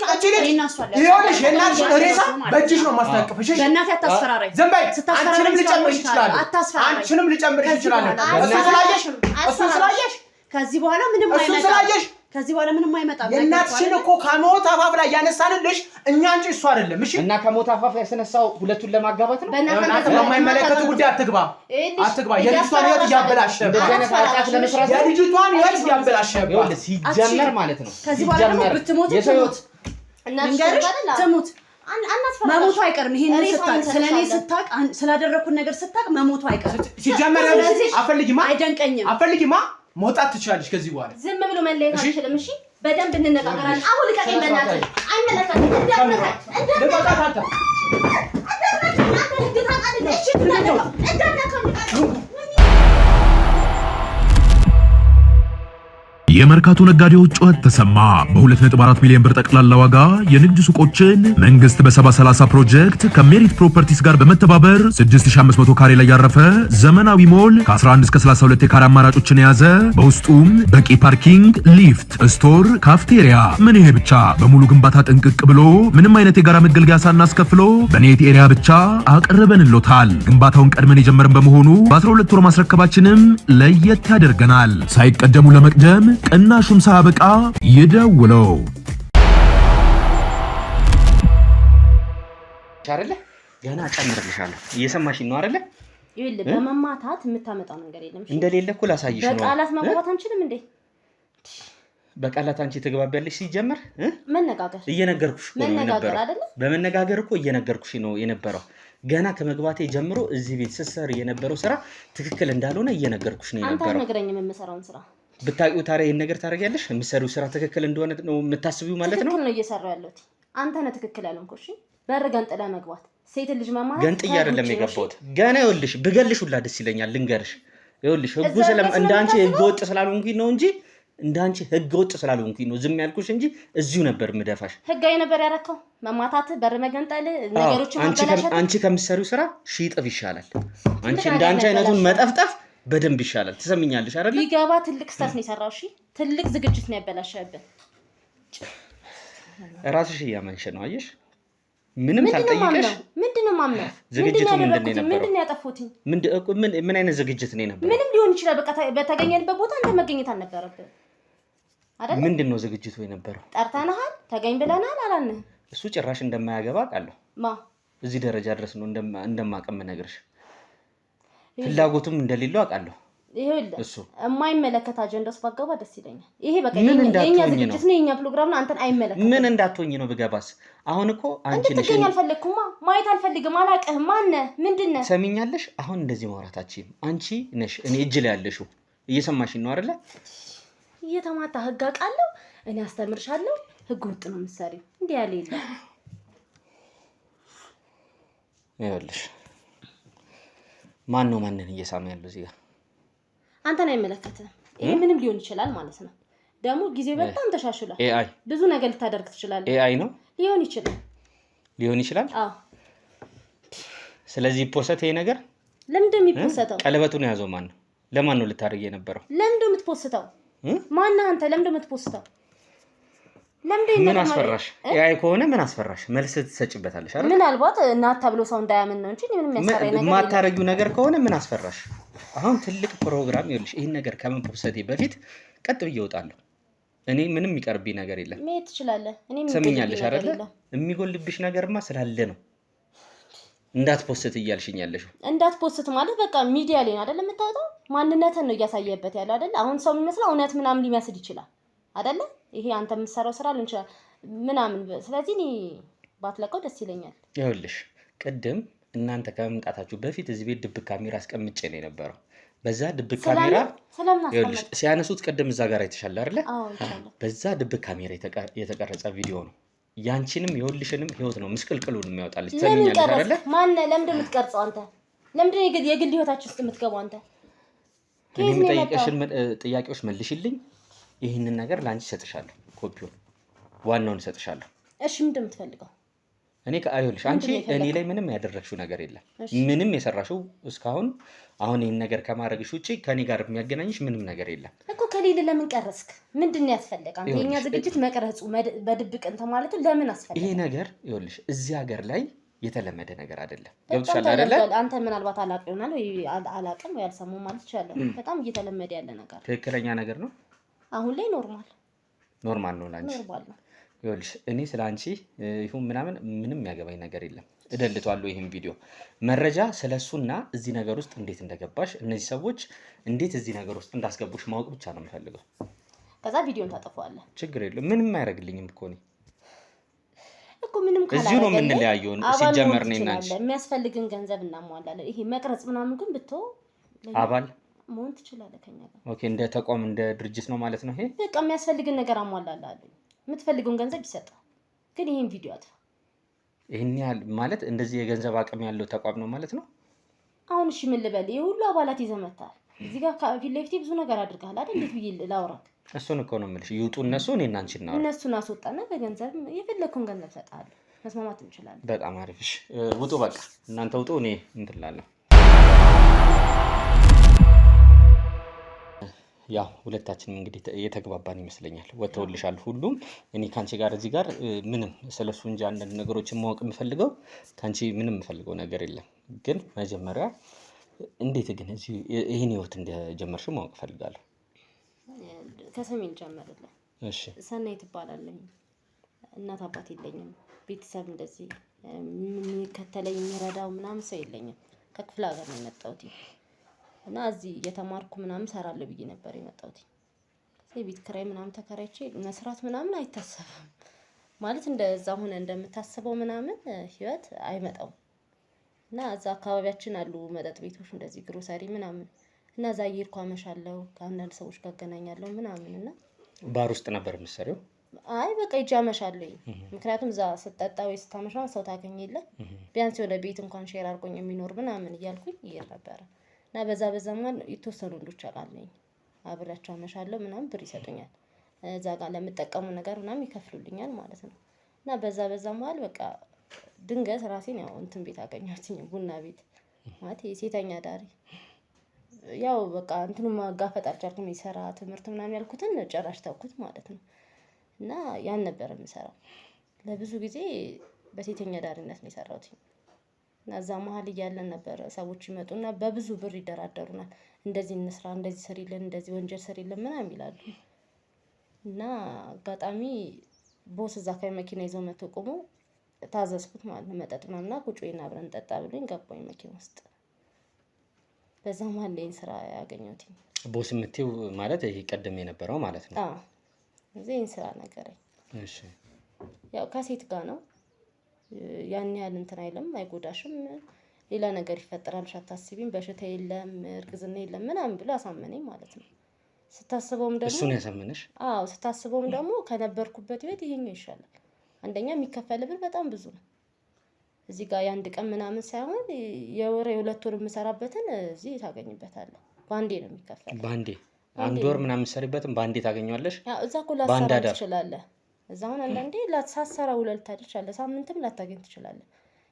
F: ይኸውልሽ የእናትሽ ሬሳ በእጅሽ ነው ማስታቀፍሽ
A: በእናትህ አታስፈራራኝ
F: ዝም በይ አንቺንም ልጨምርሽ እችላለሁ አንቺንም ልጨምርሽ እችላለሁ እሱን ስላየሽ
A: ከዚህ በኋላ ምንም አይመጣም
F: እሱን ስላየሽ
A: ከዚህ በኋላ ምንም አይመጣም
F: የእናትሽን እኮ ከሞት አፋፍ ላይ ያነሳንልሽ እኛ እንጂ እሱ አይደለም እሺ
B: እና ከሞት አፋፍ ያስነሳው ሁለቱን ለማጋባት ነው
F: በእናትህ በማይመለከቱ ጉዳይ አትግባ የልጅቷን ህይወት እያበላሸ የልጅቷን ህይወት እያበላሸ
B: ይኸውልህ ሲጀመር ማለት ነው
A: ከዚህ በኋላ ደግሞ ብትሞት ትሞት
C: እናንተ
A: ትሞት መሞቱ አይቀርም ይሄን ስታቅ ስለኔ ስታቅ ስላደረኩት ነገር ስታቅ መሞቱ አይቀርም
F: ሲጀመር
A: አይደንቀኝም
F: አፈልጊማ መውጣት ትችላለሽ ከዚህ በኋላ
C: ዝም ብሎ መለየት አልችልም እሺ በደንብ እንነጋገራለን አሁን ልቀቀኝ በእናትህ አይመለከትም እንደምታውቃት
G: የመርካቶ ነጋዴዎች ጩኸት ተሰማ። በ2.4 ሚሊዮን ብር ጠቅላላ ዋጋ የንግድ ሱቆችን መንግስት በ70/30 ፕሮጀክት ከሜሪት ፕሮፐርቲስ ጋር በመተባበር 6500 ካሬ ላይ ያረፈ ዘመናዊ ሞል ከ11 እስከ 32 የካሬ አማራጮችን የያዘ በውስጡም በቂ ፓርኪንግ፣ ሊፍት፣ ስቶር፣ ካፍቴሪያ ምን ይሄ ብቻ በሙሉ ግንባታ ጥንቅቅ ብሎ ምንም አይነት የጋራ መገልገያ ሳናስከፍሎ በኔት ኤሪያ ብቻ አቅርበንሎታል። ግንባታውን ቀድመን የጀመርን በመሆኑ በ12 ወር ማስረከባችንም ለየት ያደርገናል። ሳይቀደሙ ለመቅደም ቅናሹም ሳያበቃ ይደውለው።
B: አይደለ ገና ጨምርልሻለሁ። እየሰማሽኝ ነው አይደለ?
C: ይኸውልህ በመማታት የምታመጣው ነገር የለም።
B: እንደሌለ እኮ ላሳይሽ ነው።
C: በቃላት ማግባባት አንችልም እንዴ?
B: በቃላት አንቺ ትግባቢያለሽ። ሲጀመር
C: መነጋገር
B: እየነገርኩሽ ነው
C: መነጋገር አይደለ?
B: በመነጋገር እኮ እየነገርኩሽ ነው የነበረው። ገና ከመግባቴ ጀምሮ እዚህ ቤት ስትሰሪ የነበረው ስራ ትክክል እንዳልሆነ እየነገርኩሽ ነው የነበረው።
C: አንተ ነገረኝ የምሰራውን ስራ
B: ብታውቂው ታዲያ ይሄን ነገር ታደርጊያለሽ? የምትሰሪው ስራ ትክክል እንደሆነ ነው የምታስቢው ማለት ነው?
C: ትክክል ነው እየሰራው ያለሁት። አንተ ነህ ትክክል ያልሆንኩ። እሺ በር ገንጥለህ መግባት ሴት ልጅ መማራት
B: ገንጥዬ አይደለም የገባሁት። ገና ይኸውልሽ ብገልሽ ሁላ ደስ ይለኛል። ልንገርሽ ይኸውልሽ ህጉ እንዳንቺ ህገ ወጥ ስላልሆንኩኝ ነው እንጂ እንዳንቺ ህገ ወጥ ስላልሆንኩኝ ነው ዝም ያልኩሽ እንጂ እዚሁ ነበር ምደፋሽ።
C: ህጋዊ ነበር ያረከው መማታት፣ በር መገንጠል፣ ነገሮችን ማበላሸት።
B: አንቺ ከምትሰሪው ስራ ሺህ እጥፍ ይሻላል። አንቺ እንዳንቺ አይነቱን መጠፍጠፍ በደንብ ይሻላል። ትሰሚኛለሽ አይደል?
C: ቢገባ ትልቅ ስህተት ነው የሰራው። እሺ ትልቅ ዝግጅት ነው ያበላሸብን።
B: ራስሽ እያመንሽ ነው። አየሽ ምንም ሳልጠይቅሽ
C: ምንድነው ማምነው?
B: ዝግጅቱ ምንድነው የነበረው?
C: ምንድነው ያጠፉት?
B: ምን አይነት ዝግጅት ነው የነበረው?
C: ምንም ሊሆን ይችላል። በቃ በተገኘንበት ቦታ አንተ መገኘት አልነበረብን አይደል?
B: ምንድነው ዝግጅቱ የነበረው?
C: ጠርተናል፣ ተገኝ ብለናል አላልንህ?
B: እሱ ጭራሽ እንደማያገባ አውቃለሁ።
C: ማ
B: እዚህ ደረጃ ድረስ ነው እንደማቀም ነግርሽ። ፍላጎቱም እንደሌለው አውቃለሁ።
C: ይሄውልህ
B: እሱ
C: የማይመለከት አጀንዳ ውስጥ ባገባ ደስ ይለኛል። ይሄ በቃ
B: ምን
C: የኛ ዝግጅት ነው የኛ ፕሮግራም ነው። አንተን አይመለከትም።
B: ምን እንዳትሆኝ ነው ብገባስ? አሁን እኮ አንቺ ነሽ
C: እንድትገኝ አልፈለግኩማ። ማየት አልፈልግም። አላውቅህም። ማነህ? ምንድነህ?
B: ሰሚኛለሽ? አሁን እንደዚህ ማውራታችን አንቺ ነሽ እኔ እጅ ላይ ያለሽው። እየሰማሽኝ ነው አይደለ?
C: እየተማታ ህግ አውቃለሁ እኔ አስተምርሻለሁ። ህግ ውጥ ነው የምትሰሪው። እንዲህ ያለ የለም።
B: ይኸውልሽ ማን ነው ማንን እየሳመ ያለው እዚህ ጋር?
C: አንተን አይመለከትህም። ይሄ ምንም ሊሆን ይችላል ማለት ነው። ደግሞ ጊዜ በጣም ተሻሽሏል።
B: ኤአይ
C: ብዙ ነገር ልታደርግ ትችላለህ።
B: ኤአይ ነው
C: ሊሆን ይችላል።
B: አዎ። ስለዚህ ፖስት ይሄ ነገር
C: ለምንድን ነው የሚፖስተው?
B: ቀለበቱን የያዘው ማን ነው? ለማን ነው ልታደርግ የነበረው?
C: ለምንድን ነው የምትፖስተው? ማን አንተ? ለምንድን ነው የምትፖስተው?
B: ምን አስፈራሽ? ኤአይ ከሆነ ምን አስፈራሽ? መልስ ትሰጭበታለሽ አይደል?
C: ምናልባት እናት ተብሎ ሰው እንዳያምን ነው እንጂ ምንም የሚያስፈራኝ ነገር የለም።
B: የማታረጊው ነገር ከሆነ ምን አስፈራሽ? አሁን ትልቅ ፕሮግራም ይኸውልሽ፣ ይሄን ነገር ከመፖሰቴ በፊት ቀጥ ብዬ እወጣለሁ። እኔ ምንም የሚቀርብኝ ነገር የለም።
C: መሄድ ትችላለህ። እኔ
B: ሰምኛለሽ አይደል? የሚጎልብሽ ነገርማ ስላለ ነው እንዳትፖስት እያልሽኝ ያለሽው።
C: እንዳትፖስት ማለት በቃ ሚዲያ ላይ አይደል የምታወጣው? ማንነትን ነው እያሳየበት ያለው አይደል? አሁን ሰው የሚመስለው እውነት ምናምን ሊመስል ይችላል አይደል? ይሄ አንተ የምትሰራው ስራ ሊሆን ይችላል ምናምን። ስለዚህ እኔ ባትለቀው ደስ ይለኛል።
B: ይኸውልሽ ቅድም እናንተ ከመምጣታችሁ በፊት እዚህ ቤት ድብቅ ካሜራ አስቀምጬ ነው የነበረው። በዛ ድብቅ ካሜራ ይኸውልሽ ሲያነሱት ቅድም እዛ ጋር አይተሻል አይደል? በዛ ድብቅ ካሜራ የተቀረጸ ቪዲዮ ነው። ያንቺንም የሁልሽንም ህይወት ነው ምስቅልቅሉን የሚያወጣልሽ። ተሰሚኛለሽ አይደል?
C: ማን ለምንድን ነው የምትቀርጸው አንተ? ለምንድን ነው የግል ህይወታችን ውስጥ የምትገባው አንተ?
B: እኔ የምጠይቅሽን ጥያቄዎች መልሽልኝ። ይህንን ነገር ላንቺ እሰጥሻለሁ፣ ኮፒውን ዋናውን እሰጥሻለሁ።
C: እሺ ምንድን ነው የምትፈልገው?
B: እኔ አይሆንልሽ። አንቺ እኔ ላይ ምንም ያደረግሽው ነገር የለም። ምንም የሰራሽው እስካሁን አሁን ይሄን ነገር ከማድረግሽ ውጪ ከኔ ጋር የሚያገናኝሽ ምንም ነገር የለም
C: እኮ። ከሌለ ለምን ቀረስክ? ምንድነው ያስፈልግ? አንተ የኛ ዝግጅት መቅረጹ በድብቅ እንትን ማለቱ ለምን አስፈልግ?
B: ይሄ ነገር ይኸውልሽ እዚህ ሀገር ላይ የተለመደ ነገር አይደለም። ገብቶሻል አይደለ?
C: አንተ ምናልባት አላውቅም ይሆናል ወይ አላውቅም ወይ አልሰማሁም ማለት ይችላል። በጣም እየተለመደ ያለ ነገር
B: ትክክለኛ ነገር ነው።
C: አሁን ላይ ኖርማል ነው ላንቺ። ኖርማል ነው።
B: ይኸውልሽ እኔ ስለአንቺ ይሁን ምናምን ምንም ያገባኝ ነገር የለም። እደልቷለሁ ይሄን ቪዲዮ መረጃ ስለሱና እዚህ ነገር ውስጥ እንዴት እንደገባሽ እነዚህ ሰዎች እንዴት እዚህ ነገር ውስጥ እንዳስገቡሽ ማወቅ ብቻ ነው የምፈልገው።
C: ከዛ ቪዲዮን ታጠፋዋለህ።
B: ችግር የለም። ምንም አያደርግልኝም እኮ ነው
C: እኮ ምንም ካላደረገ
B: እዚሁ ነው የምንለያየው። ሲጀመር ነው እናንቺ
C: የሚያስፈልግን ገንዘብ እናሟላለን። ይሄ መቅረጽ ምናምን ግን ብትው
B: አባል
C: መሆን ትችላለህ ከኛ ጋር።
B: ኦኬ እንደ ተቋም እንደ ድርጅት ነው ማለት ነው ይሄ።
C: በቃ የሚያስፈልግን ነገር አሟላላለሁ። የምትፈልገውን ገንዘብ ይሰጣል። ግን ይሄን ቪዲዮ አጥፋ።
B: ይሄን ያህል ማለት እንደዚህ የገንዘብ አቅም ያለው ተቋም ነው ማለት ነው።
C: አሁን እሺ ምን ልበል? ይሄ ሁሉ አባላት ይዘህ መጣህ። እዚህ ጋር ፊት ለፊት ብዙ ነገር አድርገሃል አይደል? እንዴት ብዬ ላውራክ?
B: እሱን እኮ ነው የምልሽ። ይውጡ እነሱ፣ እኔና አንቺ እናወራ።
C: እነሱን አስወጣና በገንዘብ የፈለግከውን ገንዘብ እሰጥሃለሁ። መስማማት እንችላለን።
B: በጣም አሪፍ። እሺ ውጡ፣ በቃ እናንተ ውጡ፣ እኔ እንትን እላለሁ። ያው ሁለታችንም እንግዲህ የተግባባን ይመስለኛል። ወጥተውልሻል ሁሉም። እኔ ካንቺ ጋር እዚህ ጋር ምንም ስለሱ እንጂ አንዳንድ ነገሮችን ማወቅ የምፈልገው ካንቺ ምንም የምፈልገው ነገር የለም። ግን መጀመሪያ እንዴት ግን እዚህ ይሄን ህይወት እንደጀመርሽው ማወቅ ፈልጋለሁ።
C: ከሰሜን ጀመርልኝ።
B: እሺ
C: ሰናይ ትባላለኝ። እናት አባት የለኝም። ቤተሰብ እንደዚህ የሚከተለኝ የሚረዳው ምናምን ሰው የለኝም። ከክፍለ ሀገር ነው የመጣሁት እና እዚህ እየተማርኩ ምናምን ሰራለሁ ብዬ ነበር የመጣሁት። የቤት ኪራይ ምናምን ተከራይቼ መስራት ምናምን አይታሰብም ማለት እንደዛ ሆነ እንደምታስበው ምናምን ህይወት አይመጣም። እና እዛ አካባቢያችን አሉ መጠጥ ቤቶች እንደዚህ ግሮሰሪ ምናምን እና እዛ እየሄድኩ አመሻለሁ፣ ከአንዳንድ ሰዎች ጋር አገናኛለሁ ምናምን። እና
B: ባር ውስጥ ነበር የምትሰሪው?
C: አይ በቃ ሂጅ አመሻለሁ። ምክንያቱም እዛ ስጠጣ ወይ ስታመሻ ሰው ታገኝ የለ ቢያንስ ወደ ቤት እንኳን ሼር አድርጎኝ የሚኖር ምናምን እያልኩኝ ይሄድ ነበረ። እና በዛ ማለት የተወሰኑ ወንዶች አውቃለኝ አብሬያቸው አመሻለሁ ምናምን ብር ይሰጡኛል። እዛ ጋር ለምጠቀሙ ነገር ምናምን ይከፍሉልኛል ማለት ነው። እና በዛ ማለት በቃ ድንገት ራሴን ያው እንትን ቤት አገኘሁትኝ፣ ቡና ቤት ማለት የሴተኛ ዳሪ። ያው በቃ እንትኑ ማጋፈጥ አልቻልኩም። የሰራ ትምህርት ምናምን ያልኩትን ጨራሽ ተውኩት ማለት ነው። እና ያን ነበር የምሰራው ለብዙ ጊዜ በሴተኛ ዳሪነት ነው የሰራሁት። እና እዛ መሀል እያለን ነበር ሰዎች ይመጡና በብዙ ብር ይደራደሩናል። እንደዚህ እንስራ፣ እንደዚህ ስሪልን፣ እንደዚህ ወንጀል ስሪልን ምናምን ይላሉ። እና አጋጣሚ ቦስ እዛ ከመኪና ይዘው መጥቶ ቆሞ ታዘዝኩት ማለት ነው። መጠጥ ምናምና ቁጭ በይና አብረን እንጠጣ ብሎኝ ገባኝ መኪና ውስጥ። በዛ መሀል ላይ ስራ ያገኘሁት
B: ቦስ የምትይው ማለት ይሄ ቀደም የነበረው ማለት ነው?
C: አዎ እዚህ ስራ ነገረኝ።
B: እሺ
C: ያው ከሴት ጋር ነው ያን ያህል እንትን አይልም፣ አይጎዳሽም፣ ሌላ ነገር ይፈጠራል አታስቢም፣ በሽታ የለም እርግዝና የለም ምናምን ብሎ አሳመነኝ ማለት ነው። ስታስበውም ደግሞ
B: እሱን ያሳመነሽ?
C: አዎ ስታስበውም ደግሞ ከነበርኩበት ህይወት ይሄኛው ይሻላል። አንደኛ የሚከፈል ብር በጣም ብዙ ነው። እዚህ ጋር የአንድ ቀን ምናምን ሳይሆን የወር የሁለት ወር የምሰራበትን እዚህ ታገኝበታለህ። ባንዴ ነው የሚከፈል።
B: ባንዴ አንድ ወር ምናምን ሰሪበትን ባንዴ ታገኘዋለሽ?
C: አዎ እዛ እኮ ላሰራ ትችላለህ። እዛ አሁን አንዳንዴ ላትሳሰራ ውለል ታድርቻለህ፣ ሳምንትም ላታገኝ ትችላለህ።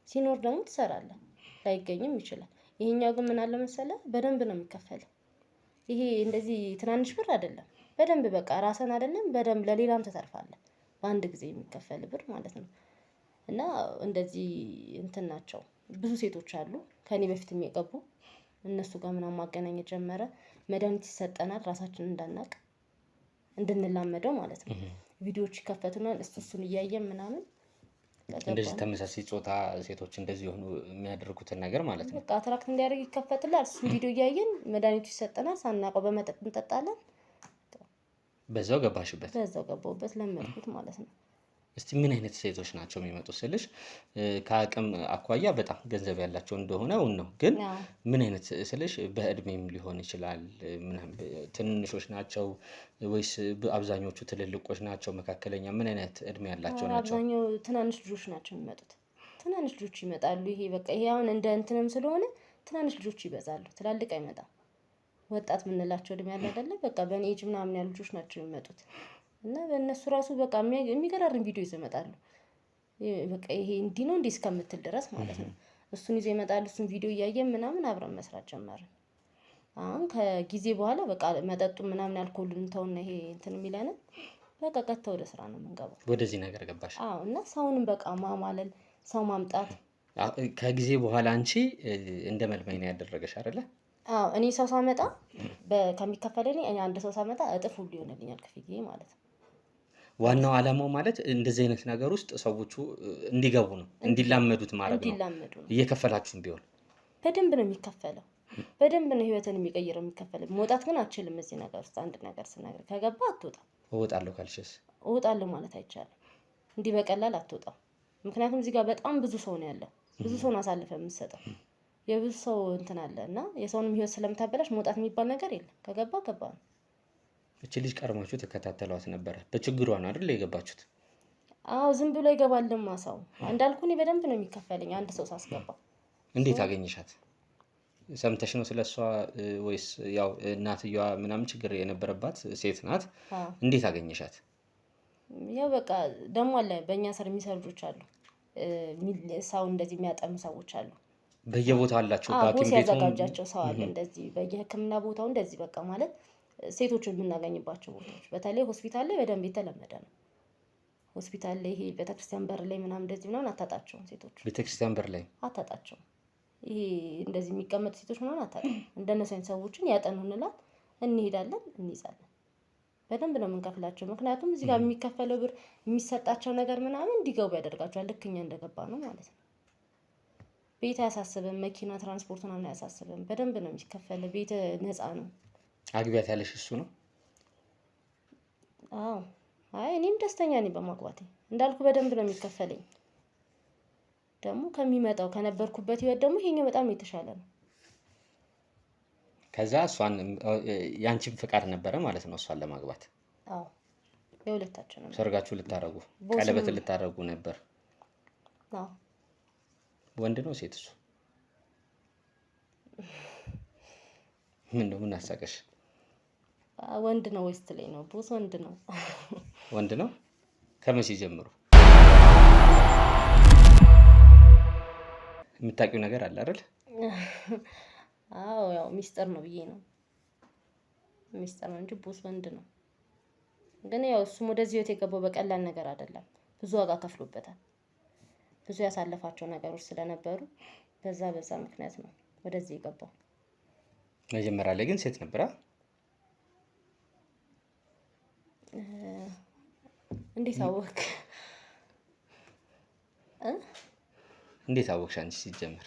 C: ሲኖር ደግሞ ትሰራለህ፣ ላይገኝም ይችላል። ይሄኛው ግን ምን አለ መሰለህ በደንብ ነው የሚከፈል። ይሄ እንደዚህ ትናንሽ ብር አይደለም፣ በደንብ በቃ ራስን አይደለም በደንብ ለሌላም ተተርፋለህ። በአንድ ጊዜ የሚከፈል ብር ማለት ነው። እና እንደዚህ እንትን ናቸው ብዙ ሴቶች አሉ ከኔ በፊት የሚገቡ እነሱ ጋር ምናምን ማገናኘት ጀመረ። መድኃኒት ይሰጠናል ራሳችንን እንዳናቅ እንድንላመደው ማለት ነው። ቪዲዮዎች ይከፈቱናል እሱን እያየን ምናምን
B: እንደዚህ ተመሳሳይ ጾታ ሴቶች እንደዚህ ሆኑ የሚያደርጉትን ነገር ማለት ነው።
C: በቃ አትራክት እንዲያደርግ ይከፈትላል። እሱን ቪዲዮ እያየን መድኃኒቱ ይሰጠናል፣ ሳናውቀው በመጠጥ እንጠጣለን።
B: በዛው ገባሽበት?
C: በዛው ገባሁበት፣ ለመድኩት ማለት ነው።
B: እስቲ ምን አይነት ሴቶች ናቸው የሚመጡት ስልሽ ከአቅም አኳያ በጣም ገንዘብ ያላቸው እንደሆነ ነው፣ ግን ምን አይነት ስልሽ በእድሜም ሊሆን ይችላል ምናምን ትንንሾች ናቸው ወይስ አብዛኞቹ ትልልቆች ናቸው? መካከለኛ ምን አይነት እድሜ ያላቸው ናቸው?
C: አብዛኛው ትናንሽ ልጆች ናቸው የሚመጡት። ትናንሽ ልጆች ይመጣሉ። ይሄ በቃ ይሄ አሁን እንደ እንትንም ስለሆነ ትናንሽ ልጆች ይበዛሉ፣ ትላልቅ አይመጣም። ወጣት የምንላቸው እድሜ ያለ አይደለ በቃ በኔ ኤጅ ምናምን ያሉ ልጆች ናቸው የሚመጡት። እና በእነሱ ራሱ በቃ የሚገራርም ቪዲዮ ይዘው ይመጣሉ። በቃ ይሄ እንዲህ ነው እንዲህ እስከምትል ድረስ ማለት ነው። እሱን ይዘው ይመጣሉ። እሱን ቪዲዮ እያየን ምናምን አብረን መስራት ጀመርን። አሁን ከጊዜ በኋላ በቃ መጠጡ ምናምን አልኮልን ተውና ይሄ እንትን የሚለንን በቃ ቀጥታ ወደ ስራ ነው የምንገባው።
B: ወደዚህ ነገር ገባሽ?
C: አዎ። እና ሰውንም በቃ ማማለል፣ ሰው ማምጣት።
B: ከጊዜ በኋላ አንቺ እንደ መልማይ ነው ያደረገሽ አይደለ?
C: አዎ። እኔ ሰው ሳመጣ ከሚከፈለኝ እኔ አንድ ሰው ሳመጣ እጥፍ ሁሉ ይሆንልኛል ክፍያዬ ማለት ነው።
B: ዋናው አላማው ማለት እንደዚህ አይነት ነገር ውስጥ ሰዎቹ እንዲገቡ ነው፣ እንዲላመዱት ማድረግ ነው።
C: እንዲላመዱ ነው።
B: እየከፈላችሁም ቢሆን
C: በደንብ ነው የሚከፈለው። በደንብ ነው ህይወትን የሚቀይረው የሚከፈለው። መውጣት ግን አትችልም እዚህ ነገር ውስጥ። አንድ ነገር ስናገር ከገባ አትወጣም።
B: እወጣለሁ ካልሽስ?
C: እወጣለሁ ማለት አይቻልም። እንዲህ በቀላል አትወጣም። ምክንያቱም እዚህ ጋር በጣም ብዙ ሰው ነው ያለው። ብዙ ሰውን አሳልፈ የምትሰጠው የብዙ ሰው እንትን አለ እና የሰውንም ህይወት ስለምታበላሽ መውጣት የሚባል ነገር የለም። ከገባ ገባ ነው።
B: እቺ ልጅ ቀርማችሁ ተከታተሏት ነበረ። በችግሯ ነው አይደል የገባችሁት?
C: አዎ። ዝም ብሎ ይገባልማ ሰው። እንዳልኩ እኔ በደንብ ነው የሚከፈለኝ አንድ ሰው ሳስገባ።
B: እንዴት አገኘሻት? ሰምተሽ ነው ስለሷ ወይስ ያው እናትየዋ ምናምን ችግር የነበረባት ሴት ናት? እንዴት አገኘሻት?
C: ያው በቃ ደግሞ አለ በእኛ ስር የሚሰሩ ልጆች አሉ። ሰው እንደዚህ የሚያጠኑ ሰዎች አሉ።
B: በየቦታው አላቸው።
C: ቦስ ያዘጋጃቸው ሰው አለ እንደዚህ በየህክምና ቦታው እንደዚህ በቃ ማለት ሴቶችን የምናገኝባቸው ቦታዎች በተለይ ሆስፒታል ላይ በደንብ የተለመደ ነው። ሆስፒታል ላይ ይሄ ቤተክርስቲያን በር ላይ ምናምን እንደዚህ ምናምን አታጣቸውም። ሴቶች
B: ቤተክርስቲያን በር ላይ
C: አታጣቸውም። ይሄ እንደዚህ የሚቀመጡ ሴቶች ምናምን አታጣም። እንደነሱ አይነት ሰዎችን ያጠኑንላት እንሄዳለን፣ እንይዛለን። በደንብ ነው የምንከፍላቸው። ምክንያቱም እዚህ ጋር የሚከፈለው ብር የሚሰጣቸው ነገር ምናምን እንዲገቡ ያደርጋቸዋል። ልክ እኛ እንደገባ ነው ማለት ነው። ቤት አያሳስብም፣ መኪና ትራንስፖርት ምናምን አያሳስብም። በደንብ ነው የሚከፈለው። ቤት ነፃ ነው።
B: አግቢያት ያለሽ እሱ ነው?
C: አዎ። አይ እኔም ደስተኛ ነኝ በማግባቴ። እንዳልኩ በደንብ ነው የሚከፈለኝ። ደግሞ ከሚመጣው ከነበርኩበት ህይወት ደግሞ ይሄኛው በጣም የተሻለ ነው።
B: ከዛ እሷን ያንቺም ፍቃድ ነበረ ማለት ነው እሷን ለማግባት?
C: አዎ። የሁለታችንም
B: ሰርጋችሁ ልታረጉ ቀለበት ልታረጉ ነበር?
C: አዎ።
B: ወንድ ነው ሴት? እሱ ምን አሳቀሽ?
C: ወንድ ነው ወይስ ትለኝ ነው? ቦስ ወንድ ነው።
B: ወንድ ነው? ከመቼ ጀምሮ? የምታውቂው ነገር አለ አይደል?
C: አዎ ያው ሚስጥር ነው ብዬ ነው። ሚስጥር ነው እንጂ ቦስ ወንድ ነው። ግን ያው እሱም ወደዚህ ህይወት የገባው በቀላል ነገር አይደለም። ብዙ ዋጋ ከፍሎበታል። ብዙ ያሳለፋቸው ነገሮች ስለነበሩ በዛ ምክንያት ነው ወደዚህ የገባው።
B: መጀመሪያ ላይ ግን ሴት ነበረ?
C: እንዴት አወቅ?
B: እንዴት አወቅሽ አንቺ ሲጀምር?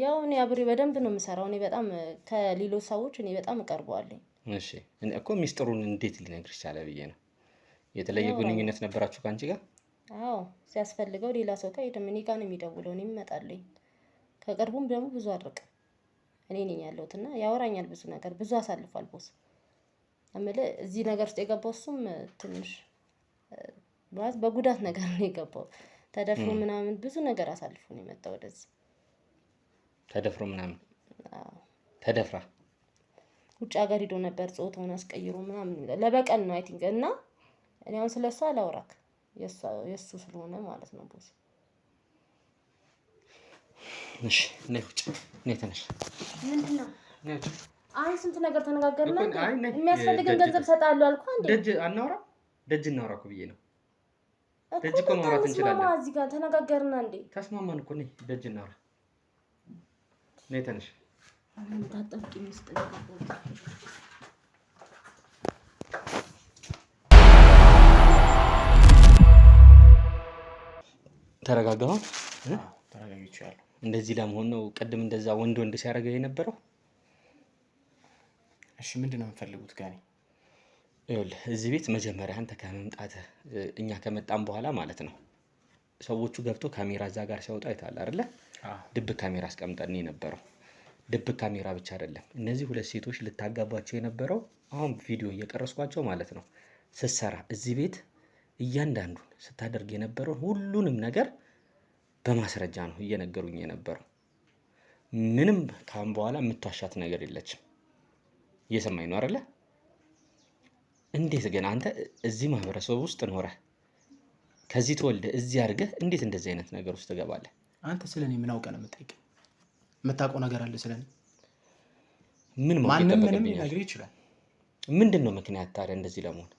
C: ያው እኔ አብሬ በደንብ ነው የምሰራው። እኔ በጣም ከሌሎች ሰዎች እኔ በጣም እቀርበዋለሁ።
B: እሺ እኮ ሚስጥሩን እንዴት ሊነግርሽ ቻለ ብዬ ነው። የተለየ ግንኙነት ነበራችሁ ከአንቺ ጋር?
C: አዎ ሲያስፈልገው ሌላ ሰው ጋር ሄደም እኔ ጋር ነው የሚደውለው። እኔም እመጣለሁ። ከቅርቡም ደግሞ ብዙ አድርቅ እኔ ነኝ ያለሁትና ያወራኛል ብዙ ነገር ብዙ አሳልፏል። ቦስ አመለ እዚህ ነገር ውስጥ የገባው እሱም ትንሽ በጉዳት ነገር ነው የገባው። ተደፍሮ ምናምን ብዙ ነገር አሳልፎ ነው የመጣው ወደዚህ።
B: ተደፍሮ ምናምን? ተደፍራ
C: ውጭ ሀገር ሄዶ ነበር ጾታውን አስቀይሮ ምናምን ለበቀል ነው አይ ቲንክ። እና እኔ አሁን ስለሷ አላወራክ የሱ ስለሆነ ማለት ነው ቦስ።
B: እሺ ነይ ውጭ ነይ ተነሽ።
C: ምንድነው? አይ ስንት ነገር ተነጋገርና የሚያስፈልገን ገንዘብ ሰጣለሁ አልኩ። አንዴ
B: ደጅ አናወራ ደጅ እናወራ እኮ ብዬ ነው። ደጅ እኮ ማውራት እንችላለን።
C: ማማ እዚህ ጋር ተነጋገርና እንዴ
B: ተስማማን እኮ። ነይ ደጅ እናወራ። ነይ ተነሽ።
C: አሁን ታጠብቂ ምስጥ ነው።
B: ተረጋጋሁ።
F: ተረጋግቻለሁ።
B: እንደዚህ ለመሆን ነው ቅድም እንደዛ ወንድ ሲያደርገው የነበረው።
F: እሺ ምንድነው የምትፈልጉት ጋር?
B: ይኸውልህ እዚህ ቤት መጀመሪያ አንተ ከመምጣትህ እኛ ከመጣን በኋላ ማለት ነው ሰዎቹ ገብቶ ካሜራ እዛ ጋር ሲያወጣ አይተሃል አይደለ? ድብቅ ካሜራ አስቀምጠን የነበረው። ድብቅ ካሜራ ብቻ አይደለም እነዚህ ሁለት ሴቶች ልታጋባቸው የነበረው አሁን ቪዲዮ እየቀረስኳቸው ማለት ነው ስትሰራ እዚህ ቤት እያንዳንዱን ስታደርግ የነበረው ሁሉንም ነገር በማስረጃ ነው እየነገሩኝ የነበረው። ምንም ካሁን በኋላ የምትዋሻት ነገር የለችም። እየሰማኝ ነው አይደለ? እንዴት ግን አንተ እዚህ ማህበረሰብ ውስጥ ኖረህ ከዚህ ተወልደህ እዚህ አድርገህ እንዴት እንደዚህ አይነት ነገር ውስጥ ትገባለህ?
F: አንተ ስለኔ ምን አውቀህ ነው የምትጠይቀኝ? የምታውቀው ነገር አለ ስለኔ?
B: ምን
F: ማንም ምንም ሊነግርህ ይችላል።
B: ምንድነው ምክንያት ታዲያ እንደዚህ ለመሆን?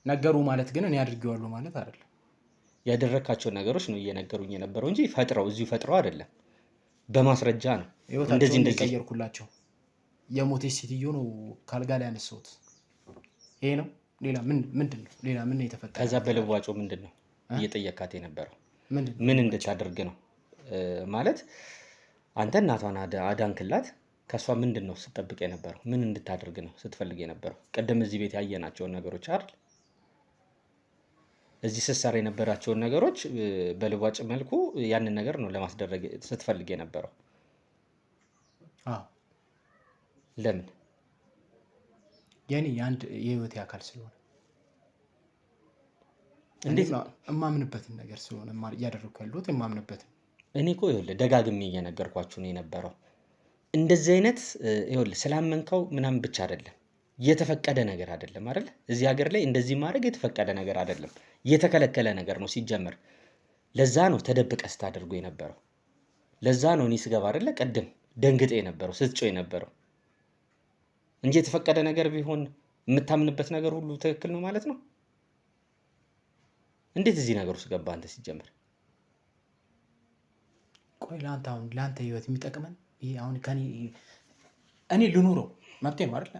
F: ነገሩ ማለት ግን እኔ አድርጌዋለሁ ማለት አይደለም።
B: ያደረካቸው ነገሮች ነው እየነገሩኝ የነበረው እንጂ እዚሁ ፈጥረው አይደለም። በማስረጃ ነው
F: እንደዚህ ቀየርኩላቸው። የሞቴች ሴትዮ ነው ካልጋ ላይ ያነሳሁት። ይሄ ነው። ሌላ ምንድነው? ሌላ ምን የተፈጠረ?
B: ከዛ በለዋጮ ምንድነው እየጠየካት የነበረው? ምን እንድታደርግ ነው ማለት? አንተ እናቷን አዳንክላት። ከሷ ምንድነው ስትጠብቅ የነበረው? ምን እንድታደርግ ነው ስትፈልግ የነበረው? ቀደም እዚህ ቤት ያየናቸውን ነገሮች አይደል? እዚህ ስትሰራ የነበራቸውን ነገሮች በልዋጭ መልኩ ያንን ነገር ነው ለማስደረግ ስትፈልግ የነበረው። ለምን?
F: የኔ አንድ የህይወቴ አካል ስለሆነ እንዴት ነው እማምንበትን ነገር ስለሆነ እያደረኩ ያለሁት የማምንበትን።
B: እኔ እኮ ይኸውልህ ደጋግሜ እየነገርኳችሁ ነው የነበረው። እንደዚህ አይነት ይኸውልህ ስላመንከው ምናምን ብቻ አይደለም፣ የተፈቀደ ነገር አይደለም አይደል? እዚህ ሀገር ላይ እንደዚህ ማድረግ የተፈቀደ ነገር አይደለም፣ የተከለከለ ነገር ነው ሲጀመር። ለዛ ነው ተደብቀ ስታደርጉ የነበረው። ለዛ ነው እኔ ስገባ አይደለ ቀደም ደንግጤ የነበረው ስትጮህ የነበረው እንጂ የተፈቀደ ነገር ቢሆን የምታምንበት ነገር ሁሉ ትክክል ነው ማለት ነው። እንዴት እዚህ ነገር ውስጥ ገባ አንተ ሲጀመር?
F: ቆይ ለአንተ ህይወት የሚጠቅመን ይሄ አሁን እኔ ልኑረው መብቴ ነው አይደል?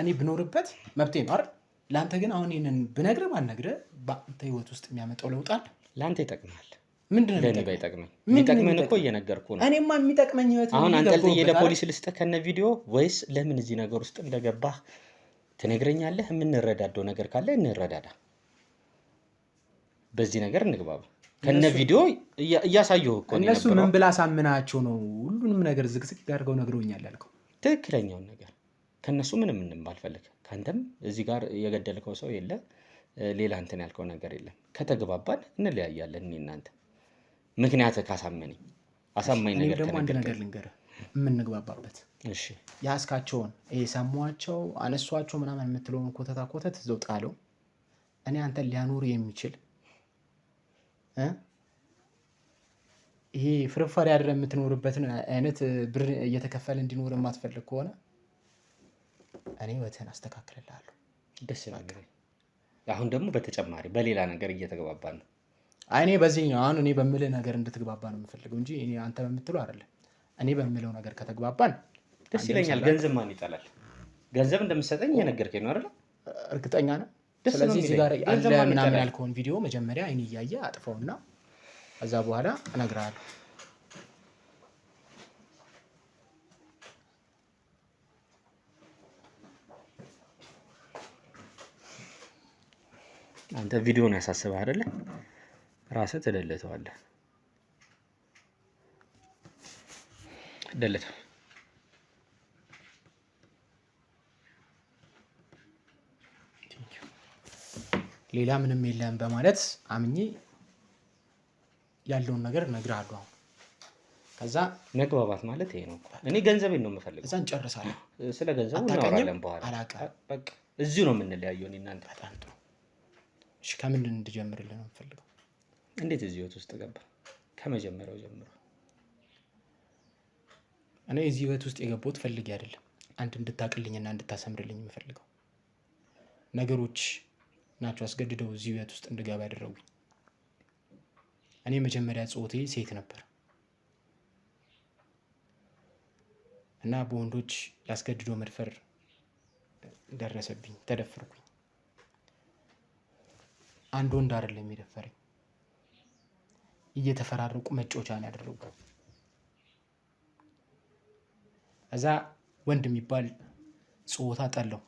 F: እኔ ብኖርበት መብቴ ነው አይደል? ለአንተ ግን አሁን ይሄንን ብነግርህ ባልነግርህ በአንተ ህይወት ውስጥ የሚያመጣው ለውጥ አለ?
B: ለአንተ ይጠቅማል።
F: ምንድነው?
B: ለኔ ባይጠቅመኝ የሚጠቅመን እኮ እየነገርኩ ነው።
F: እኔማ የሚጠቅመኝ ህይወት ነው።
B: አሁን አንጠልጥዬ ለፖሊስ ልስጥህ ከነ ቪዲዮ ወይስ ለምን እዚህ ነገር ውስጥ እንደገባህ ትነግረኛለህ? የምንረዳዳው ነገር ካለ እንረዳዳ። በዚህ ነገር እንግባባ። ከነ ቪዲዮ እያሳየሁ እኮ ነው።
F: እነሱ ምን ብላ ሳምናቸው ነው ሁሉንም ነገር ዝግዝግ አድርገው ነግረውኛል ያልከው?
B: ትክክለኛውን ነገር ከነሱ ምንም እንባልፈልግ። ካንተም እዚህ ጋር የገደልከው ሰው የለ፣ ሌላ እንትን ያልከው ነገር የለም። ከተግባባን እንለያያለን። እኔ እናንተ ምክንያት ካሳመነኝ አሳማኝ ነገር
F: ደግሞ አንድ ነገር ልንገርህ የምንግባባበት።
B: እሺ
F: ያስካቸውን ሰሟቸው አነሷቸው ምናምን የምትለውን ኮተት እዛው ጣለው። እኔ አንተን ሊያኖር የሚችል ይሄ ፍርፋሪ ያድረ የምትኖርበትን አይነት ብር እየተከፈለ እንዲኖር የማትፈልግ ከሆነ እኔ ወተን አስተካክልልሃለሁ።
B: ደስ ይላል። አሁን ደግሞ በተጨማሪ በሌላ ነገር እየተግባባን ነው።
F: እኔ በዚህኛው አሁን እኔ በምልህ ነገር እንድትግባባ ነው የምፈልገው እንጂ እኔ አንተ በምትለው አይደለም። እኔ በምለው ነገር ከተግባባን
B: ደስ ይለኛል። ገንዘብ ማን ይጠላል? ገንዘብ እንደምትሰጠኝ እየነገርከኝ ነው አይደል?
F: እርግጠኛ ነህ? ስለዚህ እዚህ ጋር ያለ ምናምን ያልከውን ቪዲዮ መጀመሪያ አይን እያየ አጥፈውና ከዛ በኋላ እነግርሃለሁ።
B: አንተ ቪዲዮን ያሳስብህ አይደለ? ራስህ ትደልተዋለህ። ደልተው
F: ሌላ ምንም የለም በማለት አምኜ ያለውን ነገር እነግርሃለሁ። ከዛ
B: መግባባት ማለት ይሄ ነው። እኔ ገንዘቤን ነው የምፈልገው።
F: እዛ እንጨርሳለን።
B: ስለ ገንዘቡ እናወራለን በኋላ። በቃ እዚሁ ነው የምንለያየው እኔ እናንተ።
F: በጣም ጥሩ። እሺ ከምን እንድጀምርልህ ነው የምፈልገው?
B: እንዴት እዚህ ህይወት ውስጥ ገባ? ከመጀመሪያው ጀምሮ።
F: እኔ እዚህ ህይወት ውስጥ የገባሁት ፈልጌ አይደለም። አንድ እንድታቅልኝና እንድታሰምርልኝ የምፈልገው ነገሮች ናቸው አስገድደው እዚህ ህይወት ውስጥ እንድገባ ያደረጉኝ። እኔ መጀመሪያ ጾቴ ሴት ነበር እና በወንዶች ያስገድዶ መድፈር ደረሰብኝ፣ ተደፈርኩኝ። አንድ ወንድ አይደለም የደፈረኝ፣ እየተፈራረቁ መጫወቻ ነው ያደረጉት። እዛ ወንድ የሚባል ጾታ ጠላው።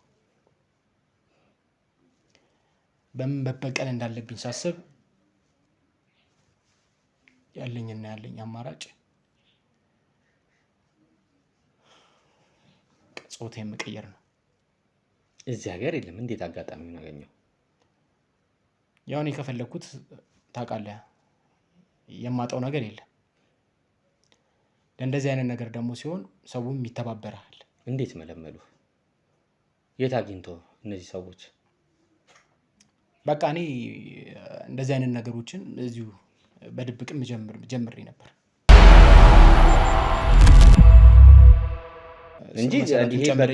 F: በምን መበቀል እንዳለብኝ ሳስብ ያለኝና ያለኝ አማራጭ ጾታዬን መቀየር ነው።
B: እዚህ ሀገር የለም። እንዴት አጋጣሚውን አገኘው?
F: ያው እኔ ከፈለኩት ታውቃለህ፣ የማጣው ነገር የለም። ለእንደዚህ አይነት ነገር ደግሞ ሲሆን ሰውም ይተባበራል።
B: እንዴት መለመዱ? የት አግኝቶ እነዚህ ሰዎች?
F: በቃ እኔ እንደዚህ አይነት ነገሮችን እዚሁ በድብቅም ጀምሬ ነበር
B: እንጂ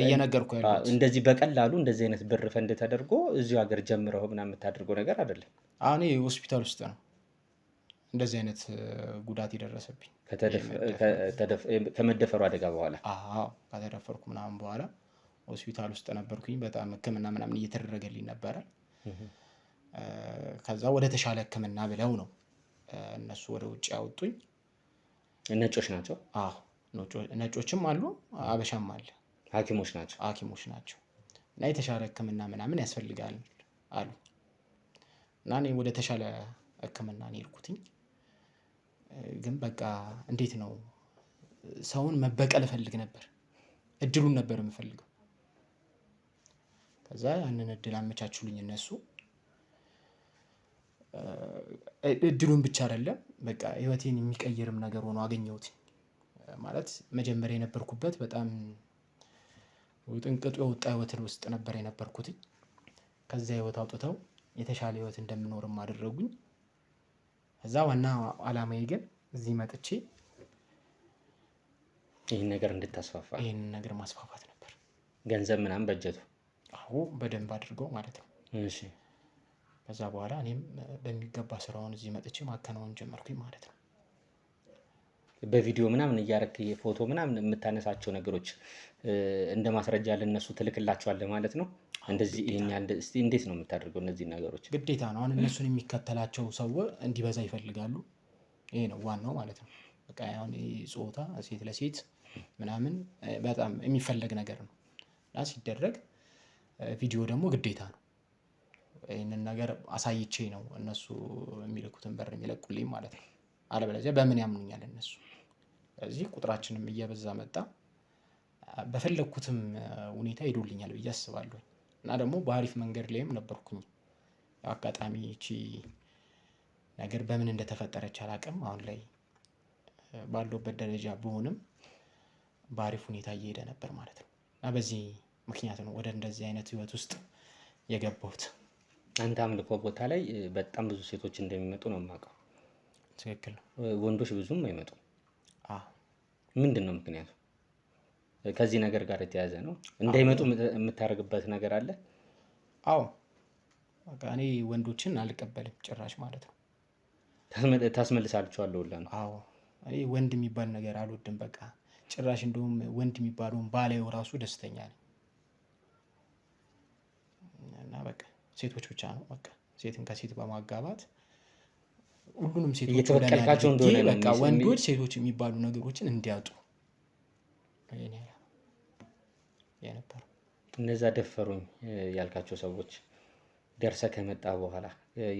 F: እየነገርኩ ያለሁት
B: እንደዚህ በቀላሉ እንደዚህ አይነት ብር ፈንድ ተደርጎ እዚሁ ሀገር ጀምረው ምናምን የምታደርገው ነገር አይደለም።
F: አሁን ሆስፒታል ውስጥ ነው እንደዚህ አይነት ጉዳት የደረሰብኝ
B: ከመደፈሩ አደጋ በኋላ።
F: አዎ ከተደፈርኩ ምናምን በኋላ ሆስፒታል ውስጥ ነበርኩኝ። በጣም ሕክምና ምናምን እየተደረገልኝ ነበረ። ከዛ ወደ ተሻለ ሕክምና ብለው ነው እነሱ ወደ ውጭ ያወጡኝ።
B: ነጮች ናቸው?
F: አዎ ነጮችም አሉ፣ አበሻም አለ።
B: ሐኪሞች
F: ናቸው እና የተሻለ ሕክምና ምናምን ያስፈልጋል አሉ እና እኔ ወደ ተሻለ ሕክምና ነው የሄድኩትኝ። ግን በቃ እንዴት ነው ሰውን መበቀል እፈልግ ነበር፣ እድሉን ነበር የምፈልገው። ከዛ ያንን እድል አመቻቹልኝ እነሱ። እድሉን ብቻ አይደለም በቃ ህይወቴን የሚቀይርም ነገር ሆኖ አገኘሁት። ማለት መጀመሪያ የነበርኩበት በጣም ጥንቅጡ የወጣ ህይወት ውስጥ ነበር የነበርኩት። ከዛ ህይወት አውጥተው የተሻለ ህይወት እንደምኖርም አደረጉኝ። ከዛ ዋና አላማዬ ግን እዚህ መጥቼ
B: ይህን ነገር እንድታስፋፋ፣
F: ይህን ነገር ማስፋፋት ነበር።
B: ገንዘብ ምናምን በጀቱ?
F: አዎ በደንብ አድርገው ማለት ነው።
B: እሺ።
F: ከዛ በኋላ እኔም በሚገባ ስራውን እዚህ መጥቼ ማከናወን ጀመርኩኝ ማለት ነው።
B: በቪዲዮ ምናምን እያረክ ፎቶ ምናምን የምታነሳቸው ነገሮች እንደ ማስረጃ ለነሱ ትልክላቸዋለህ ማለት ነው? እንደዚህ ይሄኛል እስቲ እንዴት ነው የምታደርገው እነዚህ ነገሮች?
F: ግዴታ ነው። አሁን እነሱን የሚከተላቸው ሰው እንዲበዛ ይፈልጋሉ። ይሄ ነው ዋናው ማለት ነው። በቃ አሁን ጾታ ሴት ለሴት ምናምን በጣም የሚፈለግ ነገር ነው እና ሲደረግ ቪዲዮ ደግሞ ግዴታ ነው። ይህንን ነገር አሳይቼ ነው እነሱ የሚልኩትን በር የሚለቁልኝ ማለት ነው። አለበለዚያ በምን ያምኑኛል እነሱ? ስለዚህ ቁጥራችንም እየበዛ መጣ። በፈለግኩትም ሁኔታ ሄዶልኛል ብዬ አስባለሁ እና ደግሞ በአሪፍ መንገድ ላይም ነበርኩኝ። አጋጣሚ ይቺ ነገር በምን እንደተፈጠረች አላውቅም። አሁን ላይ ባለሁበት ደረጃ ብሆንም በአሪፍ ሁኔታ እየሄደ ነበር ማለት ነው እና በዚህ ምክንያት ነው ወደ እንደዚህ አይነት ህይወት ውስጥ የገባሁት።
B: አንተ አምልኮ ቦታ ላይ በጣም ብዙ ሴቶች እንደሚመጡ ነው የማውቀው።
F: ትክክል ነው።
B: ወንዶች ብዙም አይመጡ። ምንድን ነው ምክንያቱ? ከዚህ ነገር ጋር የተያዘ ነው? እንዳይመጡ የምታደርግበት ነገር አለ?
F: አዎ በቃ እኔ ወንዶችን አልቀበልም ጭራሽ ማለት ነው።
B: ታስመልሳልቸዋለሁ ሁላ ነው?
F: አዎ እኔ ወንድ የሚባል ነገር አልወድም። በቃ ጭራሽ እንደውም ወንድ የሚባለውን ባላየው ራሱ ደስተኛ ነኝ እና በቃ ሴቶች ብቻ ነው በቃ ሴትን ከሴት በማጋባት ሁሉንም ሴቶች
B: እየተበቀልካቸው እንደሆነ ነው
F: በቃ ወንዶች ሴቶች የሚባሉ ነገሮችን እንዲያጡ የነበረው።
B: እነዛ ደፈሩኝ ያልካቸው ሰዎች ደርሰህ ከመጣ በኋላ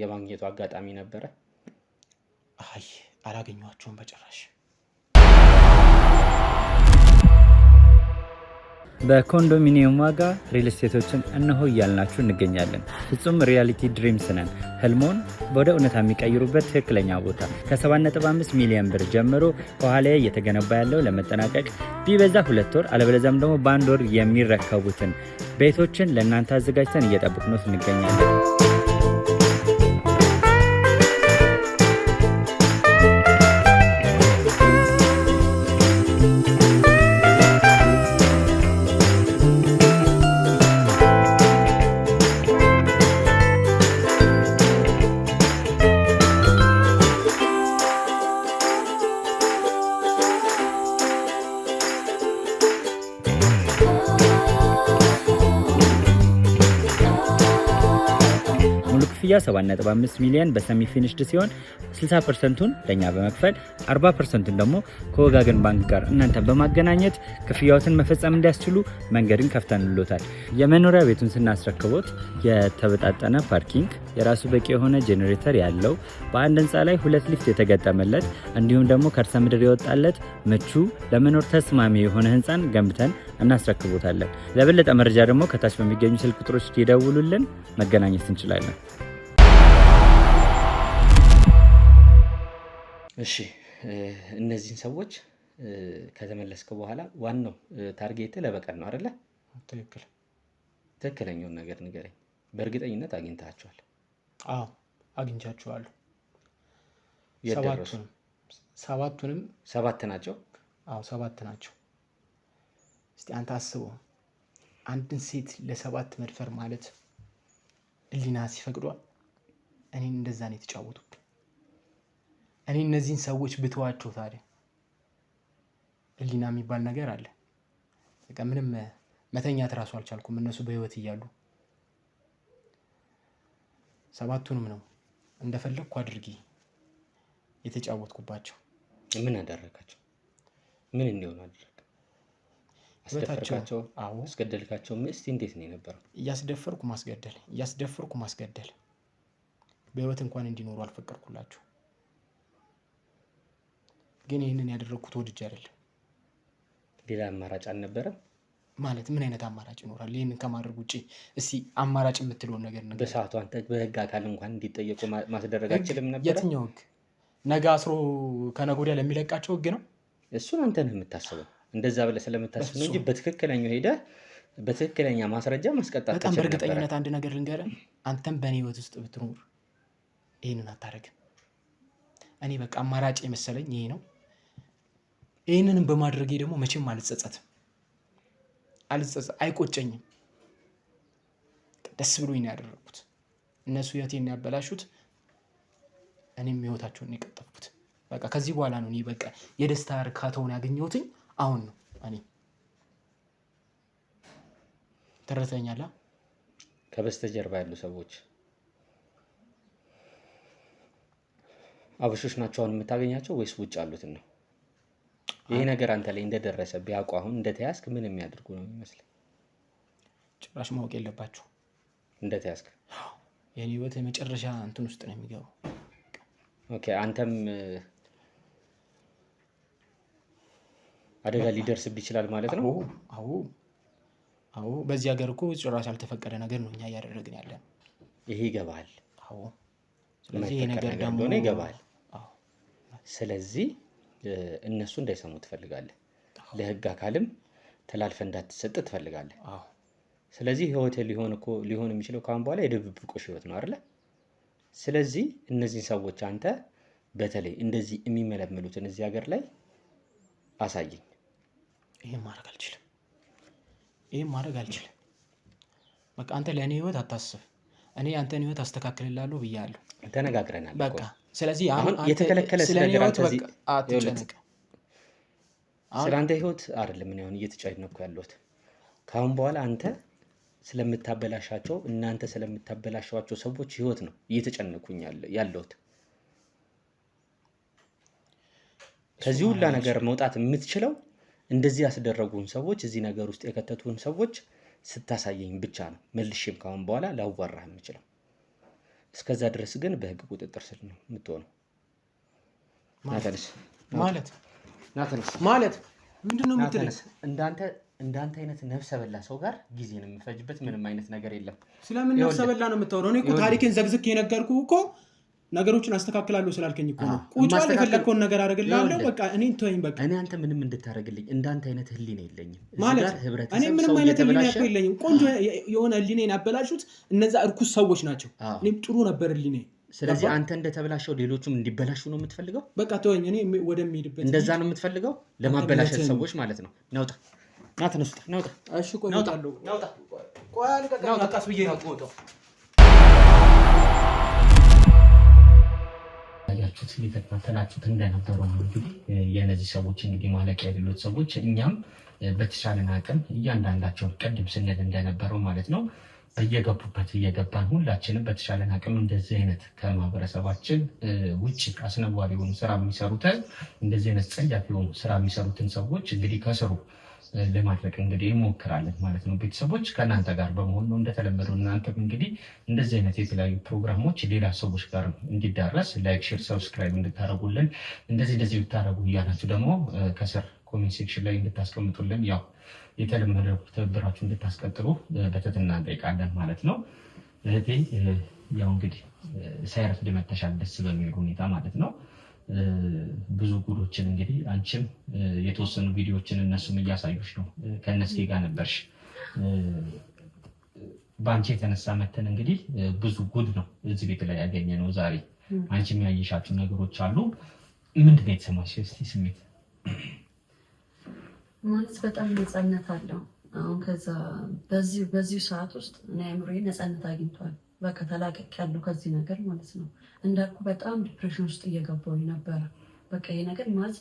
B: የማግኘቱ አጋጣሚ ነበረ?
F: አይ አላገኘኋቸውም በጭራሽ።
D: በኮንዶሚኒየም ዋጋ ሪል ስቴቶችን እነሆ እያልናችሁ እንገኛለን። ፍጹም ሪያሊቲ ድሪምስ ነን። ህልሞን ወደ እውነታ የሚቀይሩበት ትክክለኛ ቦታ ከ7.5 ሚሊዮን ብር ጀምሮ ከኋላ እየተገነባ ያለው ለመጠናቀቅ ቢበዛ 2 ወር አለበለዚያም ደግሞ በ1 ወር የሚረከቡትን ቤቶችን ለእናንተ አዘጋጅተን እየጠበቅነው እንገኛለን። ክፍያ 7.5 ሚሊዮን በሰሚ ፊኒሽድ ሲሆን 60%ቱን ለኛ በመክፈል 40%ቱን ደግሞ ከወጋገን ባንክ ጋር እናንተ በማገናኘት ክፍያዎትን መፈጸም እንዲያስችሉ መንገድን ከፍተንሎታል። የመኖሪያ ቤቱን ስናስረክቦት የተበጣጠነ ፓርኪንግ፣ የራሱ በቂ የሆነ ጄኔሬተር ያለው በአንድ ህንፃ ላይ 2 ሊፍት የተገጠመለት እንዲሁም ደግሞ ከርሰ ምድር የወጣለት ምቹ ለመኖር ተስማሚ የሆነ ህንፃን ገንብተን እናስረክቦታለን። ለበለጠ መረጃ ደግሞ ከታች በሚገኙ ስልክ ቁጥሮች ይደውሉልን፣ መገናኘት እንችላለን።
B: እሺ እነዚህን ሰዎች ከተመለስክ በኋላ ዋናው ታርጌት ለበቀል ነው አይደለ? ትክክለኛውን ነገር ንገረኝ። በእርግጠኝነት አግኝታቸዋል?
F: አዎ አግኝቻቸዋለሁ። ሰባቱንም
B: 7 ናቸው?
F: አዎ 7 ናቸው። እስቲ አንተ አስበው፣ አንድን ሴት ለ7 መድፈር ማለት ህሊና ሲፈቅዷል? እኔን እንደዛ ነው የተጫወቱብኝ። እኔ እነዚህን ሰዎች ብተዋቸው ታዲያ ህሊና የሚባል ነገር አለ። በቃ ምንም መተኛት እራሱ አልቻልኩም እነሱ በህይወት እያሉ። 7ቱንም ነው እንደፈለግኩ አድርጌ የተጫወትኩባቸው።
B: ምን አደረጋቸው? ምን እንዲሆኑ አደረግ? አስደፈርካቸው?
F: አዎ
B: አስገደልካቸው? እስቲ እንዴት ነው የነበረው?
F: እያስደፈርኩ ማስገደል በህይወት እንኳን እንዲኖሩ አልፈቀድኩላቸው። ግን ይህንን ያደረግኩት ወድጄ አይደለም።
B: ሌላ አማራጭ አልነበረም
F: ማለት? ምን አይነት አማራጭ ይኖራል ይህንን ከማድረግ ውጭ? እስቲ አማራጭ የምትለውን ነገር ነገር
B: በሰዓቱ አንተ በህግ አካል እንኳን እንዲጠየቁ ማስደረግ አችልም ነበር?
F: የትኛው ህግ? ነገ አስሮ ከነገ ወዲያ ለሚለቃቸው ህግ ነው?
B: እሱን አንተ ነህ የምታስበው። እንደዛ ብለህ ስለምታስብ ነው እንጂ በትክክለኛው ሄደህ በትክክለኛ ማስረጃ ማስቀጣት
F: በጣም በእርግጠኝነት አንድ ነገር ልንገርህ፣ አንተም በእኔ ህይወት ውስጥ ብትኖር ይህንን አታደርግም። እኔ በቃ አማራጭ የመሰለኝ ይሄ ነው። ይህንንም በማድረጌ ደግሞ መቼም አልጸጸትም፣ አይቆጨኝም። ደስ ብሎኝ ነው ያደረግኩት። እነሱ ህይወቴን ያበላሹት፣ እኔም ህይወታቸውን ነው የቀጠፍኩት። በቃ ከዚህ በኋላ ነው እኔ በቃ የደስታ እርካታውን ያገኘሁትኝ አሁን ነው። እኔ ተረተኛላ።
B: ከበስተጀርባ ያሉ ሰዎች አበሾች ናቸው አሁን የምታገኛቸው ወይስ ውጭ ያሉትን ነው? ይሄ ነገር አንተ ላይ እንደደረሰ ቢያውቁ አሁን እንደተያዝክ ምን የሚያደርጉ ነው የሚመስለው?
F: ጭራሽ ማወቅ የለባቸው
B: እንደተያዝክ።
F: የኔ ህይወት የመጨረሻ እንትን ውስጥ ነው የሚገባው።
B: ኦኬ አንተም አደጋ ሊደርስብህ ይችላል ማለት ነው?
F: አዎ በዚህ ሀገር እኮ ጭራሽ ያልተፈቀደ ነገር ነው እኛ እያደረግን ያለን።
B: ይሄ ይገባል?
F: አዎ። ስለዚህ ይሄ ነገር ደግሞ
B: ይገባል። ስለዚህ እነሱ እንዳይሰሙ ትፈልጋለህ። ለህግ አካልም ተላልፈ እንዳትሰጥ ትፈልጋለህ። ስለዚህ ህይወት ሊሆን የሚችለው ካሁን በኋላ የድብብቆሽ ህይወት ነው አይደለ? ስለዚህ እነዚህን ሰዎች አንተ በተለይ እንደዚህ የሚመለምሉትን እዚህ ሀገር ላይ አሳየኝ።
F: ይሄን ማድረግ አልችልም። በቃ አንተ ለእኔ ህይወት አታስብ፣ እኔ አንተን ህይወት አስተካክልላለሁ ብያለሁ።
B: ተነጋግረናል
F: በቃ። ስለዚህ
B: አሁን የተከለከለ ስለነገር
F: አትጨነቅ።
B: ስለ አንተ ህይወት አይደለም እኔ አሁን እየተጨነኩ ያለሁት። ካሁን በኋላ አንተ ስለምታበላሻቸው እናንተ ስለምታበላሻቸው ሰዎች ህይወት ነው እየተጨነኩኝ ያለሁት። ከዚህ ሁላ ነገር መውጣት የምትችለው እንደዚህ ያስደረጉን ሰዎች እዚህ ነገር ውስጥ የከተቱን ሰዎች ስታሳየኝ ብቻ ነው። መልሼም ካሁን በኋላ ላዋራህ የምችለው። እስከዛ ድረስ ግን በህግ ቁጥጥር ስር ነው የምትሆነው። ናተንስ
F: ማለት ምንድነው የምትለኝ?
B: እንዳንተ አይነት ነፍሰ በላ ሰው ጋር ጊዜን የምፈጅበት ምንም አይነት ነገር የለም።
F: ስለምን ነፍሰ በላ ነው የምታወራው? እኔ እኮ ታሪኬን ዘግዝክ የነገርኩህ እኮ ነገሮችን አስተካክላለሁ ስላልከኝ እኮ ነው። ቁጭ ያለ የፈለግከውን ነገር አደርግልሃለሁ። በቃ እኔን ተወኝ በቃ።
B: እኔ አንተ ምንም እንድታደርግልኝ እንዳንተ አይነት ህሊና የለኝም
F: ማለት እኔ ምንም አይነት ህሊና እኮ የለኝም። ቆንጆ የሆነ ህሊናን ያበላሹት እነዛ እርኩስ ሰዎች ናቸው። እኔም ጥሩ ነበር ህሊና።
B: ስለዚህ አንተ እንደተበላሸው ሌሎቹም እንዲበላሹ ነው የምትፈልገው?
F: በቃ ተወኝ። እኔ ወደሚሄድበት
B: እንደዛ ነው የምትፈልገው? ለማበላሸት ሰዎች ማለት ነው። ናውጣ ናተነስጣ ናውጣ።
F: እሺ ቆይ ናውጣለሁ። ናውጣ ቆይ አልቀጣም።
B: ቀስ ብዬ ነው የምወጣው። ያያችሁት እየተከታተላችሁት እንደነበረው እንግዲህ የነዚህ ሰዎች እንግዲህ ማለቂያ የሌሎች ሰዎች እኛም በተሻለን አቅም እያንዳንዳቸው ቅድም ስንል እንደነበረው ማለት ነው በየገቡበት እየገባን ሁላችንም በተሻለን አቅም እንደዚህ አይነት ከማህበረሰባችን ውጭ አስነዋሪ የሆኑ ስራ የሚሰሩትን እንደዚህ አይነት ጸያፍ የሆኑ ስራ የሚሰሩትን ሰዎች እንግዲህ ከስሩ ለማድረግ እንግዲህ እንሞክራለን ማለት ነው። ቤተሰቦች ከእናንተ ጋር በመሆን ነው እንደተለመደው። እናንተም እንግዲህ እንደዚህ አይነት የተለያዩ ፕሮግራሞች ሌላ ሰዎች ጋር እንዲዳረስ ላይክ፣ ሼር፣ ሰብስክራይብ እንድታደርጉልን እንደዚህ ብታደርጉ እያላችሁ ደግሞ ከስር ኮሜንት ሴክሽን ላይ እንድታስቀምጡልን ያው የተለመደው ትብብራችሁ እንድታስቀጥሉ በትህትና እንጠይቃለን ማለት ነው። እህቴ ያው እንግዲህ ሳይረፍድ መተሻል ደስ በሚል ሁኔታ ማለት ነው። ብዙ ጉዶችን እንግዲህ አንቺም የተወሰኑ ቪዲዮዎችን እነሱም እያሳዩሽ ነው። ከነስኪ ጋር ነበርሽ። በአንቺ የተነሳ መተን እንግዲህ ብዙ ጉድ ነው እዚህ ቤት ላይ ያገኘ ነው ዛሬ። አንቺም ያየሻቸው ነገሮች አሉ። ምንድን ነው የተሰማሽ እስቲ ስሜት?
A: ማለት በጣም ነፃነት አለው። አሁን ከዛ በዚሁ ሰዓት ውስጥ እኔ አእምሮዬ ነፃነት አግኝቷል። በቃ ተላቀቅ ያለው ከዚህ ነገር ማለት ነው። እንዳልኩ በጣም ዲፕሬሽን ውስጥ እየገባሁኝ ነበረ። በቃ ይሄ ነገር ማለት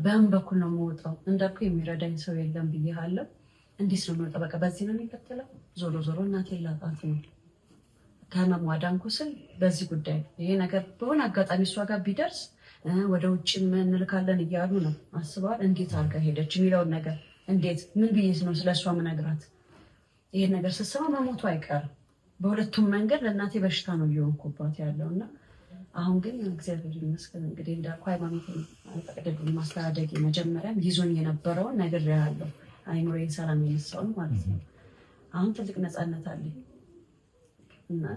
A: በምን በኩል ነው የምወጣው? እንዳልኩ የሚረዳኝ ሰው የለም ብዬሃለሁ። እንዴት ነው የምወጣው? በቃ በዚህ ነው የሚከተለው። ዞሮ እናቴን ላጣት ነው። ከህመም ዋዳንኩ ስል በዚህ ጉዳይ ይሄ ነገር በሆነ አጋጣሚ እሷ ጋር ቢደርስ ወደ ውጭ እንልካለን እያሉ ነው። አስበዋል። እንዴት አልጋ ሄደች የሚለውን ነገር እንዴት ምን ብዬ ነው ስለሷ ምነግራት? ይሄን ነገር ስትሰማ መሞቱ አይቀርም። በሁለቱም መንገድ ለእናቴ በሽታ ነው እየሆንኩባት ያለውና አሁን ግን እግዚአብሔር ይመስገን እንግዲህ እንዳልኩ ሃይማኖትን አልፈቀደልኝም። ማስተዳደግ መጀመሪያም ይዞኝ የነበረውን ነግሬሃለሁ። አይምሮዬን ሰላም የነሳውን ማለት ነው። አሁን ትልቅ ነፃነት አለኝ።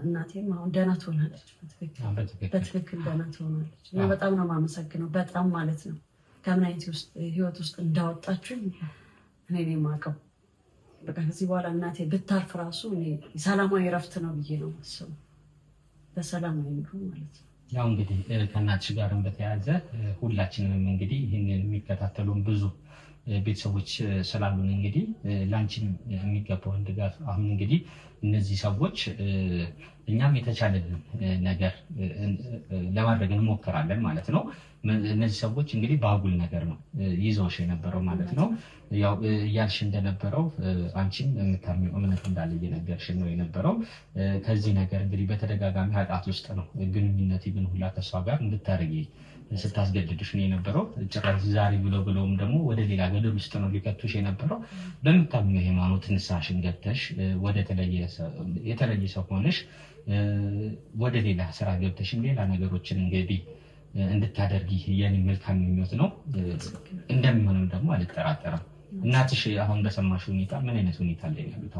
A: እናቴም አሁን ደህና ትሆናለች። በትክክል ደህና ትሆናለች እና በጣም ነው የማመሰግነው። በጣም ማለት ነው ከምን አይነት ህይወት ውስጥ እንዳወጣችሁኝ እኔ ነው የማውቀው። በቃ ከዚህ በኋላ እናቴ ብታርፍ ራሱ እኔ ሰላማዊ እረፍት ነው ብዬ ነው የማስበው። በሰላም ነው የሚሆነው ማለት ነው።
B: ያው እንግዲህ ከእናትሽ ጋርም በተያያዘ ሁላችንም እንግዲህ ይህንን የሚከታተሉን ብዙ ቤተሰቦች ስላሉን እንግዲህ ላንቺም የሚገባውን ድጋፍ አሁን እንግዲህ እነዚህ ሰዎች እኛም የተቻለልን ነገር ለማድረግ እንሞክራለን ማለት ነው። እነዚህ ሰዎች እንግዲህ በአጉል ነገር ነው ይዘውሽ የነበረው ማለት ነው። ያው እያልሽ እንደነበረው አንቺም የምታምኚው እምነት እንዳለ እየነገርሽን ነው የነበረው። ከዚህ ነገር እንግዲህ በተደጋጋሚ ኃጢአት ውስጥ ነው ግንኙነት ይብን ሁላ ከሷ ጋር እንድታደርጊ ስታስገድድሽ ነው የነበረው። ጭራሽ ዛሬ ብለውም ደግሞ ወደ ሌላ ገደል ውስጥ ነው ሊከቱሽ የነበረው። በምታምኚው ሃይማኖት ንስሐሽን ገብተሽ ወደ የተለየ ሰው ሆነሽ ወደ ሌላ ስራ ገብተሽም ሌላ ነገሮችን እንግዲህ እንድታደርጊ የኔ መልካም ምኞት ነው። እንደሚሆንም ደግሞ አልጠራጠርም። እናትሽ አሁን በሰማሽ ሁኔታ ምን አይነት ሁኔታ ላይ ነው ያሉት?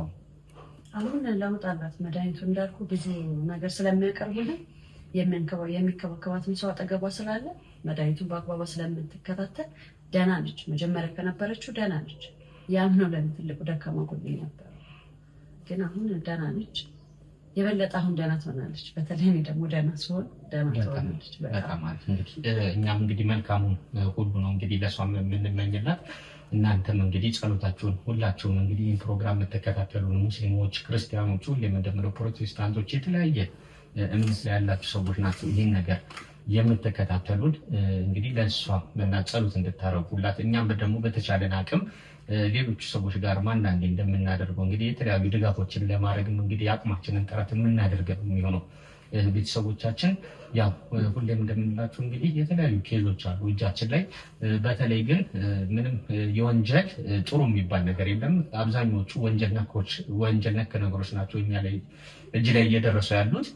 A: አሁን ለውጥ አላት። መድኃኒቱ እንዳልኩ ብዙ ነገር ስለሚያቀርቡልን የሚከባከባትን ሰው አጠገቧ ስላለ መድኃኒቱን በአግባቧ ስለምትከታተል ደህና ነች። መጀመሪያ ከነበረችው ደህና ነች። ያም ነው ለምን ትልቁ ደካማ ጎኔ ነበር። ግን አሁን ደህና ነች። የበለጠ አሁን ደህና ትሆናለች። በተለይ እኔ ደግሞ ደህና ሲሆን ደህና ትሆናለች።
B: በጣም አሪፍ። እንግዲህ እኛም እንግዲህ መልካሙን ሁሉ ነው እንግዲህ ለሷም የምንመኝላት። እናንተም እንግዲህ ጸሎታችሁን ሁላችሁም እንግዲህ ይህን ፕሮግራም የምትከታተሉ ሙስሊሞች፣ ክርስቲያኖች፣ ሁሌም እንደምለው ፕሮቴስታንቶች፣ የተለያየ እምነት ላይ ያላችሁ ሰዎች ናቸው ይህን ነገር የምትከታተሉን። እንግዲህ ለእሷ ጸሎት እንድታረጉላት እኛም ደግሞ በተቻለን አቅም ሌሎች ሰዎች ጋር አንዳንዴ እንደምናደርገው እንግዲህ የተለያዩ ድጋፎችን ለማድረግም እንግዲህ አቅማችንን ጥረት የምናደርግ ነው የሚሆነው። ቤተሰቦቻችን ያው ሁሌም እንደምንላችሁ እንግዲህ የተለያዩ ኬዞች አሉ እጃችን ላይ። በተለይ ግን ምንም የወንጀል ጥሩ የሚባል ነገር የለም። አብዛኞቹ ወንጀል ነክ ነገሮች ናቸው እኛ ላይ እጅ ላይ እየደረሱ ያሉት።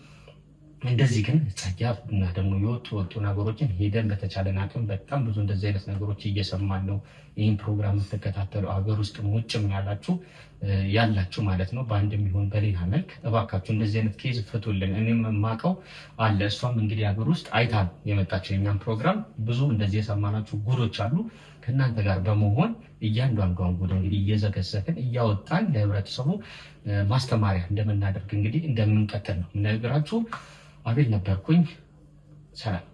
B: እንደዚህ ግን ጸያፍ እና ደግሞ የወጡ ነገሮችን ሄደን በተቻለን አቅም በጣም ብዙ እንደዚህ አይነት ነገሮች እየሰማን ነው። ይህን ፕሮግራም የምትከታተሉ ሀገር ውስጥም ውጭም ያላችሁ ማለት ነው በአንድም ይሁን በሌላ መልክ እባካችሁ እንደዚህ አይነት ኬዝ ፍቱልን። እኔም የማውቀው አለ። እሷም እንግዲህ ሀገር ውስጥ አይታ ነው የመጣችው የኛም ፕሮግራም። ብዙ እንደዚህ የሰማናችሁ ጉዶች አሉ። ከእናንተ ጋር በመሆን እያንዳንዷን ጉድ እንግዲህ እየዘገዘግን እያወጣን ለህብረተሰቡ ማስተማሪያ እንደምናደርግ እንግዲህ እንደምንቀጥል ነው የምነግራችሁ። አቤል ነበርኩኝ። ሰላም።